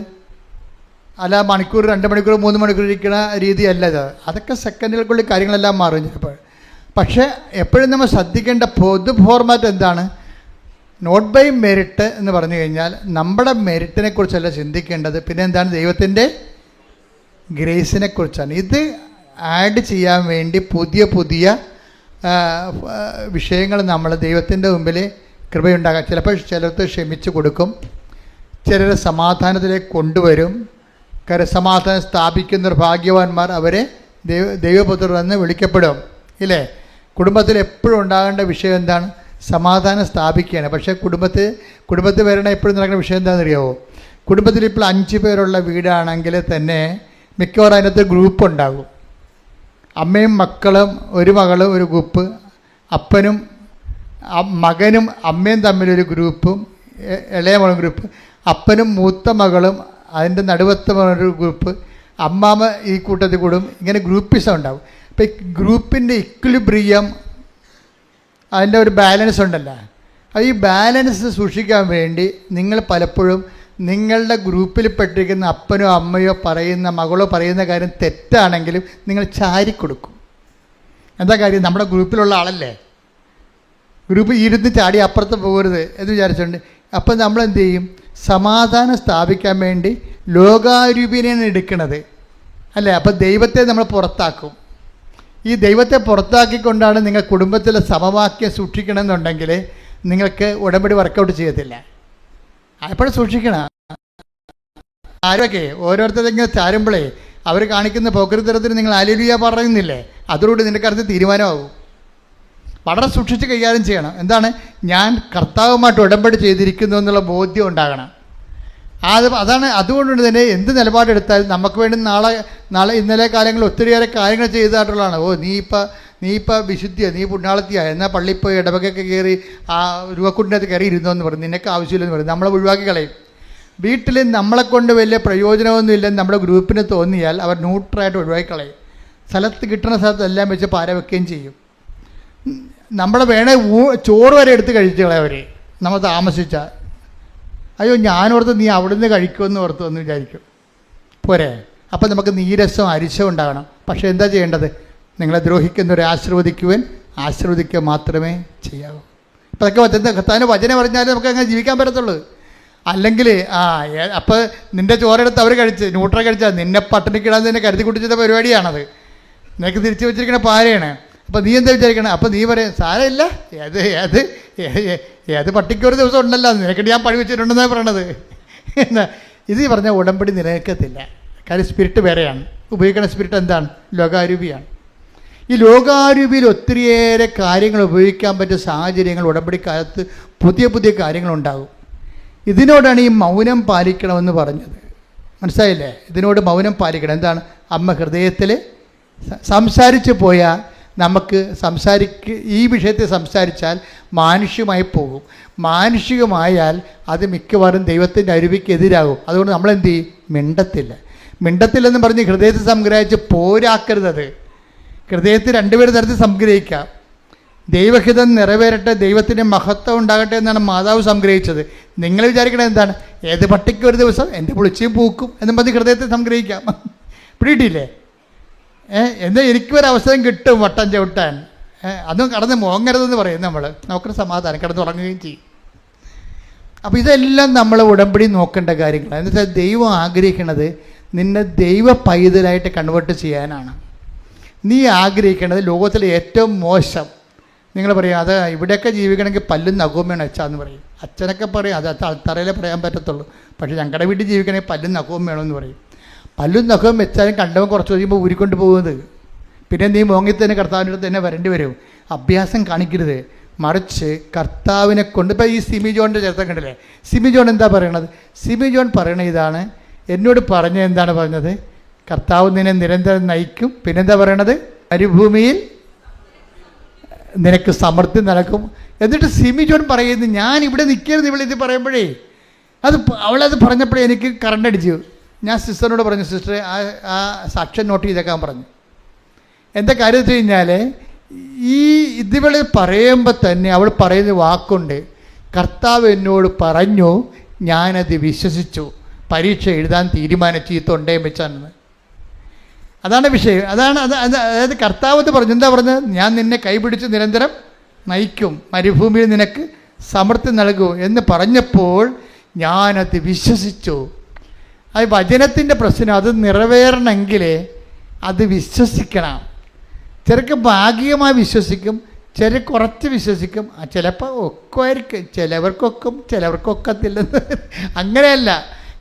അല്ല മണിക്കൂർ, 2 മണിക്കൂർ, 3 മണിക്കൂർ ഇരിക്കുന്ന രീതിയല്ല ഇത്. അതൊക്കെ സെക്കൻഡുകൾക്കുള്ളിൽ കാര്യങ്ങളെല്ലാം മാറും ചിലപ്പോൾ. പക്ഷേ എപ്പോഴും നമ്മൾ ശ്രദ്ധിക്കേണ്ട പൊതു ഫോർമാറ്റ് എന്താണ്? നോട്ട് ബൈ മെറിറ്റ് എന്ന് പറഞ്ഞു കഴിഞ്ഞാൽ നമ്മുടെ മെറിറ്റിനെ കുറിച്ചല്ല ചിന്തിക്കേണ്ടത്. പിന്നെ എന്താണ്? ദൈവത്തിൻ്റെ ഗ്രേസിനെ കുറിച്ചാണ്. ഇത് ആഡ് ചെയ്യാൻ വേണ്ടി പുതിയ വിഷയങ്ങൾ നമ്മൾ ദൈവത്തിൻ്റെ മുമ്പിൽ കൃപയുണ്ടാകാം. ചിലപ്പോൾ ചിലർക്ക് ക്ഷമിച്ച് കൊടുക്കും, ചിലർ സമാധാനത്തിലേക്ക് കൊണ്ടുവരും. സമാധാനം സ്ഥാപിക്കുന്നവർ ഭാഗ്യവാന്മാർ, അവരെ ദൈവപുത്രർ എന്ന് വിളിക്കപ്പെടും. ഇല്ലേ? കുടുംബത്തിൽ എപ്പോഴും ഉണ്ടാകേണ്ട വിഷയം എന്താണ്? സമാധാനം സ്ഥാപിക്കുകയാണ്. പക്ഷേ കുടുംബത്തിൽ വരണ എപ്പോഴും നടക്കുന്ന വിഷയം എന്താണെന്ന് അറിയാമോ? കുടുംബത്തിൽ ഇപ്പോൾ 5 പേരുള്ള വീടാണെങ്കിൽ തന്നെ മിക്കവാറും അതിനകത്ത് ഗ്രൂപ്പ് ഉണ്ടാകും. അമ്മയും മക്കളും, ഒരു മകളും ഒരു ഗ്രൂപ്പ്, അപ്പനും മകനും അമ്മയും തമ്മിലൊരു ഗ്രൂപ്പും, ഇളയ മകളും ഗ്രൂപ്പ്, അപ്പനും മൂത്ത മകളും അതിൻ്റെ നടുവത്തെ ഒരു ഗ്രൂപ്പ്, അമ്മാമ്മ ഈ കൂട്ടത്തിൽ കൂടും. ഇങ്ങനെ ഗ്രൂപ്പിസം ഉണ്ടാവും. അപ്പോൾ ഈ ഗ്രൂപ്പിൻ്റെ ഇക്വിലിബ്രിയം, അതിൻ്റെ ഒരു ബാലൻസ് ഉണ്ടല്ലോ. അപ്പോൾ ഈ ബാലൻസ് സൂക്ഷിക്കാൻ വേണ്ടി നിങ്ങൾ പലപ്പോഴും നിങ്ങളുടെ ഗ്രൂപ്പിൽ പെട്ടിരിക്കുന്ന അപ്പനോ അമ്മയോ പറയുന്ന, മകളോ പറയുന്ന കാര്യം തെറ്റാണെങ്കിലും നിങ്ങൾ ചാരിക്കൊടുക്കും. എന്താ കാര്യം? നമ്മുടെ ഗ്രൂപ്പിലുള്ള ആളല്ലേ, ഗ്രൂപ്പ് ഇരുന്ന് ചാടി അപ്പുറത്ത് പോകരുത് എന്ന് വിചാരിച്ചുകൊണ്ട്. അപ്പം നമ്മൾ എന്ത് ചെയ്യും? സമാധാനം സ്ഥാപിക്കാൻ വേണ്ടി ലോകാരൂപിനെയാണ് എടുക്കുന്നത് അല്ലേ? അപ്പം ദൈവത്തെ നമ്മൾ പുറത്താക്കും. ഈ ദൈവത്തെ പുറത്താക്കിക്കൊണ്ടാണ് നിങ്ങൾ കുടുംബത്തിലെ സമവാക്യം സൂക്ഷിക്കണമെന്നുണ്ടെങ്കിൽ നിങ്ങൾക്ക് ഉടമ്പടി വർക്കൗട്ട് ചെയ്യത്തില്ല. എപ്പോഴും സൂക്ഷിക്കണം. ആരൊക്കെ ഓരോരുത്തരെങ്കിലും ചാരുമ്പോഴേ അവർ കാണിക്കുന്ന പോക്കരുത്തരത്തിന് നിങ്ങൾ ഹല്ലേലൂയ പറയുന്നില്ലേ? അതോടുകൂടി നിൻ്റെ കാര്യത്തിൽ തീരുമാനമാകും. വളരെ സൂക്ഷിച്ച് കൈകാര്യം ചെയ്യണം. എന്താണ്? ഞാൻ കർത്താവുമായിട്ട് ഉടമ്പടി ചെയ്തിരിക്കുന്നു എന്നുള്ള ബോധ്യം ഉണ്ടാകണം. അതാണ്. അതുകൊണ്ട് തന്നെ എന്ത് നിലപാടെടുത്താലും നമുക്ക് വേണ്ടി നാളെ ഇന്നലെ കാലങ്ങളിൽ ഒത്തിരിയേറെ കാര്യങ്ങൾ ചെയ്തതായിട്ടുള്ളതാണ്. നീ ഇപ്പം വിശുദ്ധിയാണ്, നീ പുണ്യാളത്തിയാണ്, എന്നാൽ പള്ളിയിൽ പോയി ഇടവകൊക്കെ കയറി ആ രൂപക്കുണ്ടിനകത്ത് കയറി ഇരുന്നോന്ന് പറയും, നിനക്ക് ആവശ്യമില്ലെന്ന് പറയും, നമ്മളെ ഒഴിവാക്കി കളയും. വീട്ടിൽ നമ്മളെക്കൊണ്ട് വലിയ പ്രയോജനമൊന്നും ഇല്ലെന്ന് നമ്മുടെ ഗ്രൂപ്പിന് തോന്നിയാൽ അവർ ന്യൂട്രായിട്ട് ഒഴിവാക്കി കളയും. സ്ഥലത്ത് കിട്ടുന്ന സ്ഥലത്ത് എല്ലാം വെച്ച് പാര വെക്കുകയും ചെയ്യും. നമ്മളെ വേണേ ചോറ് വരെ എടുത്ത് കഴിച്ചു കളയവർ നമ്മൾ താമസിച്ചാൽ. അയ്യോ ഞാനോർത്ത് നീ അവിടുന്ന് കഴിക്കുമെന്ന് ഓർത്ത് എന്ന് വിചാരിക്കും. പോരെ? അപ്പം നമുക്ക് നീരസം അരിശം ഉണ്ടാകണം. പക്ഷേ എന്താ ചെയ്യേണ്ടത്? നിങ്ങളെ ദ്രോഹിക്കുന്നവരെ ആശീർവദിക്കുക മാത്രമേ ചെയ്യാവൂ. ഇപ്പം അതൊക്കെ കർത്താവിൻ്റെ വചനം പറഞ്ഞാലേ നമുക്ക് അങ്ങനെ ജീവിക്കാൻ പറ്റത്തുള്ളൂ. അല്ലെങ്കിൽ അപ്പോൾ നിൻ്റെ ചോറെടുത്ത് അവർ കഴിച്ച് ന്യൂട്രൽ കഴിച്ചാൽ നിന്നെ പട്ടിണിക്കിടാൻ തന്നെ കരുതി കുട്ടിച്ചത് പരിപാടിയാണത്. നിനക്ക് തിരിച്ചു വെച്ചിരിക്കുന്ന പാരയാണ്. അപ്പോൾ നീ എന്താ വിചാരിക്കണം? അപ്പോൾ നീ പറയും സാരമില്ല, ഏത് പട്ടിക്കൊരു ദിവസം ഉണ്ടല്ലോ, നിനക്കിട്ട് ഞാൻ പഴി വെച്ചിട്ടുണ്ടെന്നാണ് പറയണത്. എന്നാ ഇത് പറഞ്ഞാൽ ഉടമ്പടി നിലനിൽക്കത്തില്ല. കാര്യം സ്പിരിറ്റ് വേറെയാണ്. ഉപയോഗിക്കുന്ന സ്പിരിറ്റ് എന്താണ്? ലോകാരൂപിയാണ്. ഈ ലോകാരൂപിയിൽ ഒത്തിരിയേറെ കാര്യങ്ങൾ ഉപയോഗിക്കാൻ പറ്റിയ സാഹചര്യങ്ങൾ ഉടമ്പടിക്കാലത്ത് പുതിയ പുതിയ കാര്യങ്ങളുണ്ടാകും. ഇതിനോടാണ് ഈ മൗനം പാലിക്കണമെന്ന് പറഞ്ഞത്. മനസ്സിലായില്ലേ? ഇതിനോട് മൗനം പാലിക്കണം. എന്താണ്? അമ്മ ഹൃദയത്തിൽ സംസാരിച്ച് പോയാൽ നമുക്ക് ഈ വിഷയത്തിൽ സംസാരിച്ചാൽ മാനുഷികമായി പോകും. മാനുഷികമായാൽ അത് മിക്കവാറും ദൈവത്തിൻ്റെ അരുവിക്ക് എതിരാകും. അതുകൊണ്ട് നമ്മളെന്ത് ചെയ്യും? മിണ്ടത്തില്ലെന്ന് പറഞ്ഞ് ഹൃദയത്തിൽ സംഗ്രഹിച്ച് പോരാക്കരുത്. ഹൃദയത്തിൽ രണ്ടുപേരും തരത്തിൽ സംഗ്രഹിക്കാം. ദൈവഹിതം നിറവേറട്ടെ, ദൈവത്തിൻ്റെ മഹത്വം ഉണ്ടാകട്ടെ എന്നാണ് മാതാവ് സംഗ്രഹിച്ചത്. നിങ്ങൾ വിചാരിക്കണത് എന്താണ്? ഏത് പട്ടിക്ക് ഒരു ദിവസം എൻ്റെ പുളിച്ചയും പൂക്കും എന്നും പറഞ്ഞ് ഹൃദയത്തെ സംഗ്രഹിക്കാം. പിടിയിട്ടില്ലേ? എന്താ എനിക്കൊരവസരം കിട്ടും വട്ടം ചവിട്ടാൻ, അതും കടന്ന് മോങ്ങരുതെന്ന് പറയും നമ്മൾ. നമുക്കൊരു സമാധാനം, കിടന്ന് ഉറങ്ങുകയും ചെയ്യും. അപ്പോൾ ഇതെല്ലാം നമ്മൾ ഉടമ്പടി നോക്കേണ്ട കാര്യങ്ങളാണ്. എന്ന് വെച്ചാൽ ദൈവം ആഗ്രഹിക്കുന്നത് നിന്നെ ദൈവ പൈതലായിട്ട് കൺവേർട്ട് ചെയ്യാനാണ്. നീ ആഗ്രഹിക്കേണ്ടത് ലോകത്തിലെ ഏറ്റവും മോശം, നിങ്ങൾ പറയും അത് ഇവിടെയൊക്കെ ജീവിക്കണമെങ്കിൽ പല്ലും നഖവും വേണം അച്ഛാന്ന് പറയും. അച്ഛനൊക്കെ പറയും അത് തറയിലേ പറയാൻ പറ്റത്തുള്ളൂ. പക്ഷേ ഞങ്ങളുടെ വീട്ടിൽ ജീവിക്കണമെങ്കിൽ പല്ലും നഖവും വേണമെന്ന് പറയും. പല്ലും നഖവും വെച്ചാലും കണ്ടവൻ കുറച്ച് കഴിയുമ്പോൾ ഊരിക്കൊണ്ട് പോകുന്നത്. പിന്നെ നീ മോങ്ങി തന്നെ കർത്താവിൻ്റെ അടുത്ത് തന്നെ വരേണ്ടി വരും. അഭ്യാസം കാണിക്കരുത്. മറിച്ച് കർത്താവിനെ കൊണ്ട്, ഇപ്പോൾ ഈ സിമി ജോണിൻ്റെ ചരിത്രം കണ്ടില്ലേ? സിമി ജോൺ എന്താ പറയണത്? സിമി ജോൺ പറയണ ഇതാണ്, എന്നോട് എന്താണ് പറഞ്ഞത്? കർത്താവ് നിന്നെ നിരന്തരം നയിക്കും. പിന്നെന്താ പറയണത്? മരുഭൂമിയിൽ നിനക്ക് സമൃദ്ധി നടക്കും. എന്നിട്ട് സിമി ജോൺ പറയുന്നു, ഞാൻ ഇവിടെ നിൽക്കരുത്. ഇവളിത് പറയുമ്പോഴേ അവളത് പറഞ്ഞപ്പോഴേ എനിക്ക് കറണ്ട് അടിച്ചു. ഞാൻ സിസ്റ്ററിനോട് പറഞ്ഞു, സിസ്റ്റർ ആ സാക്ഷ്യം നോട്ട് ചെയ്തേക്കാൻ പറഞ്ഞു. എന്താ കാര്യം വെച്ച് കഴിഞ്ഞാൽ ഇതിവള് പറയുമ്പോൾ തന്നെ അവൾ പറയുന്ന വാക്കുണ്ട്, കർത്താവ് എന്നോട് പറഞ്ഞു, ഞാനത് വിശ്വസിച്ചു, പരീക്ഷ എഴുതാൻ തീരുമാനിച്ചു ഈ തൊണ്ടയും വെച്ചാണെന്ന്. അതാണ് വിഷയം. അതായത് കർത്താവ് എന്ന് പറഞ്ഞു. എന്താ പറഞ്ഞത്? ഞാൻ നിന്നെ കൈപിടിച്ച് നിരന്തരം നയിക്കും, മരുഭൂമിയിൽ നിനക്ക് സമൃദ്ധി നൽകും എന്ന് പറഞ്ഞപ്പോൾ ഞാനത് വിശ്വസിച്ചു. അത് വചനത്തിൻ്റെ പ്രശ്നം. അത് നിറവേറണമെങ്കിൽ അത് വിശ്വസിക്കണം. ചിലർക്ക് ഭാഗികമായി വിശ്വസിക്കും, ചില കുറച്ച് വിശ്വസിക്കും, ചിലപ്പോൾ ഒക്കുമായിരിക്കും, ചിലവർക്കൊക്കത്തില്ലെന്ന്. അങ്ങനെയല്ല.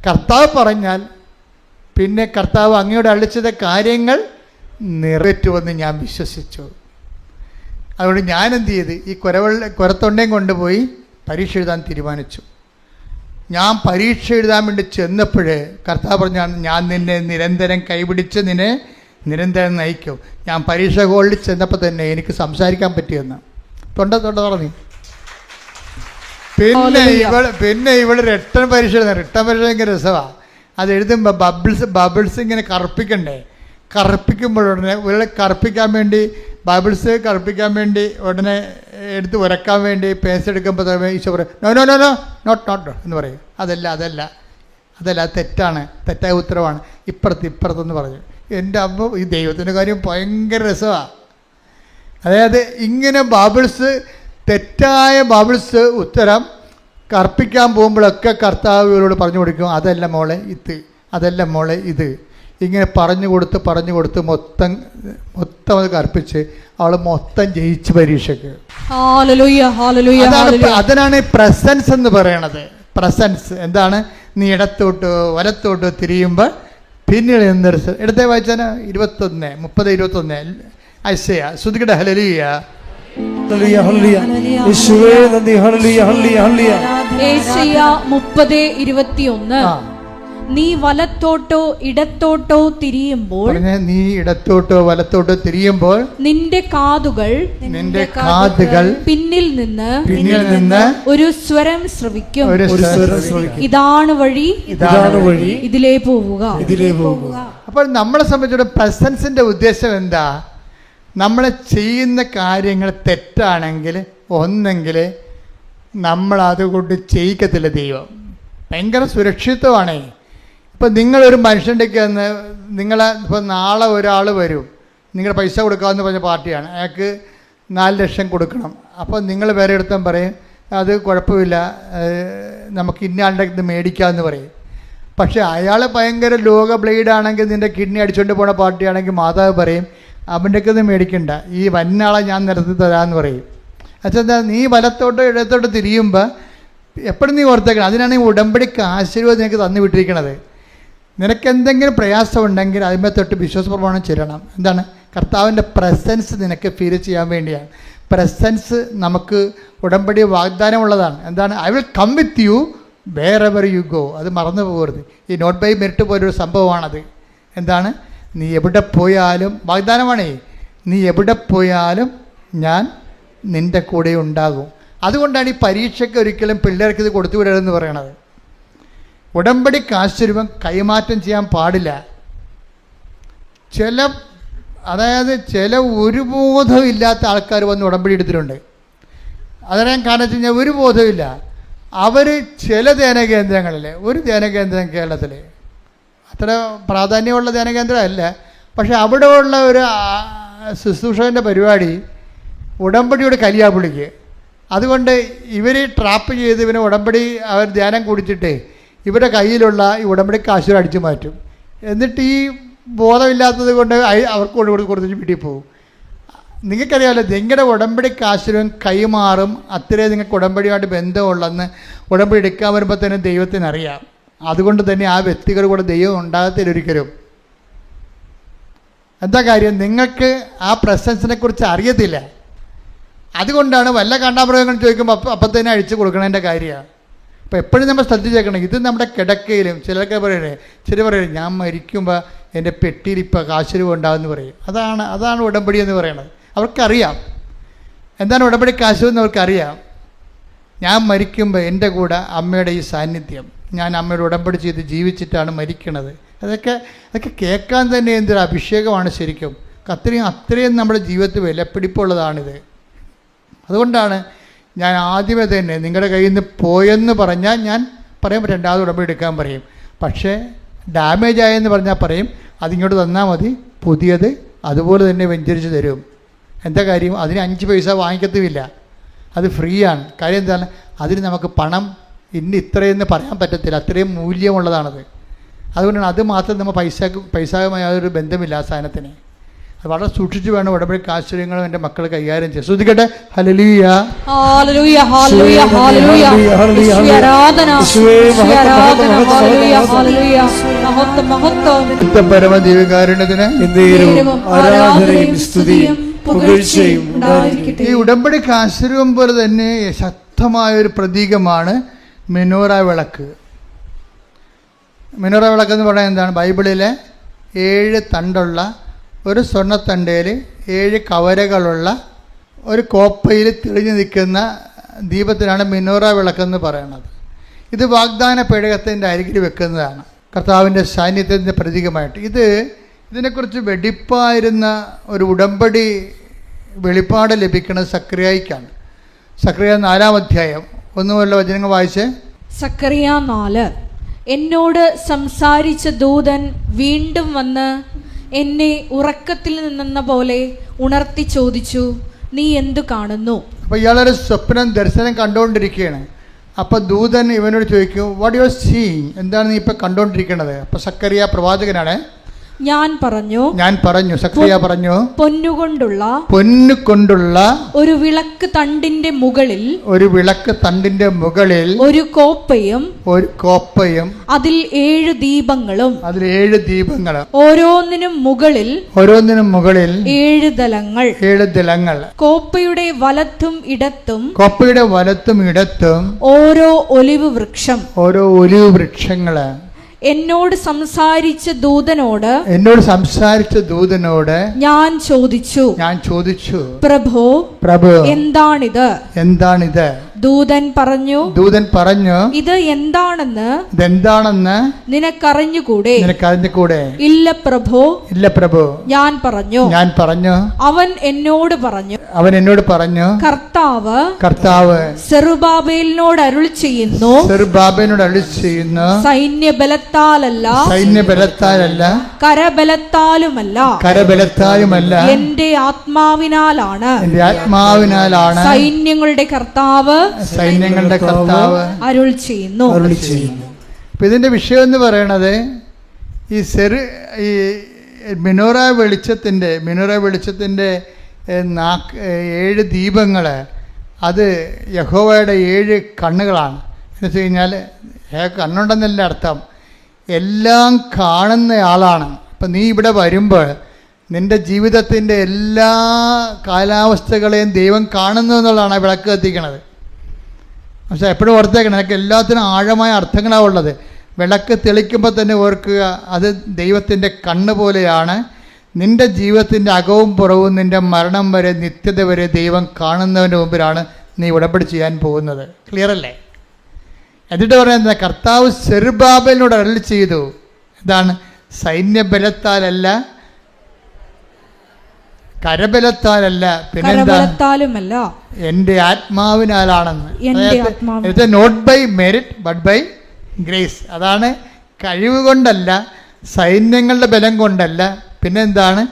കർത്താവ് പറഞ്ഞാൽ പിന്നെ കർത്താവ് അങ്ങയോട് അളിച്ചത കാര്യങ്ങൾ നിറവേറ്റുമെന്ന് ഞാൻ വിശ്വസിച്ചു. അതുകൊണ്ട് ഞാനെന്ത് ചെയ്ത് ഈ കുരത്തൊണ്ടയും കൊണ്ടുപോയി പരീക്ഷ എഴുതാൻ തീരുമാനിച്ചു. ഞാൻ പരീക്ഷ എഴുതാൻ വേണ്ടി ചെന്നപ്പോഴേ കർത്താവ് പറഞ്ഞാണ്, ഞാൻ നിന്നെ നിരന്തരം കൈപിടിച്ച് നിന്നെ നിരന്തരം നയിക്കും. ഞാൻ പരീക്ഷ ഹോളിൽ ചെന്നപ്പോൾ തന്നെ എനിക്ക് സംസാരിക്കാൻ പറ്റിയെന്ന്. തൊണ്ട പറഞ്ഞു. പിന്നെ ഇവള് റിട്ടേൺ പരീക്ഷ ഭയങ്കര രസമാണ്. അത് എഴുതുമ്പോൾ ബബിൾസ് ഇങ്ങനെ കറുപ്പിക്കണ്ടേ? കറുപ്പിക്കുമ്പോഴുടനെ ഇവളെ കറുപ്പിക്കാൻ വേണ്ടി കറുപ്പിക്കാൻ വേണ്ടി ഉടനെ എടുത്ത് ഉരക്കാൻ വേണ്ടി പേസ്റ്റ് എടുക്കുമ്പോൾ ഈശോ പറയും, നോ നോട്ട് എന്ന് പറയും. അതല്ല തെറ്റാണ്, തെറ്റായ ഉത്തരവാണ്, ഇപ്പുറത്തെന്ന് പറഞ്ഞു. എൻ്റെ അമ്മ, ഈ ദൈവത്തിൻ്റെ കാര്യം ഭയങ്കര രസമാണ്. അതായത് ഇങ്ങനെ തെറ്റായ ഉത്തരം കർപ്പിക്കാൻ പോകുമ്പോഴൊക്കെ കർത്താവ് ഇവരോട് പറഞ്ഞു കൊടുക്കും, അതല്ല മോളെ ഇത്. ഇങ്ങനെ പറഞ്ഞു കൊടുത്ത് മൊത്തം അത് കർപ്പിച്ച് അവൾ മൊത്തം ജയിച്ച് പരീക്ഷയ്ക്ക്. അതിനാണ് പ്രസൻസ് എന്ന് പറയണത്. പ്രസൻസ് എന്താണ്? നീ ഇടത്തോട്ടോ വലത്തോട്ടോ തിരിയുമ്പോൾ പിന്നീട് എന്തൊരു ഇടത്തെ വായിച്ചാൽ 21:30-21 ഐസയ ശ്രുതികട ഹല്ലേലൂയ. ഏശയ്യ 30:21. നീ വലത്തോട്ടോ ഇടത്തോട്ടോ തിരിയുമ്പോൾ നിന്റെ കാതുകൾ പിന്നിൽ നിന്ന് ഒരു സ്വരം ശ്രവിക്കും. ഇതാണ് വഴി, ഇതിലേ പോവുക. അപ്പോൾ നമ്മളെ സംബന്ധിച്ചിടത്തോളം പ്രസൻസിന്റെ ഉദ്ദേശം എന്താ? നമ്മൾ ചെയ്യുന്ന കാര്യങ്ങൾ തെറ്റാണെങ്കിൽ ഒന്നെങ്കിൽ നമ്മളതുകൊണ്ട് ചെയ്യിക്കത്തില്ല ദൈവം. ഭയങ്കര സുരക്ഷിതമാണേ. ഇപ്പം നിങ്ങളൊരു മനുഷ്യൻ്റെ ഇപ്പോൾ നാളെ ഒരാൾ വരും, നിങ്ങൾ പൈസ കൊടുക്കാമെന്ന് പറഞ്ഞ പാർട്ടിയാണ്, അയാൾക്ക് 4 ലക്ഷം കൊടുക്കണം. അപ്പോൾ നിങ്ങൾ വേറെ എടുത്താൽ പറയും അത് കുഴപ്പമില്ല, നമുക്ക് ഇന്നയാളുടെ ഇത് മേടിക്കാമെന്ന് പറയും. പക്ഷേ അയാൾ ഭയങ്കര ലോക ബ്ലേഡാണെങ്കിൽ നിൻ്റെ കിഡ്നി അടിച്ചുകൊണ്ട് പോണ പാർട്ടിയാണെങ്കിൽ മാതാവ് പറയും അവൻ്റെയൊക്കെ ഒന്നും മേടിക്കണ്ട, ഈ വന്നാളെ ഞാൻ നിരത്തി തരാമെന്ന് പറയും. അച്ഛാ നീ വലത്തോട്ടോ ഇടത്തോട്ടോ തിരിയുമ്പോൾ എപ്പോഴും നീ ഓർത്തേക്കണം. അതിനാണ് ഈ ഉടമ്പടിക്ക് ആശീർവാദം നിനക്ക് തന്നു വിട്ടിരിക്കണത്. നിനക്ക് എന്തെങ്കിലും പ്രയാസം ഉണ്ടെങ്കിൽ അതിന്മേ തൊട്ട് വിശ്വാസ പ്രമാണം ചെല്ലണം. എന്താണ്? കർത്താവിൻ്റെ പ്രസൻസ് നിനക്ക് ഫീൽ ചെയ്യാൻ വേണ്ടിയാണ്. പ്രസൻസ് നമുക്ക് ഉടമ്പടി വാഗ്ദാനമുള്ളതാണ്. എന്താണ്? I will come with you wherever you go. അത് മറന്നു പോകരുത്. ഈ നോട്ട് ബൈ മെറിറ്റ് പോലൊരു സംഭവമാണത്. എന്താണ്? നീ എവിടെ പോയാലും വാഗ്ദാനമാണേ, നീ എവിടെ പോയാലും ഞാൻ നിൻ്റെ കൂടെ ഉണ്ടാകും. അതുകൊണ്ടാണ് ഈ പരീക്ഷയ്ക്ക് ഒരിക്കലും പിള്ളേർക്ക് ഇത് കൊടുത്തു വിടരുതെന്ന് പറയണത്. ഉടമ്പടി കാശുരൂപം കൈമാറ്റം ചെയ്യാൻ പാടില്ല. ചില ഒരു ബോധമില്ലാത്ത ആൾക്കാർ വന്ന് ഉടമ്പടി എടുത്തിട്ടുണ്ട്. അതിനാൻ കാരണം വെച്ച് കഴിഞ്ഞാൽ ഒരു ബോധമില്ല. അവർ ചില ധ്യാനകേന്ദ്രങ്ങളിൽ, ഒരു ധ്യാനകേന്ദ്രം കേരളത്തിൽ അത്ര പ്രാധാന്യമുള്ള ധ്യാനകേന്ദ്രമല്ല, പക്ഷെ അവിടെയുള്ള ഒരു ശുശ്രൂഷകൻ്റെ പരിപാടി ഉടമ്പടിയുടെ കലിയാപുളിക്ക്. അതുകൊണ്ട് ഇവർ ട്രാപ്പ് ചെയ്ത് ഇവനെ ഉടമ്പടി അവർ ധ്യാനം കുടിച്ചിട്ട് ഇവരുടെ കയ്യിലുള്ള ഈ ഉടമ്പടി കാശുകൾ അടിച്ചു മാറ്റും. എന്നിട്ട് ഈ ബോധമില്ലാത്തത് കൊണ്ട് അവർക്ക് കൊടുത്തിട്ട് വീട്ടിൽ പോകും. നിങ്ങൾക്കറിയാമല്ലോ, നിങ്ങളുടെ ഉടമ്പടി കാശുരം കൈമാറും. അത്രയും നിങ്ങൾക്ക് ഉടമ്പടിയുമായിട്ട് ബന്ധമുള്ളെന്ന് ഉടമ്പടി എടുക്കാൻ വരുമ്പോൾ തന്നെ ദൈവത്തിനറിയാം. അതുകൊണ്ട് തന്നെ ആ വ്യക്തികൾ കൂടെ ദൈവം ഉണ്ടാകത്തില്ല ഒരിക്കലും. എന്താ കാര്യം? നിങ്ങൾക്ക് ആ പ്രസൻസിനെ കുറിച്ച് അറിയത്തില്ല. അതുകൊണ്ടാണ് വല്ല കണ്ടാമൃഗങ്ങൾ ചോദിക്കുമ്പോൾ അപ്പം തന്നെ അഴിച്ചു കൊടുക്കണതിൻ്റെ കാര്യമാണ്. അപ്പോൾ എപ്പോഴും നമ്മൾ ശ്രദ്ധിച്ചേക്കണം. ഇത് നമ്മുടെ കിടക്കയിലും ചിലർക്ക് പറയണേ, ചില പറയണേ ഞാൻ മരിക്കുമ്പോൾ എൻ്റെ പെട്ടിയിൽ ഇപ്പോൾ കാശുരൂപം ഉണ്ടാകുമെന്ന് പറയും. അതാണ് ഉടമ്പടി എന്ന് പറയുന്നത്. അവർക്കറിയാം എന്താണ് ഉടമ്പടി കാശുരൂപം എന്ന് അവർക്കറിയാം. ഞാൻ മരിക്കുമ്പോൾ എൻ്റെ കൂടെ അമ്മയുടെ ഈ സാന്നിധ്യം, ഞാൻ അമ്മയുടെ ഉടമ്പടി ചെയ്ത് ജീവിച്ചിട്ടാണ് മരിക്കണത്. അതൊക്കെ കേൾക്കാൻ തന്നെ എന്തൊരു അഭിഷേകമാണ് ശരിക്കും. അത്രയും നമ്മുടെ ജീവിതത്തിൽ വിലപ്പിടിപ്പുള്ളതാണിത്. അതുകൊണ്ടാണ് ഞാൻ ആദ്യമേ തന്നെ നിങ്ങളുടെ കയ്യിൽ നിന്ന് പോയെന്ന് പറഞ്ഞാൽ ഞാൻ പറയും രണ്ടാമത് ഉടമ്പടി എടുക്കാൻ പറയും. പക്ഷേ ഡാമേജ് ആയെന്ന് പറഞ്ഞാൽ പറയും അതിങ്ങോട്ട് തന്നാൽ മതി, പുതിയത് അതുപോലെ തന്നെ വെഞ്ചരിച്ച് തരും. എന്താ കാര്യം? അതിന് 5 പൈസ വാങ്ങിക്കത്തുമില്ല, അത് ഫ്രീ ആണ്. കാര്യം എന്താണ്? അതിന് നമുക്ക് പണം ഇത്രയെന്ന് പറയാൻ പറ്റത്തില്ല, അത്രയും മൂല്യമുള്ളതാണത്. അതുകൊണ്ടാണ് അത് മാത്രം നമ്മൾ പൈസയുമായി യാതൊരു ബന്ധമില്ല ആ സാധനത്തിന്. അത് വളരെ സൂക്ഷിച്ച് വേണം ഉടമ്പടി കാശുര്യങ്ങളും എൻ്റെ മക്കൾ കൈകാര്യം ചെയ്യാൻ. ശ്രദ്ധിക്കട്ടെ. Hallelujah, hallelujah, hallelujah, hallelujah. യേശുവേ ആരാധന, യേശുവേ ആരാധന. Hallelujah, hallelujah. മഹത്വം, മഹത്വം. പരമദിവ്യകാരുണ്യത്തിന് ആരാധനയും സ്തുതിയും പുകഴ്ചയും ഉണ്ടായിരിക്കട്ടെ. ഈ ഉടമ്പടി കാശുരൂപം പോലെ തന്നെ ശക്തമായൊരു പ്രതീകമാണ് മെനോറ വിളക്ക്. മെനോറ വിളക്ക് എന്ന് പറയുന്നത് എന്താണ്? ബൈബിളിലെ 7 തണ്ടുള്ള ഒരു സ്വർണ്ണത്തണ്ടയിൽ 7 കവരകളുള്ള ഒരു കോപ്പയിൽ തെളിഞ്ഞു നിൽക്കുന്ന ദീപത്തിനാണ് മെനോറ വിളക്കെന്ന് പറയുന്നത്. ഇത് വാഗ്ദാന പേടകത്തിൻ്റെ അരികിൽ വെക്കുന്നതാണ്, കർത്താവിൻ്റെ സാന്നിധ്യത്തിൻ്റെ പ്രതീകമായിട്ട്. ഇതിനെക്കുറിച്ച് വെടിപ്പായിരുന്ന ഒരു ഉടമ്പടി വെളിപ്പാട് ലഭിക്കുന്നത് സക്രിയായിക്കാണ്. സക്രിയ 4-ാം അധ്യായം 1 മുതലുള്ള വചനങ്ങൾ വായിച്ച്. സക്രിയ 4. എന്നോട് സംസാരിച്ച ദൂതൻ വീണ്ടും വന്ന് എന്നെ ഉറക്കത്തിൽ നിന്നെന്ന പോലെ ഉണർത്തി ചോദിച്ചു, നീ എന്തു കാണുന്നു? അപ്പോൾ ഇയാളൊരു സ്വപ്നം ദർശനം കണ്ടുകൊണ്ടിരിക്കുകയാണ്. അപ്പോൾ ദൂതൻ ഇവനോട് ചോദിക്കും, വാട്ട് യു ആർ സീയിങ്? എന്താണ് നീ ഇപ്പോൾ കണ്ടുകൊണ്ടിരിക്കുന്നത്? അപ്പോൾ സക്കറിയ പ്രവാചകനാണ്. ഞാൻ പറഞ്ഞു, സക്കറിയ പറഞ്ഞു, പൊന്നുകൊണ്ടുള്ള ഒരു വിളക്ക് തണ്ടിന്റെ മുകളിൽ ഒരു കോപ്പയും അതിൽ 7 ദീപങ്ങളും ഓരോന്നിനും മുകളിൽ 7 ദലങ്ങൾ കോപ്പയുടെ വലത്തും ഇടത്തും ഓരോ ഒലിവ് വൃക്ഷങ്ങള്. എന്നോട് സംസാരിച്ച ദൂതനോട് ഞാൻ ചോദിച്ചു, പ്രഭോ എന്താണിത്? ദൂതൻ പറഞ്ഞു, ഇത് എന്താണെന്ന് നിനക്കറിഞ്ഞുകൂടെ? ഇല്ല പ്രഭോ. ഞാൻ പറഞ്ഞു. അവൻ എന്നോട് പറഞ്ഞു, കർത്താവ് സെറുബാബേലിനോട് അരുൾ ചെയ്യുന്നു, സൈന്യബലത്താലല്ല കരബലത്താലുമല്ല എന്റെ ആത്മാവിനാലാണ് സൈന്യങ്ങളുടെ കർത്താവ് അരുൾ ചെയ്യുന്നു. അപ്പം ഇതിൻ്റെ വിഷയം എന്ന് പറയണത് ഈ മെനോറ വെളിച്ചത്തിൻ്റെ 7 ദീപങ്ങൾ, അത് യഹോവയുടെ 7 കണ്ണുകളാണ്. എന്ന് വെച്ച് കഴിഞ്ഞാൽ കണ്ണുണ്ടെന്നല്ല അർത്ഥം, എല്ലാം കാണുന്ന ആളാണ്. അപ്പം നീ ഇവിടെ വരുമ്പോൾ നിൻ്റെ ജീവിതത്തിൻ്റെ എല്ലാ കാലാവസ്ഥകളെയും ദൈവം കാണുന്നു എന്നുള്ളതാണ് ആ വിളക്ക് കത്തിക്കണത്. പക്ഷേ എപ്പോഴും ഓർത്തേക്കണം, എനിക്ക് എല്ലാത്തിനും ആഴമായ അർത്ഥങ്ങളാണ് ഉള്ളത്. വിളക്ക് തെളിക്കുമ്പോൾ തന്നെ ഓർക്കുക, അത് ദൈവത്തിൻ്റെ കണ്ണ് പോലെയാണ്. നിൻ്റെ ജീവിതത്തിൻ്റെ അകവും പുറവും നിൻ്റെ മരണം വരെ നിത്യത വരെ ദൈവം കാണുന്നതിൻ്റെ മുമ്പിലാണ് നീ ഉടമ്പടി ചെയ്യാൻ പോകുന്നത്. ക്ലിയർ അല്ലേ? എന്നിട്ട് പറയുന്നത്, കർത്താവ് സെറുബാബേലിനോട് അരുളി ചെയ്തു. എന്താണ്? സൈന്യബലത്താലല്ല, കരബലത്താലല്ല, പിന്നെന്താ? എൻ്റെ ആത്മാവിനാലാണെന്ന്. Not by merit but by grace. അതാണ് കഴിവ് കൊണ്ടല്ല, സൈന്യങ്ങളുടെ ബലം കൊണ്ടല്ല, പിന്നെന്താണ്?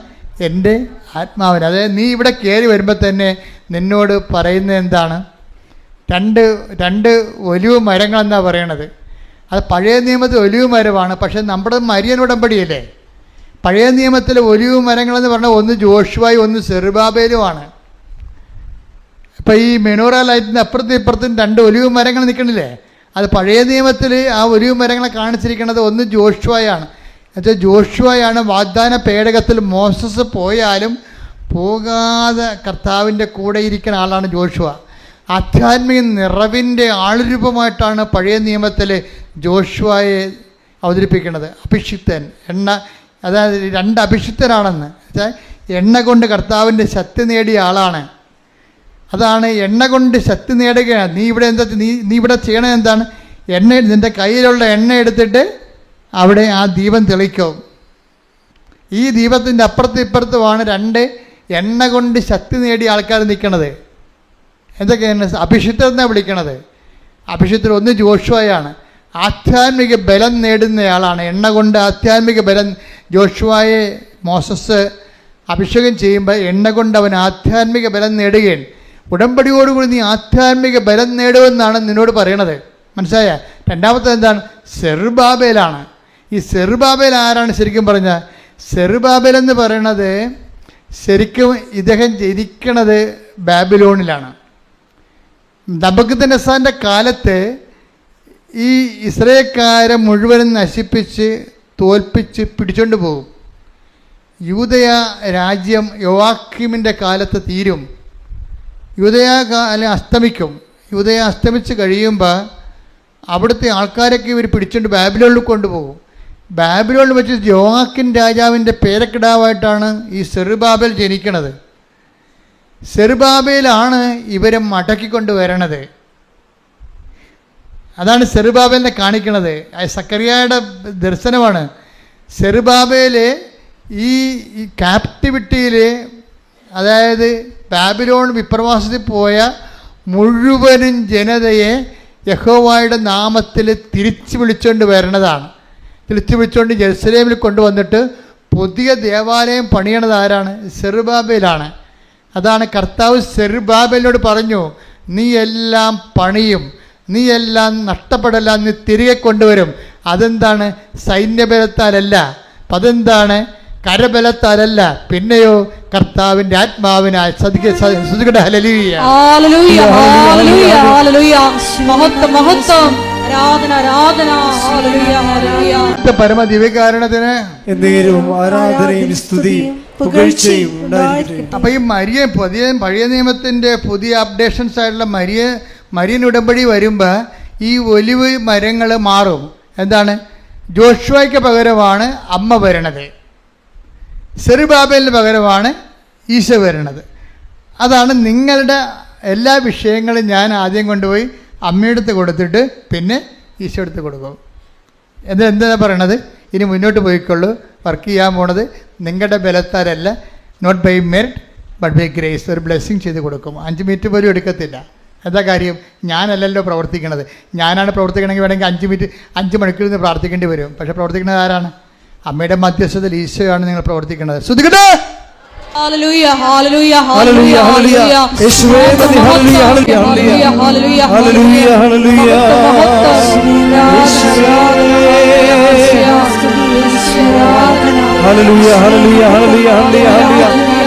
എൻ്റെ ആത്മാവിന്. അതായത് നീ ഇവിടെ കയറി വരുമ്പോൾ തന്നെ നിന്നോട് പറയുന്നത് എന്താണ്? രണ്ട് ഒലിവ് മരങ്ങളെന്നാണ് പറയണത്. അത് പഴയ നിയമത്തിൽ ഒലിവ് മരമാണ്, പക്ഷെ നമ്മുടെ മരിയൻ ഉടമ്പടിയല്ലേ. പഴയ നിയമത്തിലെ ഒലിവ് മരങ്ങളെന്ന് പറഞ്ഞാൽ ഒന്ന് ജോഷുവായും ഒന്ന് സെറുബാബേലുമാണ്. ഇപ്പം ഈ മെനോറ ലൈറ്റിൻ്റെ അപ്പുറത്തും ഇപ്പുറത്തും രണ്ട് ഒലിവ് മരങ്ങൾ നിൽക്കണില്ലേ? അത് പഴയ നിയമത്തിൽ ആ ഒലിവ് മരങ്ങളെ കാണിച്ചിരിക്കുന്നത് ഒന്ന് ജോഷുവയാണ്. എന്നുവെച്ചാൽ ജോഷുവയാണ് വാഗ്ദാന പേടകത്തിൽ മോസസ് പോയാലും പോകാതെ കർത്താവിൻ്റെ കൂടെ ഇരിക്കുന്ന ആളാണ് ജോഷുവ. ആധ്യാത്മിക നിറവിൻ്റെ ആളുരൂപമായിട്ടാണ് പഴയ നിയമത്തിൽ ജോഷുവയെ അവതരിപ്പിക്കുന്നത്. അഭിഷിക്തൻ, അതായത് രണ്ട് അഭിഷിക്തനാണെന്ന് വെച്ചാൽ എണ്ണ കൊണ്ട് കർത്താവിൻ്റെ ശക്തി നേടിയ ആളാണ്. അതാണ് എണ്ണ കൊണ്ട് ശക്തി നേടുകയാണ്. നീ ഇവിടെ ചെയ്യണത് എന്താണ്? നിൻ്റെ കയ്യിലുള്ള എണ്ണ എടുത്തിട്ട് അവിടെ ആ ദീപം തെളിക്കും. ഈ ദീപത്തിൻ്റെ അപ്പുറത്തും ഇപ്പുറത്തുമാണ് രണ്ട് എണ്ണ കൊണ്ട് ശക്തി നേടിയ ആൾക്കാർ നിൽക്കണത്. എന്തൊക്കെയാണ്? അഭിഷിക്തരെന്നാണ് വിളിക്കണത്. അഭിഷിക്തർ ഒന്ന് ജോഷുവയാണ്, ആധ്യാത്മിക ബലം നേടുന്നയാളാണ്. എണ്ണ കൊണ്ട് ആധ്യാത്മിക ബലം. ജോഷുവയെ മോസസ് അഭിഷേകം ചെയ്യുമ്പോൾ എണ്ണ കൊണ്ട് അവൻ ആധ്യാത്മിക ബലം നേടുകയാണ്. ഉടമ്പടിയോടുകൂടി നീ ആധ്യാത്മിക ബലം നേടുമെന്നാണ് നിന്നോട് പറയണത്. മനസ്സിലായ? രണ്ടാമത്തെ എന്താണ്? സെറുബാബേലാണ്. ഈ സെറുബാബേൽ ആരാണ് ശരിക്കും പറഞ്ഞാൽ? സെറുബാബേൽ എന്ന് പറയണത് ശരിക്കും ഇദ്ദേഹം ജനിക്കണത് ബാബിലോണിലാണ്. നബൂഖദ്നേസറിൻ്റെ കാലത്ത് ഈ ഇസ്രായേൽക്കാരെ മുഴുവനും നശിപ്പിച്ച് തോൽപ്പിച്ച് പിടിച്ചുകൊണ്ട് പോകും. യൂദയ രാജ്യം യോവാക്കീമിൻ്റെ കാലത്ത് തീരും. യൂദയ അസ്തമിക്കും. യൂദയ അസ്തമിച്ച് കഴിയുമ്പോൾ അവിടുത്തെ ആൾക്കാരൊക്കെ ഇവർ പിടിച്ചുകൊണ്ട് ബാബിലോണിൽ കൊണ്ടുപോകും. ബാബിലോണിൽ വെച്ച് യോവാക്കിൻ രാജാവിൻ്റെ പേരക്കിടാവായിട്ടാണ് ഈ സെറുബാബേൽ ജനിക്കണത്. സെറുബാബേലാണ് ഇവരെ മടക്കിക്കൊണ്ട് വരണത്. അതാണ് സെറുബാബേലിനെ കാണിക്കണത്. സക്കറിയായുടെ ദർശനമാണ്. സെറുബാബേൽ ഈ ക്യാപ്റ്റിവിറ്റിയിൽ, അതായത് ബാബിലോൺ വിപ്രവാസത്തിൽ പോയ മുഴുവനും ജനതയെ യഹോവയുടെ നാമത്തിൽ തിരിച്ചു വിളിച്ചുകൊണ്ട് വരണതാണ്. തിരിച്ചു വിളിച്ചുകൊണ്ട് ജെറുസലേമിൽ കൊണ്ടുവന്നിട്ട് പുതിയ ദേവാലയം പണിയണത് ആരാണ്? സെറുബാബേലാണ്. അതാണ് കർത്താവ് സെറുബാബേലിനോട് പറഞ്ഞു, നീ എല്ലാം പണിയും, നീ എല്ലാം നഷ്ടപ്പെടല്ല, നീ തിരികെ കൊണ്ടുവരും. അതെന്താണ്? സൈന്യബലത്താലല്ല, അതെന്താണ്? കരബലത്താലല്ല, പിന്നെയോ കർത്താവിൻ്റെ ആത്മാവിനാൽ. പരമദിവ്യകാരണത്തിന് ആരാധനയും സ്തുതിയും പുകഴ്ചയും ഉണ്ടായിരിക്കട്ടെ. അപ്പൊ ഈ പഴയ നിയമത്തിന്റെ പുതിയ അപ്ഡേഷൻസ് ആയിട്ടുള്ള മരിയൻ ഉടമ്പടി വരുമ്പോൾ ഈ ഒലിവ് മരങ്ങൾ മാറും. എന്താണ്? ജോഷുവയ്ക്ക് പകരമാണ് അമ്മ വരണത്, സെറുബാബേലിന് പകരമാണ് ഈശോ വരണത്. അതാണ് നിങ്ങളുടെ എല്ലാ വിഷയങ്ങളും ഞാൻ ആദ്യം കൊണ്ടുപോയി അമ്മയെടുത്ത് കൊടുത്തിട്ട് പിന്നെ ഈശോ എടുത്ത് കൊടുക്കും. എന്താ പറയണത്? ഇനി മുന്നോട്ട് പോയിക്കൊള്ളൂ. വർക്ക് ചെയ്യാൻ പോണത് നിങ്ങളുടെ ബലത്താലല്ല, not by merit but by grace. ഒരു ബ്ലെസ്സിങ് ചെയ്ത് കൊടുക്കും. 5 മിനിറ്റ് പോലും എടുക്കത്തില്ല. എന്താ കാര്യം? ഞാനല്ലല്ലോ പ്രവർത്തിക്കണത്. ഞാനാണ് പ്രവർത്തിക്കണമെങ്കിൽ വേണമെങ്കിൽ 5 മണിക്കൂർ നിന്ന് പ്രാർത്ഥിക്കേണ്ടി വരും. പക്ഷെ പ്രവർത്തിക്കുന്നത് ആരാണ്? അമ്മയുടെ മധ്യസ്ഥതയിൽ ഈശോയാണ് നിങ്ങൾ പ്രവർത്തിക്കുന്നത്. ശ്രദ്ധിക്കട്ടെ. ഹല്ലേലൂയ ഹല്ലേലൂയ ഹല്ലേലൂയ ഹല്ലേലൂയ യേശുവേ നന്ദി. Hallelujah hallelujah hallelujah hallelujah hallelujah hallelujah hallelujah hallelujah hallelujah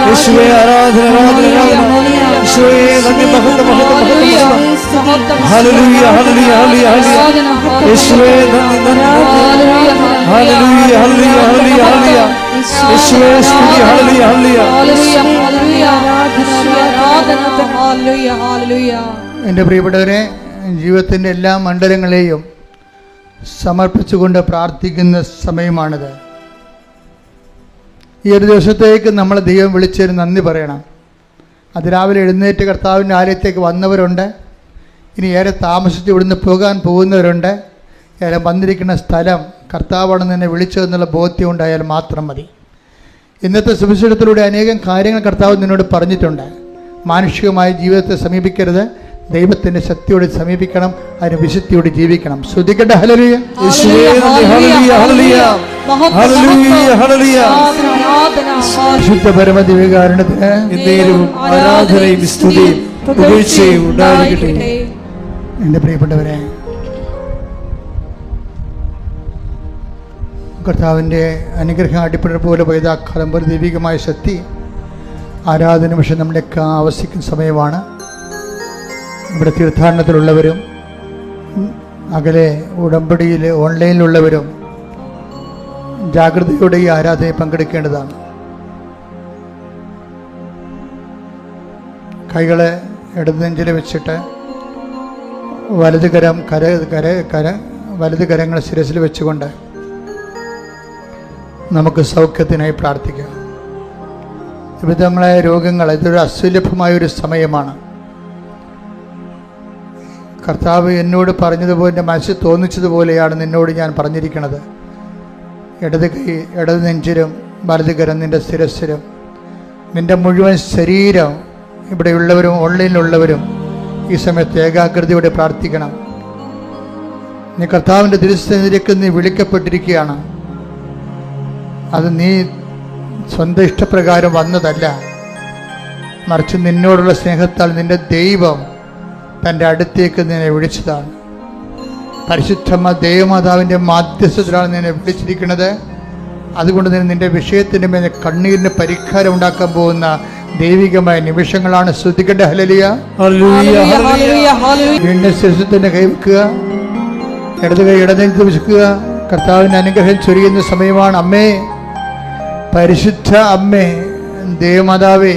യേശുവേ ആരാധന ആരാധന ആരാധന യേശുവേ നന്ദി. മഹത്വം മഹത്വം ഹല്ലേലൂയ ഹല്ലേലൂയ ഹല്ലേലൂയ യേശുവേ നന്ദി നന്ദി ഹല്ലേലൂയ ഹല്ലേലൂയ ഹല്ലേലൂയ ഹല്ലേലൂയ യേശുവേ സ്തുതി. ഹല്ലേലൂയ ഹല്ലേലൂയ എൻ്റെ പ്രിയപ്പെട്ടവരെ, ജീവിതത്തിൻ്റെ എല്ലാ മണ്ഡലങ്ങളെയും സമർപ്പിച്ചുകൊണ്ട് പ്രാർത്ഥിക്കുന്ന സമയമാണിത്. ഈ ഒരു ദിവസത്തേക്ക് നമ്മൾ ദൈവം വിളിച്ചതിന് നന്ദി പറയണം. അതിരാവിലെ എഴുന്നേറ്റ് കർത്താവിൻ്റെ ആലയത്തേക്ക് വന്നവരുണ്ട്, ഇനി ഏറെ താമസിച്ച് ഇവിടുന്ന് പോകാൻ പോകുന്നവരുണ്ട്. ഏറെ വന്നിരിക്കുന്ന സ്ഥലം കർത്താവാണെന്ന് എന്നെ വിളിച്ചതെന്നുള്ള ബോധ്യം ഉണ്ടായാൽ മാത്രം മതി. ഇന്നത്തെ സുവിശേഷത്തിലൂടെ അനേകം കാര്യങ്ങൾ കർത്താവ് നിന്നോട് പറഞ്ഞിട്ടുണ്ട്. മാനുഷികമായ ജീവിതത്തെ സമീപിക്കരുത്, ദൈവത്തിൻ്റെ ശക്തിയോട് സമീപിക്കണം, അതിന് വിശുദ്ധിയോട് ജീവിക്കണം. ശ്രുതിക്കട്ടെ ഹല്ലേലൂയ. വിശുദ്ധ പരമദിവ്യകാരുണ്യത്തിന് ആരാധനയും സ്തുതിയും പുകഴ്ചയും ഉണ്ടായിരിക്കട്ടെ. എൻ്റെ പ്രിയപ്പെട്ടവരെ, കർത്താവിൻ്റെ അനുഗ്രഹം അടിപ്പട പോലെ പൈതാക്കാലം പോലെ ദൈവികമായ ശക്തി ആരാധന നിമിഷം നമ്മുടെയൊക്കെ ആവശ്യിക്കുന്ന സമയമാണ്. ഇവിടെ തീർത്ഥാടനത്തിലുള്ളവരും അകലെ ഉടമ്പടിയിൽ ഓൺലൈനിലുള്ളവരും ജാഗ്രതയോടെ ഈ ആരാധനയിൽ പങ്കെടുക്കേണ്ടതാണ്. കൈകളെ ഇടതുനെഞ്ചിൽ വെച്ചിട്ട് വലത് കരങ്ങൾ ശിരസിൽ വെച്ചുകൊണ്ട് നമുക്ക് സൗഖ്യത്തിനായി പ്രാർത്ഥിക്കാം. വിവിധങ്ങളായ രോഗങ്ങൾ, ഇതൊരു അസുലഭമായൊരു സമയമാണ്. കർത്താവ് എന്നോട് പറഞ്ഞതുപോലെ, എൻ്റെ മനസ്സിൽ തോന്നിച്ചതുപോലെയാണ് നിന്നോട് ഞാൻ പറഞ്ഞിരിക്കുന്നത്. ഇടത് നെഞ്ചിലും വലത് കരം നിൻ്റെ ശിരസ്സിലും, നിൻ്റെ മുഴുവൻ ശരീരം, ഇവിടെയുള്ളവരും ഓൺലൈനിലുള്ളവരും ഈ സമയത്ത് ഏകാഗ്രതയോടെ പ്രാർത്ഥിക്കണം. നീ കർത്താവിൻ്റെ തിരുസന്നിധിയിലേക്ക് നീ വിളിക്കപ്പെട്ടിരിക്കുകയാണ്. അത് നീ സ്വന്തം ഇഷ്ടപ്രകാരം വന്നതല്ല, മറിച്ച് നിന്നോടുള്ള സ്നേഹത്താൽ നിന്റെ ദൈവം തൻ്റെ അടുത്തേക്ക് നിന്നെ വിളിച്ചതാണ്. പരിശുദ്ധ ദൈവമാതാവിൻ്റെ മാധ്യസ്ഥത്തിലാണ് നിന്നെ വിളിച്ചിരിക്കുന്നത്. അതുകൊണ്ട് തന്നെ നിന്റെ വിഷയത്തിൻ്റെ മേലെ കണ്ണീരിന് പരിഹാരം ഉണ്ടാക്കാൻ പോകുന്ന ദൈവികമായ നിമിഷങ്ങളാണ്. ശ്രദ്ധിക്കേണ്ട. ഹല്ലേലൂയ. വീണ്ടും ശിരസിന്റെ കൈവെക്കുക, ഇടത് കൈ ഇടനെഞ്ച് വെക്കുക. കർത്താവിൻ്റെ അനുഗ്രഹം ചൊരിയുന്ന സമയമാണ്. അമ്മേ, പരിശുദ്ധ അമ്മേ, ദേവമാതാവേ,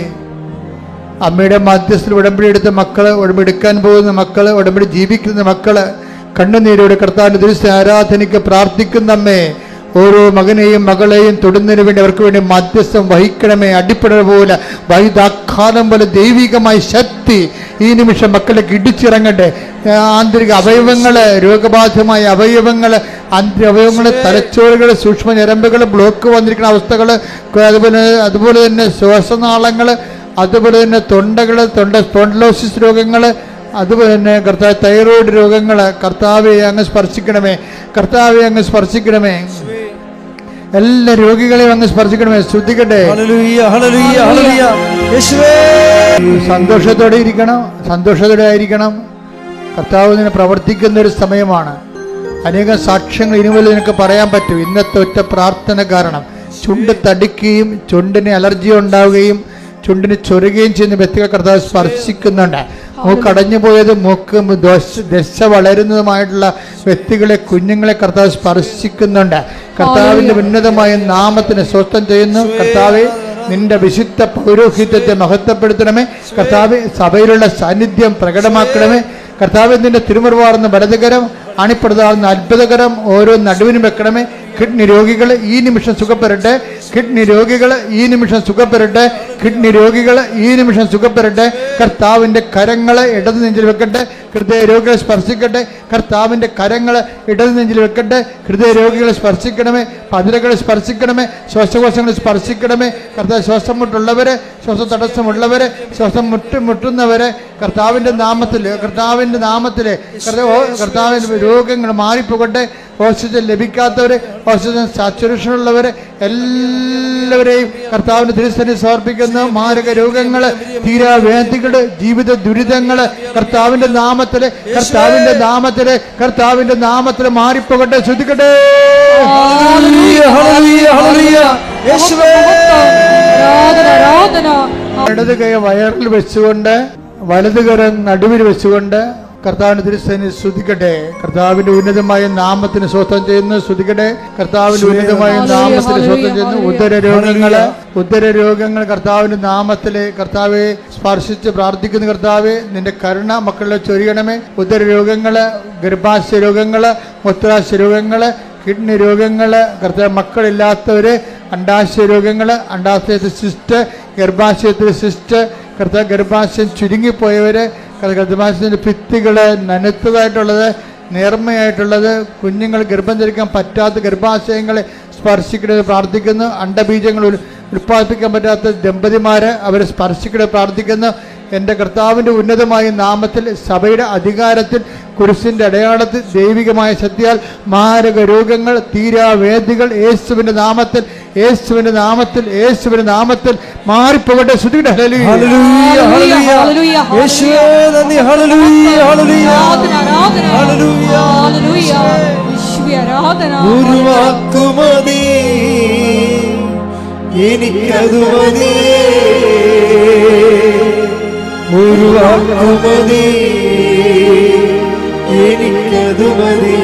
അമ്മയുടെ മധ്യസ്ഥത്തിൽ ഉടമ്പടി എടുത്ത മക്കള്, ഉടമ്പടി എടുക്കാൻ പോകുന്ന മക്കള്, ഉടമ്പടി ജീവിക്കുന്ന മക്കള്, കണ്ണുനീരോടെ കർത്താവിൻ്റെ ദിവസം ആരാധനയ്ക്ക് പ്രാർത്ഥിക്കുന്ന അമ്മേ, ഓരോ മകനെയും മകളെയും തൊടുന്നതിന് വേണ്ടി അവർക്ക് വേണ്ടി മധ്യസ്ഥം വഹിക്കണമേ. അടിപ്പട പോലെ വൈദാഘാതം പോലെ ദൈവികമായ ശക്തി ഈ നിമിഷം മക്കളിലേക്ക് ഇടിച്ചിറങ്ങട്ടെ. ആന്തരിക അവയവങ്ങൾ, രോഗബാധിതമായ അവയവങ്ങൾ, ആന്തരിക അവയവങ്ങൾ, തലച്ചോറുകൾ, സൂക്ഷ്മ ഞരമ്പുകൾ, ബ്ലോക്ക് വന്നിരിക്കുന്ന അവസ്ഥകൾ, അതുപോലെ തന്നെ ശ്വാസനാളങ്ങൾ, അതുപോലെ തന്നെ തൊണ്ടകൾ, സ്പോണ്ടിലോസിസ് രോഗങ്ങൾ, അതുപോലെ തന്നെ കർത്താവ് തൈറോയിഡ് രോഗങ്ങൾ, കർത്താവെ അങ്ങ് സ്പർശിക്കണമേ, കർത്താവെ അങ്ങ് സ്പർശിക്കണമേ. എല്ലാ രോഗികളെയും അങ്ങ് സ്പർശിക്കണമേ. ശ്രദ്ധിക്കട്ടെ. സന്തോഷത്തോടെ ഇരിക്കണം, സന്തോഷത്തോടെ ആയിരിക്കണം. കർത്താവ് നിന്നെ പ്രവർത്തിക്കുന്ന ഒരു സമയമാണ്. അനേകം സാക്ഷ്യങ്ങൾ ഇനിമുതൽ നിനക്ക് പറയാൻ പറ്റും. ഇന്നത്തെ ഒറ്റ പ്രാർത്ഥന കാരണം ചുണ്ട് തടിക്കുകയും ചുണ്ടിന് അലർജി ഉണ്ടാവുകയും ചുണ്ടിന് ചൊരുകയും ചെയ്യുന്ന വ്യക്തികൾ കർത്താവ് സ്പർശിക്കുന്നുണ്ട്. മൂക്ക് അടഞ്ഞു പോയത്, മൂക്ക് ദശ വളരുന്നതുമായിട്ടുള്ള വ്യക്തികളെ, കുഞ്ഞുങ്ങളെ കർത്താവ് സ്പർശിക്കുന്നുണ്ട്. കർത്താവിൻ്റെ ഉന്നതമായ നാമത്തിന് സ്വസ്ഥം ചെയ്യുന്നു. കർത്താവെ, നിന്റെ വിശുദ്ധ പൗരോഹിത്യത്തെ മഹത്വപ്പെടുത്തണമേ. കർത്താവെ, സഭയിലുള്ള സാന്നിധ്യം പ്രകടമാക്കണമേ. കർത്താവെ, നിന്റെ തിരുമുറിവാർന്ന വലതുകരം, അണിപ്പെടുതാവുന്ന അത്ഭുതകരം ഓരോ നടുവിനും വെക്കണമേ. കിഡ്നി രോഗികൾ ഈ നിമിഷം സുഖപ്പെടട്ടെ. കിഡ്നി രോഗികൾ ഈ നിമിഷം സുഖപ്പെടട്ടെ. കിഡ്നി രോഗികൾ ഈ നിമിഷം സുഖപ്പെടട്ടെ. കർത്താവിൻ്റെ കരങ്ങൾ ഇടത് നെഞ്ചിൽ വെക്കട്ടെ. ഹൃദയ രോഗികളെ സ്പർശിക്കട്ടെ. കർത്താവിൻ്റെ കരങ്ങൾ ഇടത് നെഞ്ചിൽ വെക്കട്ടെ. ഹൃദയ രോഗികളെ സ്പർശിക്കണമേ. പതിരകളെ സ്പർശിക്കണമേ. ശ്വാസകോശങ്ങളെ സ്പർശിക്കണമേ. കർത്താവ് ശ്വാസം മുട്ടുള്ളവരെ, ശ്വാസ തടസ്സമുള്ളവരെ, ശ്വാസം മുട്ടുന്നവരെ കർത്താവിൻ്റെ നാമത്തിൽ, കർത്താവിൻ്റെ രോഗങ്ങൾ മാറിപ്പോകട്ടെ. ഓക്സിജൻ ലഭിക്കാത്തവരെ, ഓക്സിജൻ സാച്ചുറേഷൻ ഉള്ളവരെ എല്ലാവരെയും കർത്താവിൻ്റെ തിരുസന്നിധിയിൽ സമർപ്പിക്കുന്ന മാരക രോഗങ്ങൾ, തീരാവേദികൾ, ജീവിത ദുരിതങ്ങൾ കർത്താവിൻ്റെ നാമത്തില്, കർത്താവിൻ്റെ നാമത്തില്, കർത്താവിൻ്റെ നാമത്തില് മാറിപ്പോകട്ടെ. ശ്രദ്ധിക്കട്ടെ. ഇടത് കൈ വയറിൽ വെച്ചുകൊണ്ട് വലത് കരം നടുവിൽ വെച്ചുകൊണ്ട് കർത്താവിന്റെ തിരുസേന സ്തുതിക്കട്ടെ. കർത്താവിന്റെ ഉന്നതമായ നാമത്തിന് സ്വസ്ഥം ചെയ്യുന്നു. സ്തുതിക്കട്ടെ. കർത്താവിന്റെ ഉന്നതമായ നാമത്തിന് സ്വസ്ഥം ചെയ്യുന്നു. ഉദര രോഗങ്ങൾ കർത്താവിന്റെ നാമത്തിലെ കർത്താവെ സ്പർശിച്ച് പ്രാർത്ഥിക്കുന്നു. കർത്താവെ നിന്റെ കരുണ മക്കളിലെ ചൊരിയണമേ. ഉദര രോഗങ്ങള്, ഗർഭാശയ രോഗങ്ങള്, മൂത്രാശയ രോഗങ്ങള്, കിഡ്നി രോഗങ്ങള്, കർത്താവ് മക്കളില്ലാത്തവര്, അണ്ടാശയ രോഗങ്ങള്, അണ്ടാശയത്തിൽ സിസ്റ്റ്, ഗർഭാശയത്തിൽ സിസ്റ്റ്, കർത്താവ് ഗർഭാശയം ചുരുങ്ങിപ്പോയവര്, ഗർഭാശയത്തിൻ്റെ ഭിത്തികള് നനുത്തതായിട്ടുള്ളത്, നേർമ്മയായിട്ടുള്ളത്, കുഞ്ഞുങ്ങൾ ഗർഭം ധരിക്കാൻ പറ്റാത്ത ഗർഭാശയങ്ങളെ സ്പർശിക്കണത് പ്രാർത്ഥിക്കുന്നു. അണ്ടബീജങ്ങൾ ഉൽപ്പാദിപ്പിക്കാൻ പറ്റാത്ത ദമ്പതിമാരെ അവരെ സ്പർശിക്കണത് പ്രാർത്ഥിക്കുന്നു. എൻ്റെ കർത്താവിൻ്റെ ഉന്നതമായ നാമത്തിൽ, സഭയുടെ അധികാരത്തിൽ, കുരിശിൻ്റെ അടയാളത്തിൽ, ദൈവികമായ ശക്തിയാൽ മാരക രോഗങ്ങൾ, തീരാവേദികൾ യേശുവിൻ്റെ നാമത്തിൽ, യേശുവിൻ്റെ നാമത്തിൽ, യേശുവിൻ്റെ നാമത്തിൽ മാറിപ്പോകട്ടെ. ശ്രുതിയുടെ ഹല്ലേലൂയ, ഹല്ലേലൂയ, ഹല്ലേലൂയ, യേശുവേ നന്ദി. ഹല്ലേലൂയ, ഹല്ലേലൂയ, ആരാധന, ഹല്ലേലൂയ, ഹല്ലേലൂയ, യേശുവേ ആരാധന. ഒരു വാക്കുമതി എനിക്കതു മതി, ഒരു വാക്കുമതി എനിക്കതു മതി.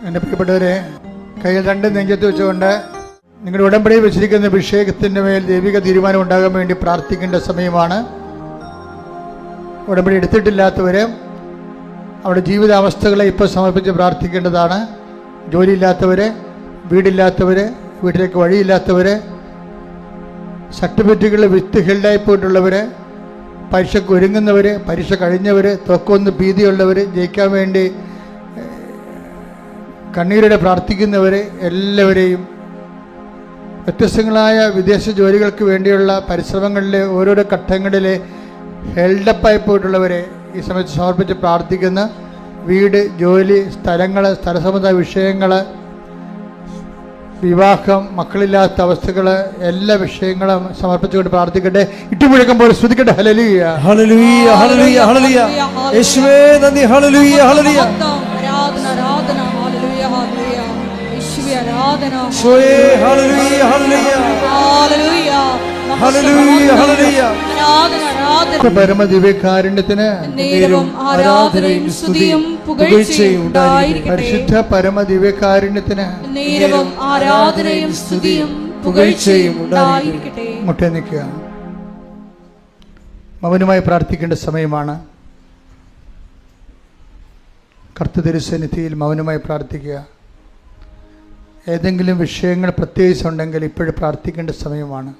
എൻ്റെ പ്രിയപ്പെട്ടവരെ, കയ്യിൽ രണ്ട് നെഞ്ചത്ത് വെച്ചുകൊണ്ട് നിങ്ങളുടെ ഉടമ്പടിയിൽ വെച്ചിരിക്കുന്ന അഭിഷേകത്തിൻ്റെ മേൽ ദൈവിക തീരുമാനം ഉണ്ടാകാൻ വേണ്ടി പ്രാർത്ഥിക്കേണ്ട സമയമാണ്. ഉടമ്പടി എടുത്തിട്ടില്ലാത്തവർ അവരുടെ ജീവിതാവസ്ഥകളെ ഇപ്പോൾ സമർപ്പിച്ച് പ്രാർത്ഥിക്കേണ്ടതാണ്. ജോലിയില്ലാത്തവർ, വീടില്ലാത്തവർ, വീട്ടിലേക്ക് വഴിയില്ലാത്തവർ, സർട്ടിഫിക്കറ്റുകളിൽ വിത്ത് ഹെൽഡായി പോയിട്ടുള്ളവർ, പരീക്ഷയ്ക്ക് ഒരുങ്ങുന്നവർ, പരീക്ഷ കഴിഞ്ഞവർ, തൊക്കൊന്ന് ഭീതിയുള്ളവർ, ജയിക്കാൻ വേണ്ടി കണ്ണീരോടെ പ്രാർത്ഥിക്കുന്നവർ, എല്ലാവരെയും വ്യത്യസ്തങ്ങളായ വിദേശ ജോലികൾക്ക് വേണ്ടിയുള്ള പരിശ്രമങ്ങളിലെ ഓരോരോ ഘട്ടങ്ങളിലെ ഹെൽഡപ്പായി പോയിട്ടുള്ളവരെ ഈ സമയത്ത് സമർപ്പിച്ച് പ്രാർത്ഥിക്കുന്ന. വീട്, ജോലി, സ്ഥലങ്ങൾ, സ്ഥലസംബന്ധ വിഷയങ്ങൾ, വിവാഹം, മക്കളില്ലാത്ത അവസ്ഥകൾ, എല്ലാ വിഷയങ്ങളും സമർപ്പിച്ചുകൊണ്ട് പ്രാർത്ഥിക്കട്ടെ. ഇട്ടുമുഴക്കുമ്പോൾ സ്തുതിക്കട്ടെ. ഹല്ലേലൂയ, ഹല്ലേലൂയ, ഹല്ലേലൂയ, ഹല്ലേലൂയ, യേശുവേ നന്ദി. ഹല്ലേലൂയ, ഹല്ലേലൂയ, ആരാധന, ആരാധന, ഹല്ലേലൂയ, ഹല്ലേലൂയ, യേശുവേ ആരാധന, യേശുവേ hallelujah, hallelujah, hallelujah, hallelujah, hallelujah. ആരാധന, ആരാധന. പരമദിവ്യകാരുണ്യത്തിന് നേരവും ആരാധനയും സ്തുതിയും പുകഴ്ചയും ഉണ്ടായിരിക്കട്ടെ. പരിശുദ്ധ പരമദിവ്യകാരുണ്യത്തിന് നേരവും ആരാധനയും സ്തുതിയും പുകഴ്ചയും ഉണ്ടായിരിക്കട്ടെ. മുട്ടേ നിൽക്കുക. മൗനമായി പ്രാർത്ഥിക്കേണ്ട സമയമാണ്. കർത്തൃതിരുസന്നിധിയിൽ മൗനമായി പ്രാർത്ഥിക്കുക. ഏതെങ്കിലും വിഷയങ്ങൾ പ്രത്യേകിച്ചുണ്ടെങ്കിൽ ഇപ്പോഴും പ്രാർത്ഥിക്കേണ്ട സമയമാണ്.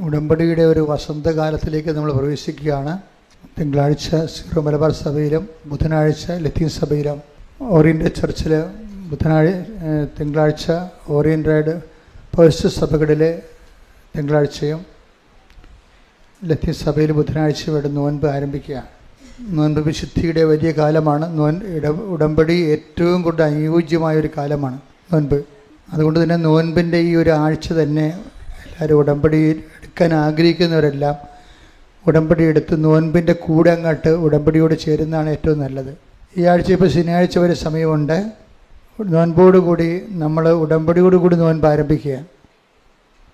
ഉടമ്പടിയുടെ ഒരു വസന്തകാലത്തിലേക്ക് നമ്മൾ പ്രവേശിക്കുകയാണ്. തിങ്കളാഴ്ച സീറോ മലബാർ സഭയിലും ബുധനാഴ്ച ലത്തീൻ സഭയിലും ഓറിയൻ്റ് ചർച്ചിൽ തിങ്കളാഴ്ച ഓറിയൻ്റഡ് പേഴ്സ് സഭകളിലെ തിങ്കളാഴ്ചയും ലത്തീൻ സഭയിൽ ബുധനാഴ്ചയും ഇവിടെ നോൻപ് ആരംഭിക്കുക. നോൻപ് വിശുദ്ധിയുടെ വലിയ കാലമാണ്. ഉടമ്പടി ഏറ്റവും കൂടുതൽ അനുയോജ്യമായൊരു കാലമാണ് നോൻപ്. അതുകൊണ്ട് തന്നെ നോൻപിൻ്റെ ഈ ഒരു ആഴ്ച തന്നെ എല്ലാവരും ഉടമ്പടി എടുക്കാൻ ആഗ്രഹിക്കുന്നവരെല്ലാം ഉടമ്പടി എടുത്ത് നോൻപിൻ്റെ കൂടെ അങ്ങോട്ട് ഉടമ്പടിയോട് ചേരുന്നതാണ് ഏറ്റവും നല്ലത്. ഈ ആഴ്ച ഇപ്പോൾ ശനിയാഴ്ച വരെ സമയമുണ്ട്. നോൻപോടുകൂടി നമ്മൾ ഉടമ്പടിയോടുകൂടി നോൻപ് ആരംഭിക്കുക.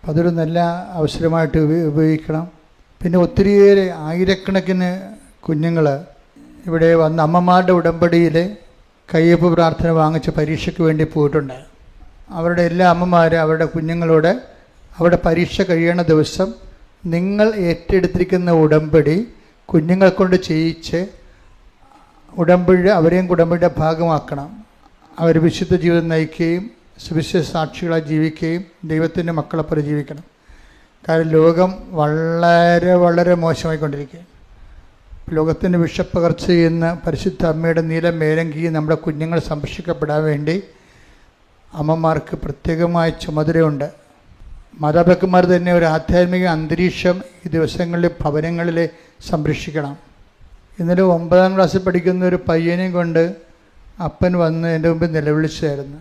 അപ്പം അതൊരു നല്ല അവസരമായിട്ട് ഉപയോഗിക്കണം. പിന്നെ ഒത്തിരിയേറെ ആയിരക്കണക്കിന് കുഞ്ഞുങ്ങൾ ഇവിടെ വന്ന് അമ്മമാരുടെ ഉടമ്പടിയിൽ കയ്യൊപ്പ് പ്രാർത്ഥന വാങ്ങിച്ച് പരീക്ഷയ്ക്ക് വേണ്ടി പോയിട്ടുണ്ട്. അവരുടെ എല്ലാ അമ്മമാരും അവരുടെ കുഞ്ഞുങ്ങളോട് അവരുടെ പരീക്ഷ കഴിയണ ദിവസം നിങ്ങൾ ഏറ്റെടുത്തിരിക്കുന്ന ഉടമ്പടി കുഞ്ഞുങ്ങളെ കൊണ്ട് ചെയ്യിച്ച് ഉടമ്പടി അവരെയും ഉടമ്പടിയുടെ ഭാഗമാക്കണം. അവർ വിശുദ്ധ ജീവിതം നയിക്കുകയും സുവിശേഷ സാക്ഷികളായി ജീവിക്കുകയും ദൈവത്തിൻ്റെ മക്കളെപ്പോലെ ജീവിക്കണം. കാരണം ലോകം വളരെ വളരെ മോശമായിക്കൊണ്ടിരിക്കുകയാണ്. ലോകത്തിൻ്റെ വിഷപ്പകർച്ച ചെയ്യുന്ന പരിശുദ്ധ അമ്മയുടെ നീല മേലങ്കി നമ്മുടെ കുഞ്ഞുങ്ങൾ സംരക്ഷിക്കപ്പെടാൻ വേണ്ടി അമ്മമാർക്ക് പ്രത്യേകമായ ചുമതലയുണ്ട്. മാതാപിതാക്കന്മാർ തന്നെ ഒരു ആധ്യാത്മിക അന്തരീക്ഷം ഈ ദിവസങ്ങളിൽ ഭവനങ്ങളിൽ സംരക്ഷിക്കണം. ഇന്നലെ 9ാം ക്ലാസ്സിൽ പഠിക്കുന്ന ഒരു പയ്യനെയും കൊണ്ട് അപ്പൻ വന്ന് എൻ്റെ മുമ്പിൽ നിലവിളിച്ചായിരുന്നു.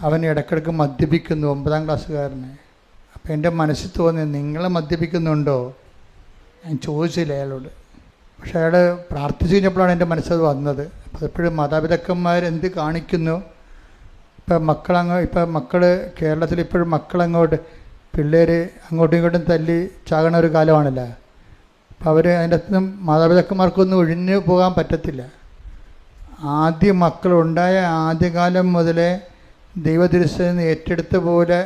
അവൻ ഇടയ്ക്കിടയ്ക്ക് മദ്യപിക്കുന്നു, 9ാം ക്ലാസ്സുകാരനെ. അപ്പം എൻ്റെ മനസ്സിൽ തോന്നി, നിങ്ങളെ മദ്യപിക്കുന്നുണ്ടോ? ഞാൻ ചോദിച്ചില്ല അയാളോട്. പക്ഷേ അയാൾ പ്രാർത്ഥിച്ചു കഴിഞ്ഞപ്പോഴാണ് എൻ്റെ മനസ്സത് വന്നത്. അപ്പോൾ എപ്പോഴും മാതാപിതാക്കന്മാർ എന്ത് കാണിക്കുന്നു, ഇപ്പം മക്കൾ കേരളത്തിൽ ഇപ്പോഴും മക്കളങ്ങോട്ട് പിള്ളേർ അങ്ങോട്ടും ഇങ്ങോട്ടും തല്ലി ചാകണ ഒരു കാലമാണല്ലോ. അപ്പോൾ അവർ അതിൻ്റെ അകത്തും മാതാപിതാക്കന്മാർക്കൊന്നും ഒഴിഞ്ഞു പോകാൻ പറ്റത്തില്ല. ആദ്യം മക്കളുണ്ടായ ആദ്യകാലം മുതലേ ദൈവതിരുസേന ഏറ്റെടുത്ത പോലെ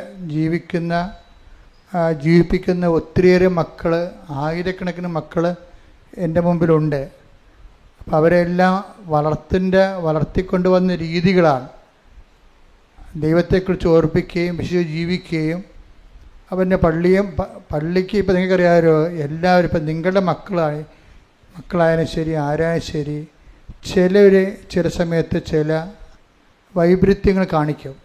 ജീവിപ്പിക്കുന്ന ഒത്തിരിയേറെ മക്കൾ, ആയിരക്കണക്കിന് മക്കൾ എൻ്റെ മുമ്പിലുണ്ട്. അപ്പം അവരെല്ലാം വളർത്തിക്കൊണ്ടുവന്ന രീതികളാണ്. ദൈവത്തെക്കുറിച്ച് ഓർപ്പിക്കുകയും വിശുദ്ധ ജീവിക്കുകയും അവൻ്റെ പള്ളിക്ക് ഇപ്പം നിങ്ങൾക്കറിയാമല്ലോ, എല്ലാവരും ഇപ്പം നിങ്ങളുടെ മക്കളായാലും ശരി, ആരായാലും ശരി, ചില സമയത്ത് ചില വൈപരീത്യങ്ങൾ കാണിക്കും.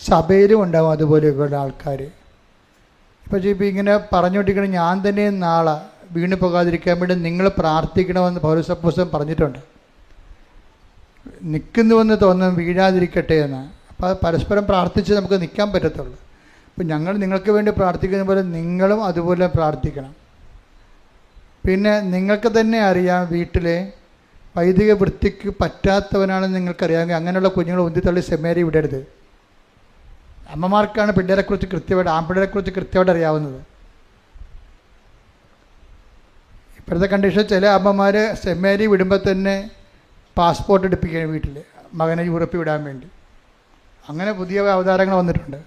സഭയിലും ഉണ്ടാകും അതുപോലെയൊക്കെയുള്ള ആൾക്കാർ. ഇപ്പം ഇങ്ങനെ പറഞ്ഞുകൊണ്ടിരിക്കണം, ഞാൻ തന്നെ നാളെ വീണ് പോകാതിരിക്കാൻ വേണ്ടി നിങ്ങൾ പ്രാർത്ഥിക്കണമെന്ന് പൗലോസ് അപ്പോസ്തലൻ പറഞ്ഞിട്ടുണ്ട്. നിൽക്കുന്നുവെന്ന് തോന്നുന്നു, വീഴാതിരിക്കട്ടെ എന്ന്. അപ്പോൾ പരസ്പരം പ്രാർത്ഥിച്ച് നമുക്ക് നിൽക്കാൻ പറ്റത്തുള്ളൂ. അപ്പം ഞങ്ങൾ നിങ്ങൾക്ക് വേണ്ടി പ്രാർത്ഥിക്കുന്ന പോലെ നിങ്ങളും അതുപോലെ പ്രാർത്ഥിക്കണം. പിന്നെ നിങ്ങൾക്ക് തന്നെ അറിയാം, വീട്ടിലെ വൈദിക വൃത്തിക്ക് പറ്റാത്തവനാണെന്ന് നിങ്ങൾക്കറിയാമെങ്കിൽ അങ്ങനെയുള്ള കുഞ്ഞുങ്ങൾ ഉന്തിത്തള്ളി സെമിനാരി വിടരുത്. അമ്മമാർക്കാണ് പിള്ളേരെക്കുറിച്ച് കൃത്യമായിട്ട്, ആൺപിള്ളേരെക്കുറിച്ച് കൃത്യമായിട്ട് അറിയാവുന്നത്. ഇപ്പോഴത്തെ കണ്ടീഷൻ ചില അമ്മമാർ സെമിനാരി വിടുമ്പോൾ തന്നെ പാസ്പോർട്ട് എടുപ്പിക്കുകയാണ് വീട്ടിൽ, മകനെ യൂറോപ്പിൽ വിടാൻ വേണ്ടി. അങ്ങനെ പുതിയ അവതാരങ്ങൾ വന്നിട്ടുണ്ട്.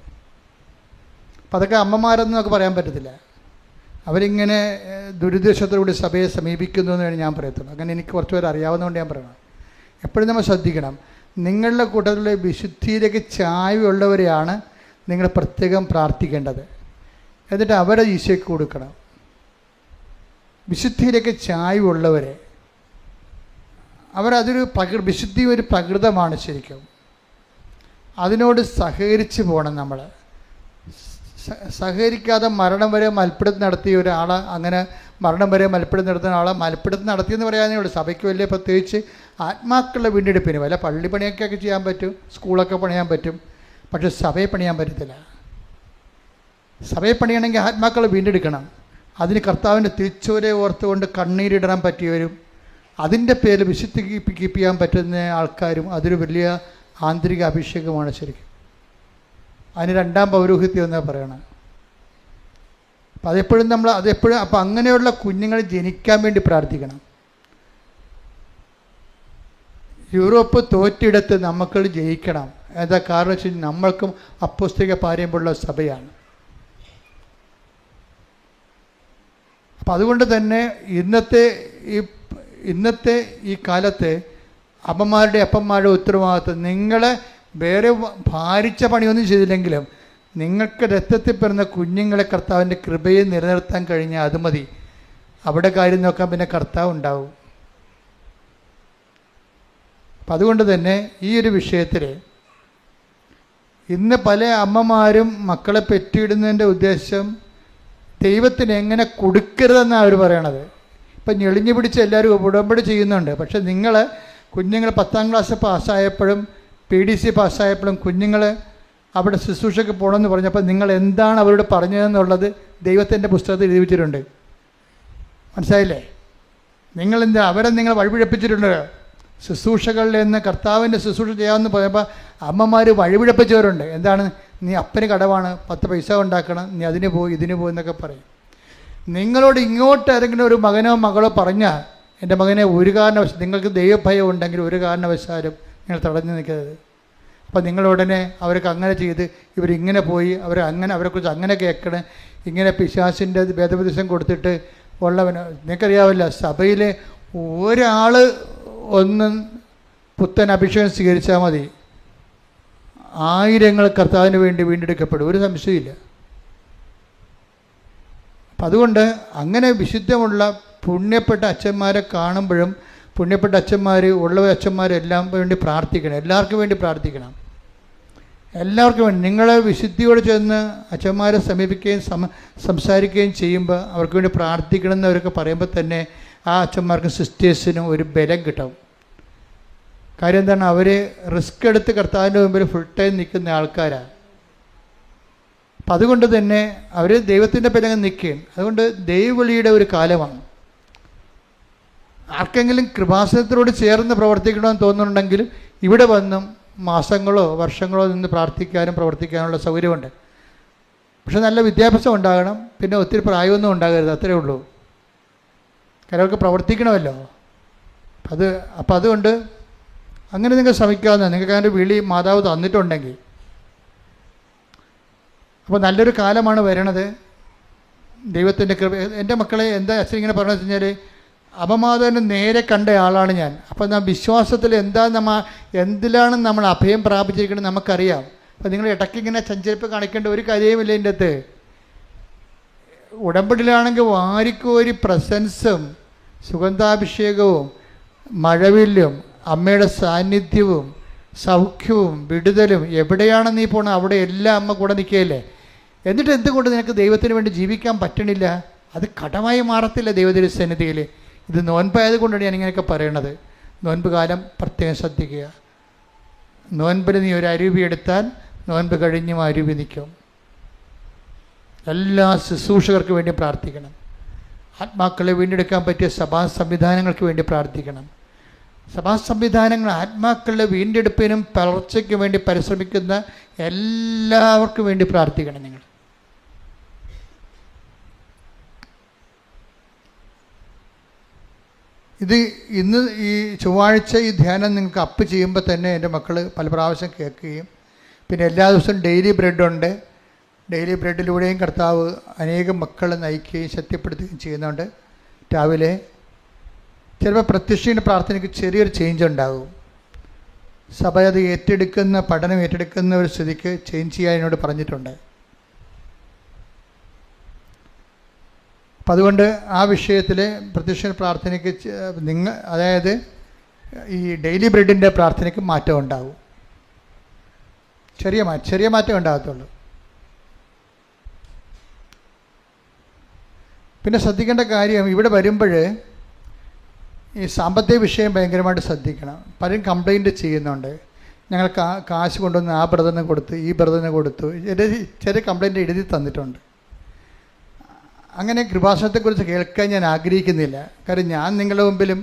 അപ്പം അതൊക്കെ അമ്മമാരെന്ന് നമുക്ക് പറയാൻ പറ്റത്തില്ല. അവരിങ്ങനെ ദുരുദ്ദേശത്തോടുകൂടി സഭയെ സമീപിക്കുന്നു എന്നാണ് ഞാൻ പറയത്തുള്ളൂ. അങ്ങനെ എനിക്ക് കുറച്ച് പേര് അറിയാവുന്നതുകൊണ്ട് ഞാൻ പറയണം. എപ്പോഴും നമ്മൾ ശ്രദ്ധിക്കണം, നിങ്ങളുടെ കൂട്ടത്തിലെ വിശുദ്ധിയിലേക്ക് ചായ്വുള്ളവരെയാണ് നിങ്ങൾ പ്രത്യേകം പ്രാർത്ഥിക്കേണ്ടത്. എന്നിട്ട് അവരെ ഈശോയ്ക്ക് കൊടുക്കണം. വിശുദ്ധിയിലേക്ക് ചായ്വുള്ളവരെ, അവരതൊരു വിശുദ്ധി ഒരു പ്രകൃതമാണ് ശരിക്കും. അതിനോട് സഹകരിച്ച് പോകണം. നമ്മൾ സഹകരിക്കാതെ മരണം വരെ മൽപ്പിടുത്തം നടത്തിയ ഒരാളെ, അങ്ങനെ മരണം വരെ മൽപ്പിടുത്തം നടത്തുന്ന ആളെ മൽപ്പിടുത്തം നടത്തിയെന്ന് പറയാനേ ഉള്ളൂ. സഭയ്ക്ക് വലിയ പ്രത്യേകിച്ച് ആത്മാക്കളുടെ വീണ്ടെടുപ്പിന് വല്ല പള്ളിപ്പണിയൊക്കെ ചെയ്യാൻ പറ്റും, സ്കൂളൊക്കെ പണിയാൻ പറ്റും, പക്ഷെ സഭയെ പണിയാൻ പറ്റത്തില്ല. സഭയെ പണിയണമെങ്കിൽ ആത്മാക്കളെ വീണ്ടെടുക്കണം. അതിന് കർത്താവിൻ്റെ തിരിച്ചുവരെ ഓർത്തുകൊണ്ട് കണ്ണീരിടാൻ പറ്റിയവരും അതിൻ്റെ പേരിൽ വിശുദ്ധി കീപ്പ് ചെയ്യാൻ പറ്റുന്ന ആൾക്കാരും അതൊരു വലിയ ആന്തരിക അഭിഷേകമാണ് ശരിക്കും. അതിന് 2ാം പൗരോഹിത്യം എന്നാണ് പറയണം. അപ്പം അതെപ്പോഴും അപ്പം അങ്ങനെയുള്ള കുഞ്ഞുങ്ങൾ ജനിക്കാൻ വേണ്ടി പ്രാർത്ഥിക്കണം. യൂറോപ്പ് തോറ്റിടത്ത് നമുക്ക് ജയിക്കണം. എന്താ കാരണം വെച്ച് കഴിഞ്ഞാൽ നമ്മൾക്കും അപ്പോസ്തലിക പാരമ്പര്യമുള്ള സഭയാണ്. അപ്പം അതുകൊണ്ട് തന്നെ ഇന്നത്തെ ഈ കാലത്തെ അപ്പന്മാരുടെ ഉത്തരവാദിത്വം, നിങ്ങളെ വേറെ ഭാരിച്ച പണിയൊന്നും ചെയ്തില്ലെങ്കിലും നിങ്ങൾക്ക് രക്തത്തിൽ പിറന്ന കുഞ്ഞുങ്ങളെ കർത്താവിൻ്റെ കൃപയെ നിലനിർത്താൻ കഴിഞ്ഞാൽ അത് മതി. അവിടെ കാര്യം നോക്കാൻ പിന്നെ കർത്താവ് ഉണ്ടാവും. അപ്പം അതുകൊണ്ട് തന്നെ ഈ ഒരു വിഷയത്തിൽ ഇന്ന് പല അമ്മമാരും മക്കളെ പെറ്റിയിടുന്നതിൻ്റെ ഉദ്ദേശം ദൈവത്തിന് എങ്ങനെ കൊടുക്കരുതെന്നാണ് അവർ പറയണത്. ഇപ്പം ഞെളിഞ്ഞു പിടിച്ച് എല്ലാവരും ഉടമ്പടി ചെയ്യുന്നുണ്ട്. പക്ഷെ കുഞ്ഞുങ്ങൾ 10ാം ക്ലാസ് പാസ്സായപ്പോഴും PDC പാസ്സായപ്പോഴും കുഞ്ഞുങ്ങൾ അവിടെ ശുശ്രൂഷയ്ക്ക് പോകണമെന്ന് പറഞ്ഞപ്പോൾ നിങ്ങൾ എന്താണ് അവരോട് പറഞ്ഞതെന്നുള്ളത് ദൈവത്തിൻ്റെ പുസ്തകത്തിൽ എഴുതി വെച്ചിട്ടുണ്ട്. മനസ്സിലായില്ലേ? അവരെ നിങ്ങൾ വഴിപിഴപ്പിച്ചിട്ടുണ്ട്. ശുശ്രൂഷകളിൽ നിന്ന് കർത്താവിൻ്റെ ശുശ്രൂഷ ചെയ്യാമെന്ന് പറയുമ്പോൾ അമ്മമാർ വഴിപിഴപ്പിച്ചവരുണ്ട്. എന്താണ്? നീ അപ്പന് കടവാണ്, 10 പൈസ ഉണ്ടാക്കണം, നീ അതിന് പോയി ഇതിന് പോയി എന്നൊക്കെ പറയും. നിങ്ങളോട് ഇങ്ങോട്ട് ആരെങ്കിലും ഒരു മകനോ മകളോ പറഞ്ഞാൽ, എൻ്റെ മകനെ ഒരു കാരണവശാലും, നിങ്ങൾക്ക് ദൈവഭയം ഉണ്ടെങ്കിൽ ഒരു കാരണവശാലും നിങ്ങൾ തടഞ്ഞു നിൽക്കരുത്. അപ്പം നിങ്ങളുടനെ അവർക്ക് അങ്ങനെ ചെയ്ത് ഇവരിങ്ങനെ പോയി അവരെക്കുറിച്ച് അങ്ങനെ കേൾക്കണം, ഇങ്ങനെ പിശാചിൻ്റെ വേദോപദേശം കൊടുത്തിട്ട് ഉള്ളവന്. നിങ്ങൾക്കറിയാവില്ല, സഭയിൽ ഒരാൾ ഒന്ന് പുത്തൻ അഭിഷേകം സ്വീകരിച്ചാൽ മതി, 1000 കർത്താവിന് വേണ്ടി വീണ്ടെടുക്കപ്പെടും, ഒരു സംശയമില്ല. അപ്പം അതുകൊണ്ട് അങ്ങനെ വിശുദ്ധമുള്ള പുണ്യപ്പെട്ട അച്ഛന്മാരെ കാണുമ്പോഴും, പുണ്യപ്പെട്ട അച്ഛന്മാർ അച്ഛന്മാരെല്ലാം വേണ്ടി പ്രാർത്ഥിക്കണം, എല്ലാവർക്കും വേണ്ടി പ്രാർത്ഥിക്കണം, എല്ലാവർക്കും വേണ്ടി. നിങ്ങൾ വിശുദ്ധിയോട് ചെന്ന് അച്ഛന്മാരെ സമീപിക്കുകയും സംസാരിക്കുകയും ചെയ്യുമ്പോൾ അവർക്ക് വേണ്ടി പ്രാർത്ഥിക്കണം എന്നവരൊക്കെ പറയുമ്പോൾ തന്നെ ആ അച്ഛന്മാർക്കും സിസ്റ്റേഴ്സിനും ഒരു ബലം കിട്ടും. കാര്യം എന്താണ്, അവർ റിസ്ക് എടുത്ത് കർത്താവിൻ്റെ മുമ്പിൽ ഫുൾ ടൈം നിൽക്കുന്ന ആൾക്കാരാണ്. അപ്പം അതുകൊണ്ട് തന്നെ അവർ ദൈവത്തിൻ്റെ പിറകെ നിൽക്കുകയും, അതുകൊണ്ട് ദൈവവിളിയുടെ ഒരു കാലമാണ്. ആർക്കെങ്കിലും കൃപാസനത്തിനോട് ചേർന്ന് പ്രവർത്തിക്കണമെന്ന് തോന്നുന്നുണ്ടെങ്കിൽ ഇവിടെ വന്നും മാസങ്ങളോ വർഷങ്ങളോ നിന്ന് പ്രാർത്ഥിക്കാനും പ്രവർത്തിക്കാനുള്ള സൗകര്യമുണ്ട്. പക്ഷെ നല്ല വിദ്യാഭ്യാസം ഉണ്ടാകണം, പിന്നെ ഒത്തിരി പ്രായമൊന്നും ഉണ്ടാകരുത്, അത്രയേ ഉള്ളൂ. കാരണം അവർക്ക് പ്രവർത്തിക്കണമല്ലോ. അപ്പം അതുകൊണ്ട് അങ്ങനെ നിങ്ങൾ ശ്രമിക്കാവുന്ന, നിങ്ങൾക്ക് അങ്ങനെ വിളി മാതാവ് തന്നിട്ടുണ്ടെങ്കിൽ. അപ്പോൾ നല്ലൊരു കാലമാണ് വരണത്, ദൈവത്തിൻ്റെ കൃപ. എൻ്റെ മക്കളെ എന്താ അച്ഛൻ ഇങ്ങനെ പറഞ്ഞു വെച്ച് കഴിഞ്ഞാൽ, അപമാതാവിനെ നേരെ കണ്ട ആളാണ് ഞാൻ. അപ്പോൾ വിശ്വാസത്തിൽ എന്തിലാണ് നമ്മൾ അഭയം പ്രാപിച്ചിരിക്കുന്നത് നമുക്കറിയാം. അപ്പോൾ നിങ്ങൾ ഇടയ്ക്ക് ഇങ്ങനെ ചഞ്ചരിപ്പ് കാണിക്കേണ്ട ഒരു കാര്യവുമില്ല. ഇതിൻ്റെ അകത്ത് ഉടമ്പടിയിലാണെങ്കിൽ വാരിക്കോരി പ്രസൻസും സുഗന്ധാഭിഷേകവും മഴവില്ലും അമ്മയുടെ സാന്നിധ്യവും സൗഖ്യവും വിടുതലും, എവിടെയാണ് നീ പോകണം അവിടെ എല്ലാം അമ്മ കൂടെ നിൽക്കുകയല്ലേ. എന്നിട്ട് എന്തുകൊണ്ട് നിനക്ക് ദൈവത്തിന് വേണ്ടി ജീവിക്കാൻ പറ്റണില്ല? അത് കടമായി മാറത്തില്ല ദൈവത്തിൻ്റെ സന്നിധിയിൽ. ഇത് നോൻപായത് കൊണ്ടാണ് ഞാൻ ഇങ്ങനെയൊക്കെ പറയണത്. നോൻപ് കാലം പ്രത്യേകം ശ്രദ്ധിക്കുക. നോൻപിന് നീ ഒരു അരുവി എടുത്താൽ നോൻപ് കഴിഞ്ഞും അരുവി നിൽക്കും. എല്ലാ ശുശ്രൂഷകർക്ക് വേണ്ടി പ്രാർത്ഥിക്കണം. ആത്മാക്കളെ വീണ്ടെടുക്കാൻ പറ്റിയ സഭാ സംവിധാനങ്ങൾക്ക് വേണ്ടി പ്രാർത്ഥിക്കണം. സഭാ സംവിധാനങ്ങൾ ആത്മാക്കളുടെ വീണ്ടെടുപ്പിനും വളർച്ചയ്ക്കും വേണ്ടി പരിശ്രമിക്കുന്ന എല്ലാവർക്കും വേണ്ടി പ്രാർത്ഥിക്കണം നിങ്ങൾ. ഇത് ഇന്ന് ഈ ചൊവ്വാഴ്ച ഈ ധ്യാനം നിങ്ങൾക്ക് അപ്പ് ചെയ്യുമ്പോൾ തന്നെ എൻ്റെ മക്കൾ പല പ്രാവശ്യം കേൾക്കുകയും, പിന്നെ എല്ലാ ദിവസവും ഡെയിലി ബ്രെഡുണ്ട്. ഡെയിലി ബ്രെഡിലൂടെയും കർത്താവ് അനേകം മക്കളെ നയിക്കുകയും ശക്തിപ്പെടുത്തുകയും ചെയ്യുന്നുണ്ട്. രാവിലെ ചിലപ്പോൾ പ്രത്യക്ഷയുടെ പ്രാർത്ഥനയ്ക്ക് ചെറിയൊരു ചേഞ്ച് ഉണ്ടാകും. സഭ അത് ഏറ്റെടുക്കുന്ന, പഠനം ഏറ്റെടുക്കുന്ന ഒരു സ്ഥിതിക്ക് ചേഞ്ച് ചെയ്യാൻ എന്നോട് പറഞ്ഞിട്ടുണ്ട്. അപ്പം അതുകൊണ്ട് ആ വിഷയത്തിൽ പ്രത്യക്ഷ പ്രാർത്ഥനയ്ക്ക് അതായത് ഈ ഡെയിലി ബ്രെഡിൻ്റെ പ്രാർത്ഥനയ്ക്ക് മാറ്റം ഉണ്ടാകും. ചെറിയ മാറ്റം ഉണ്ടാകത്തുള്ളൂ. പിന്നെ ശ്രദ്ധിക്കേണ്ട കാര്യം, ഇവിടെ വരുമ്പോൾ ഈ സാമ്പത്തിക വിഷയം ഭയങ്കരമായിട്ട് ശ്രദ്ധിക്കണം. പലരും കംപ്ലൈൻറ്റ് ചെയ്യുന്നുണ്ട്, ഞങ്ങൾ കാശ് കൊണ്ടുവന്ന് ആ ബ്രദറിന് കൊടുത്തു, ഈ ബ്രദറിന് കൊടുത്തു. ചെറിയ കംപ്ലൈൻറ്റ് എഴുതി തന്നിട്ടുണ്ട്. അങ്ങനെ കൃപാസനത്തെക്കുറിച്ച് കേൾക്കാൻ ഞാൻ ആഗ്രഹിക്കുന്നില്ല. കാരണം ഞാൻ നിങ്ങളുടെ മുമ്പിലും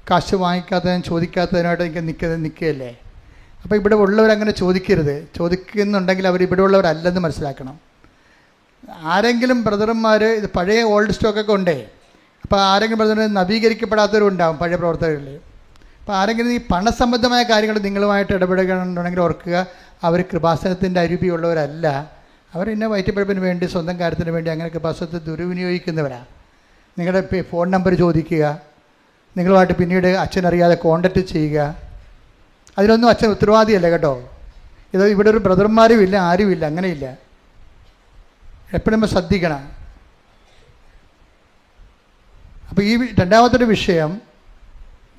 കാശ് വാങ്ങിക്കാത്തതിനും ചോദിക്കാത്തതിനായിട്ട് എനിക്ക് നിൽക്കുകയല്ലേ. അപ്പോൾ ഇവിടെ ഉള്ളവരങ്ങനെ ചോദിക്കരുത്. ചോദിക്കുന്നുണ്ടെങ്കിൽ അവർ ഇവിടെ ഉള്ളവരല്ലെന്ന് മനസ്സിലാക്കണം. ആരെങ്കിലും ബ്രദർമാർ, ഇത് പഴയ ഓൾഡ് സ്റ്റോക്കൊക്കെ ഉണ്ടേ, അപ്പോൾ ആരെങ്കിലും ബ്രദർ നവീകരിക്കപ്പെടാത്തവരുണ്ടാവും പഴയ പ്രവർത്തകരിൽ. അപ്പോൾ ആരെങ്കിലും ഈ പണസംബന്ധമായ കാര്യങ്ങൾ നിങ്ങളുമായിട്ട് ഇടപെടുകയാണെന്നുണ്ടെങ്കിൽ ഓർക്കുക, അവർ കൃപാസനത്തിൻ്റെ അരുവിയുള്ളവരല്ല. അവർ ഇന്ന വയറ്റിപ്പഴപ്പിന് വേണ്ടി, സ്വന്തം കാര്യത്തിന് വേണ്ടി അങ്ങനെ കൃപാസനത്തെ ദുർവിനിയോഗിക്കുന്നവരാണ്. നിങ്ങളുടെ ഫോൺ നമ്പർ ചോദിക്കുക, നിങ്ങളുമായിട്ട് പിന്നീട് അച്ഛനറിയാതെ കോണ്ടാക്റ്റ് ചെയ്യുക. അതിനൊന്നും അച്ഛൻ ഉത്തരവാദിയല്ല കേട്ടോ. ഇത് ഇവിടെ ഒരു ബ്രദർമാരും ഇല്ല, ആരുമില്ല, അങ്ങനെയില്ല. എപ്പോഴും നമ്മൾ ശ്രദ്ധിക്കണം. അപ്പോൾ ഈ രണ്ടാമത്തെ വിഷയം,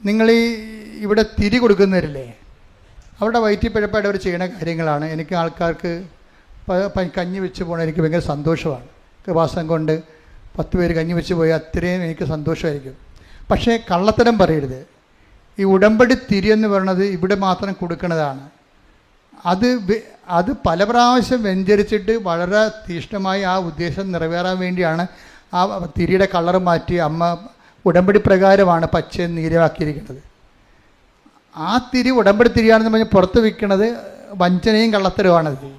നിങ്ങൾ ഇവിടെ തിരി കൊടുക്കുന്നവരില്ലേ, അവരുടെ വയറ്റിപ്പഴപ്പായിട്ട് അവർ ചെയ്യുന്ന കാര്യങ്ങളാണ്. എനിക്ക് ആൾക്കാർക്ക് കഞ്ഞി വെച്ച് പോകണം, എനിക്ക് ഭയങ്കര സന്തോഷമാണ്. കൃപാസനം കൊണ്ട് 10 പേര് കഞ്ഞി വെച്ച് പോയാൽ അത്രയും എനിക്ക് സന്തോഷമായിരിക്കും. പക്ഷേ കള്ളത്തരം പറയരുത്. ഈ ഉടമ്പടി തിരി എന്ന് പറയുന്നത് ഇവിടെ മാത്രം കൊടുക്കുന്നതാണ്. അത് പല പ്രാവശ്യം വ്യഞ്ചരിച്ചിട്ട് വളരെ തീക്ഷ്ണമായി ആ ഉദ്ദേശം നിറവേറാൻ വേണ്ടിയാണ് ആ തിരിയുടെ കളർ മാറ്റി അമ്മ ഉടമ്പടി പ്രകാരമാണ് പച്ച നീലമാക്കിയിരിക്കുന്നത്. ആ തിരി ഉടമ്പടി തിരിയാണെന്ന് പറഞ്ഞ് പുറത്ത് വിൽക്കുന്നത് വഞ്ചനയും കള്ളത്തരമാണത്.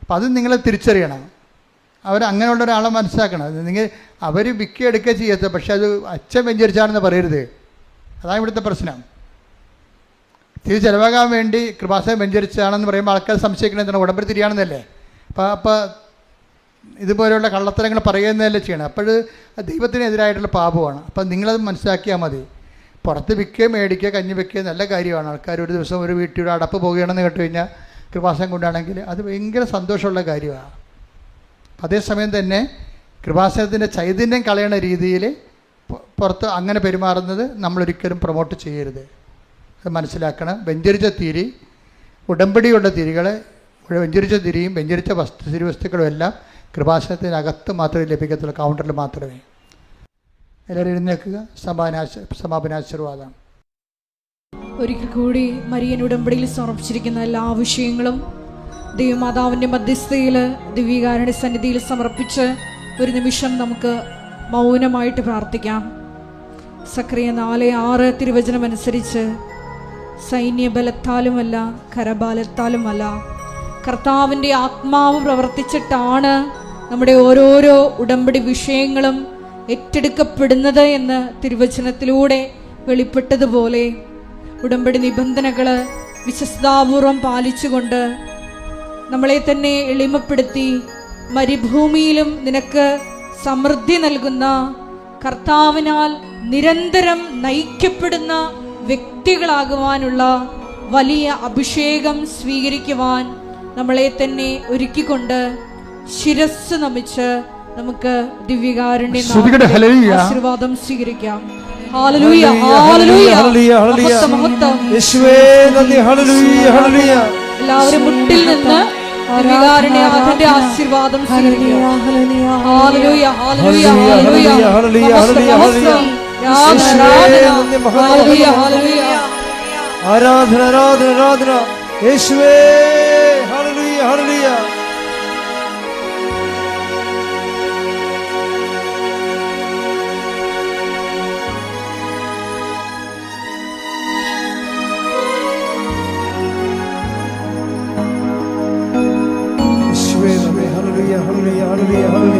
അപ്പം അത് നിങ്ങൾ തിരിച്ചറിയണം. അങ്ങനെയുള്ള ഒരാളെ മനസ്സിലാക്കണം. നിങ്ങൾ അവർ വിൽക്കുക എടുക്കുക ചെയ്യരുത്, പക്ഷെ അത് അച്ഛൻ വെഞ്ചരിച്ചാണെന്ന് പറയരുത്. അതാണ് ഇവിടുത്തെ പ്രശ്നം. തിരിച്ച് ചിലവാകാൻ വേണ്ടി കൃപാസനം വെഞ്ചരിച്ചാണെന്ന് പറയുമ്പോൾ ആൾക്കാർ സംശയിക്കുന്നത് എന്താണ്? ഉടമ്പടി തിരിയാണെന്നല്ലേ. അപ്പോൾ ഇതുപോലെയുള്ള കള്ളത്തരങ്ങൾ പറയുന്നതല്ലേ ചെയ്യണം. അപ്പോൾ ദൈവത്തിനെതിരായിട്ടുള്ള പാപമാണ്. അപ്പം നിങ്ങളത് മനസ്സിലാക്കിയാൽ മതി. പുറത്ത് വിൽക്കുക മേടിക്കുക കഞ്ഞി വെക്കുക നല്ല കാര്യമാണ്. ആൾക്കാർ ഒരു ദിവസം ഒരു വീട്ടിൽ അടപ്പ് പോകുകയാണെന്ന് കേട്ട് കഴിഞ്ഞാൽ കൃപാസനം കൊണ്ടാണെങ്കിൽ അത് ഭയങ്കര സന്തോഷമുള്ള കാര്യമാണ്. അതേസമയം തന്നെ കൃപാസനത്തിൻ്റെ ചൈതന്യം കളയണ രീതിയിൽ പുറത്ത് അങ്ങനെ പെരുമാറുന്നത് നമ്മളൊരിക്കലും പ്രൊമോട്ട് ചെയ്യരുത്. അത് മനസ്സിലാക്കണം. വെഞ്ചരിച്ച തിരി, ഉടമ്പടിയുള്ള തിരികൾ, വെഞ്ചരിച്ച തിരിയും വെഞ്ചരിച്ച തിരുവസ്തുക്കളും എല്ലാം കൃപാസനത്തിനകത്ത് മാത്രമേ ലഭിക്കത്തുള്ളൂ, കൗണ്ടറിൽ മാത്രമേ. എല്ലാവരും എഴുന്നേൽക്കുക. സമാപനാശീർവാദം. ഒരിക്കൽ കൂടി മരിയൻ ഉടമ്പടിയിൽ സമർപ്പിച്ചിരിക്കുന്ന എല്ലാ വിഷയങ്ങളും ദൈവമാതാവിൻ്റെ മധ്യസ്ഥയിൽ ദിവ്യകാരുണ്യ സന്നിധിയിൽ സമർപ്പിച്ച് ഒരു നിമിഷം നമുക്ക് മൗനമായിട്ട് പ്രാർത്ഥിക്കാം. സക്രിയ 4:6 തിരുവചനം അനുസരിച്ച് സൈന്യബലത്താലുമല്ല കരബലത്താലുമല്ല കർത്താവിൻ്റെ ആത്മാവ് പ്രവർത്തിച്ചിട്ടാണ് നമ്മുടെ ഓരോരോ ഉടമ്പടി വിഷയങ്ങളും ഏറ്റെടുക്കപ്പെടുന്നത് എന്ന് തിരുവചനത്തിലൂടെ വെളിപ്പെട്ടതുപോലെ ഉടമ്പടി നിബന്ധനകൾ വിശ്വസ്താപൂർവം പാലിച്ചുകൊണ്ട് നമ്മളെ തന്നെ എളിമപ്പെടുത്തി മരുഭൂമിയിലും നിനക്ക് സമൃദ്ധി നൽകുന്ന കർത്താവിനാൽ നിരന്തരം നയിക്കപ്പെടുന്ന വ്യക്തികളാകുവാനുള്ള വലിയ അഭിഷേകം സ്വീകരിക്കുവാൻ നമ്മളെ തന്നെ ഒരുക്കിക്കൊണ്ട് ശിരസ് നമിച്ച് നമുക്ക് ദിവ്യകാരുണ്യ ആശീർവാദം സ്വീകരിക്കാം. ഹല്ലേലൂയ, ഹല്ലേലൂയ, മഹത്വം. യേശുവേ നന്ദി. Hallelujah, hallelujah. എല്ലാവരും മുട്ടിൽ നിന്ന് ദിവ്യകാരുണ്യനാഥന്റെ ആശീർവാദം സ്വീകരിക്കുക. Hallelujah, hallelujah, hallelujah, hallelujah, hallelujah. ആരാധന, ആരാധന, ആരാധന. യേശുവേ hallelujah, hallelujah. Hallelujah, hallelujah, hallelujah, hallelujah.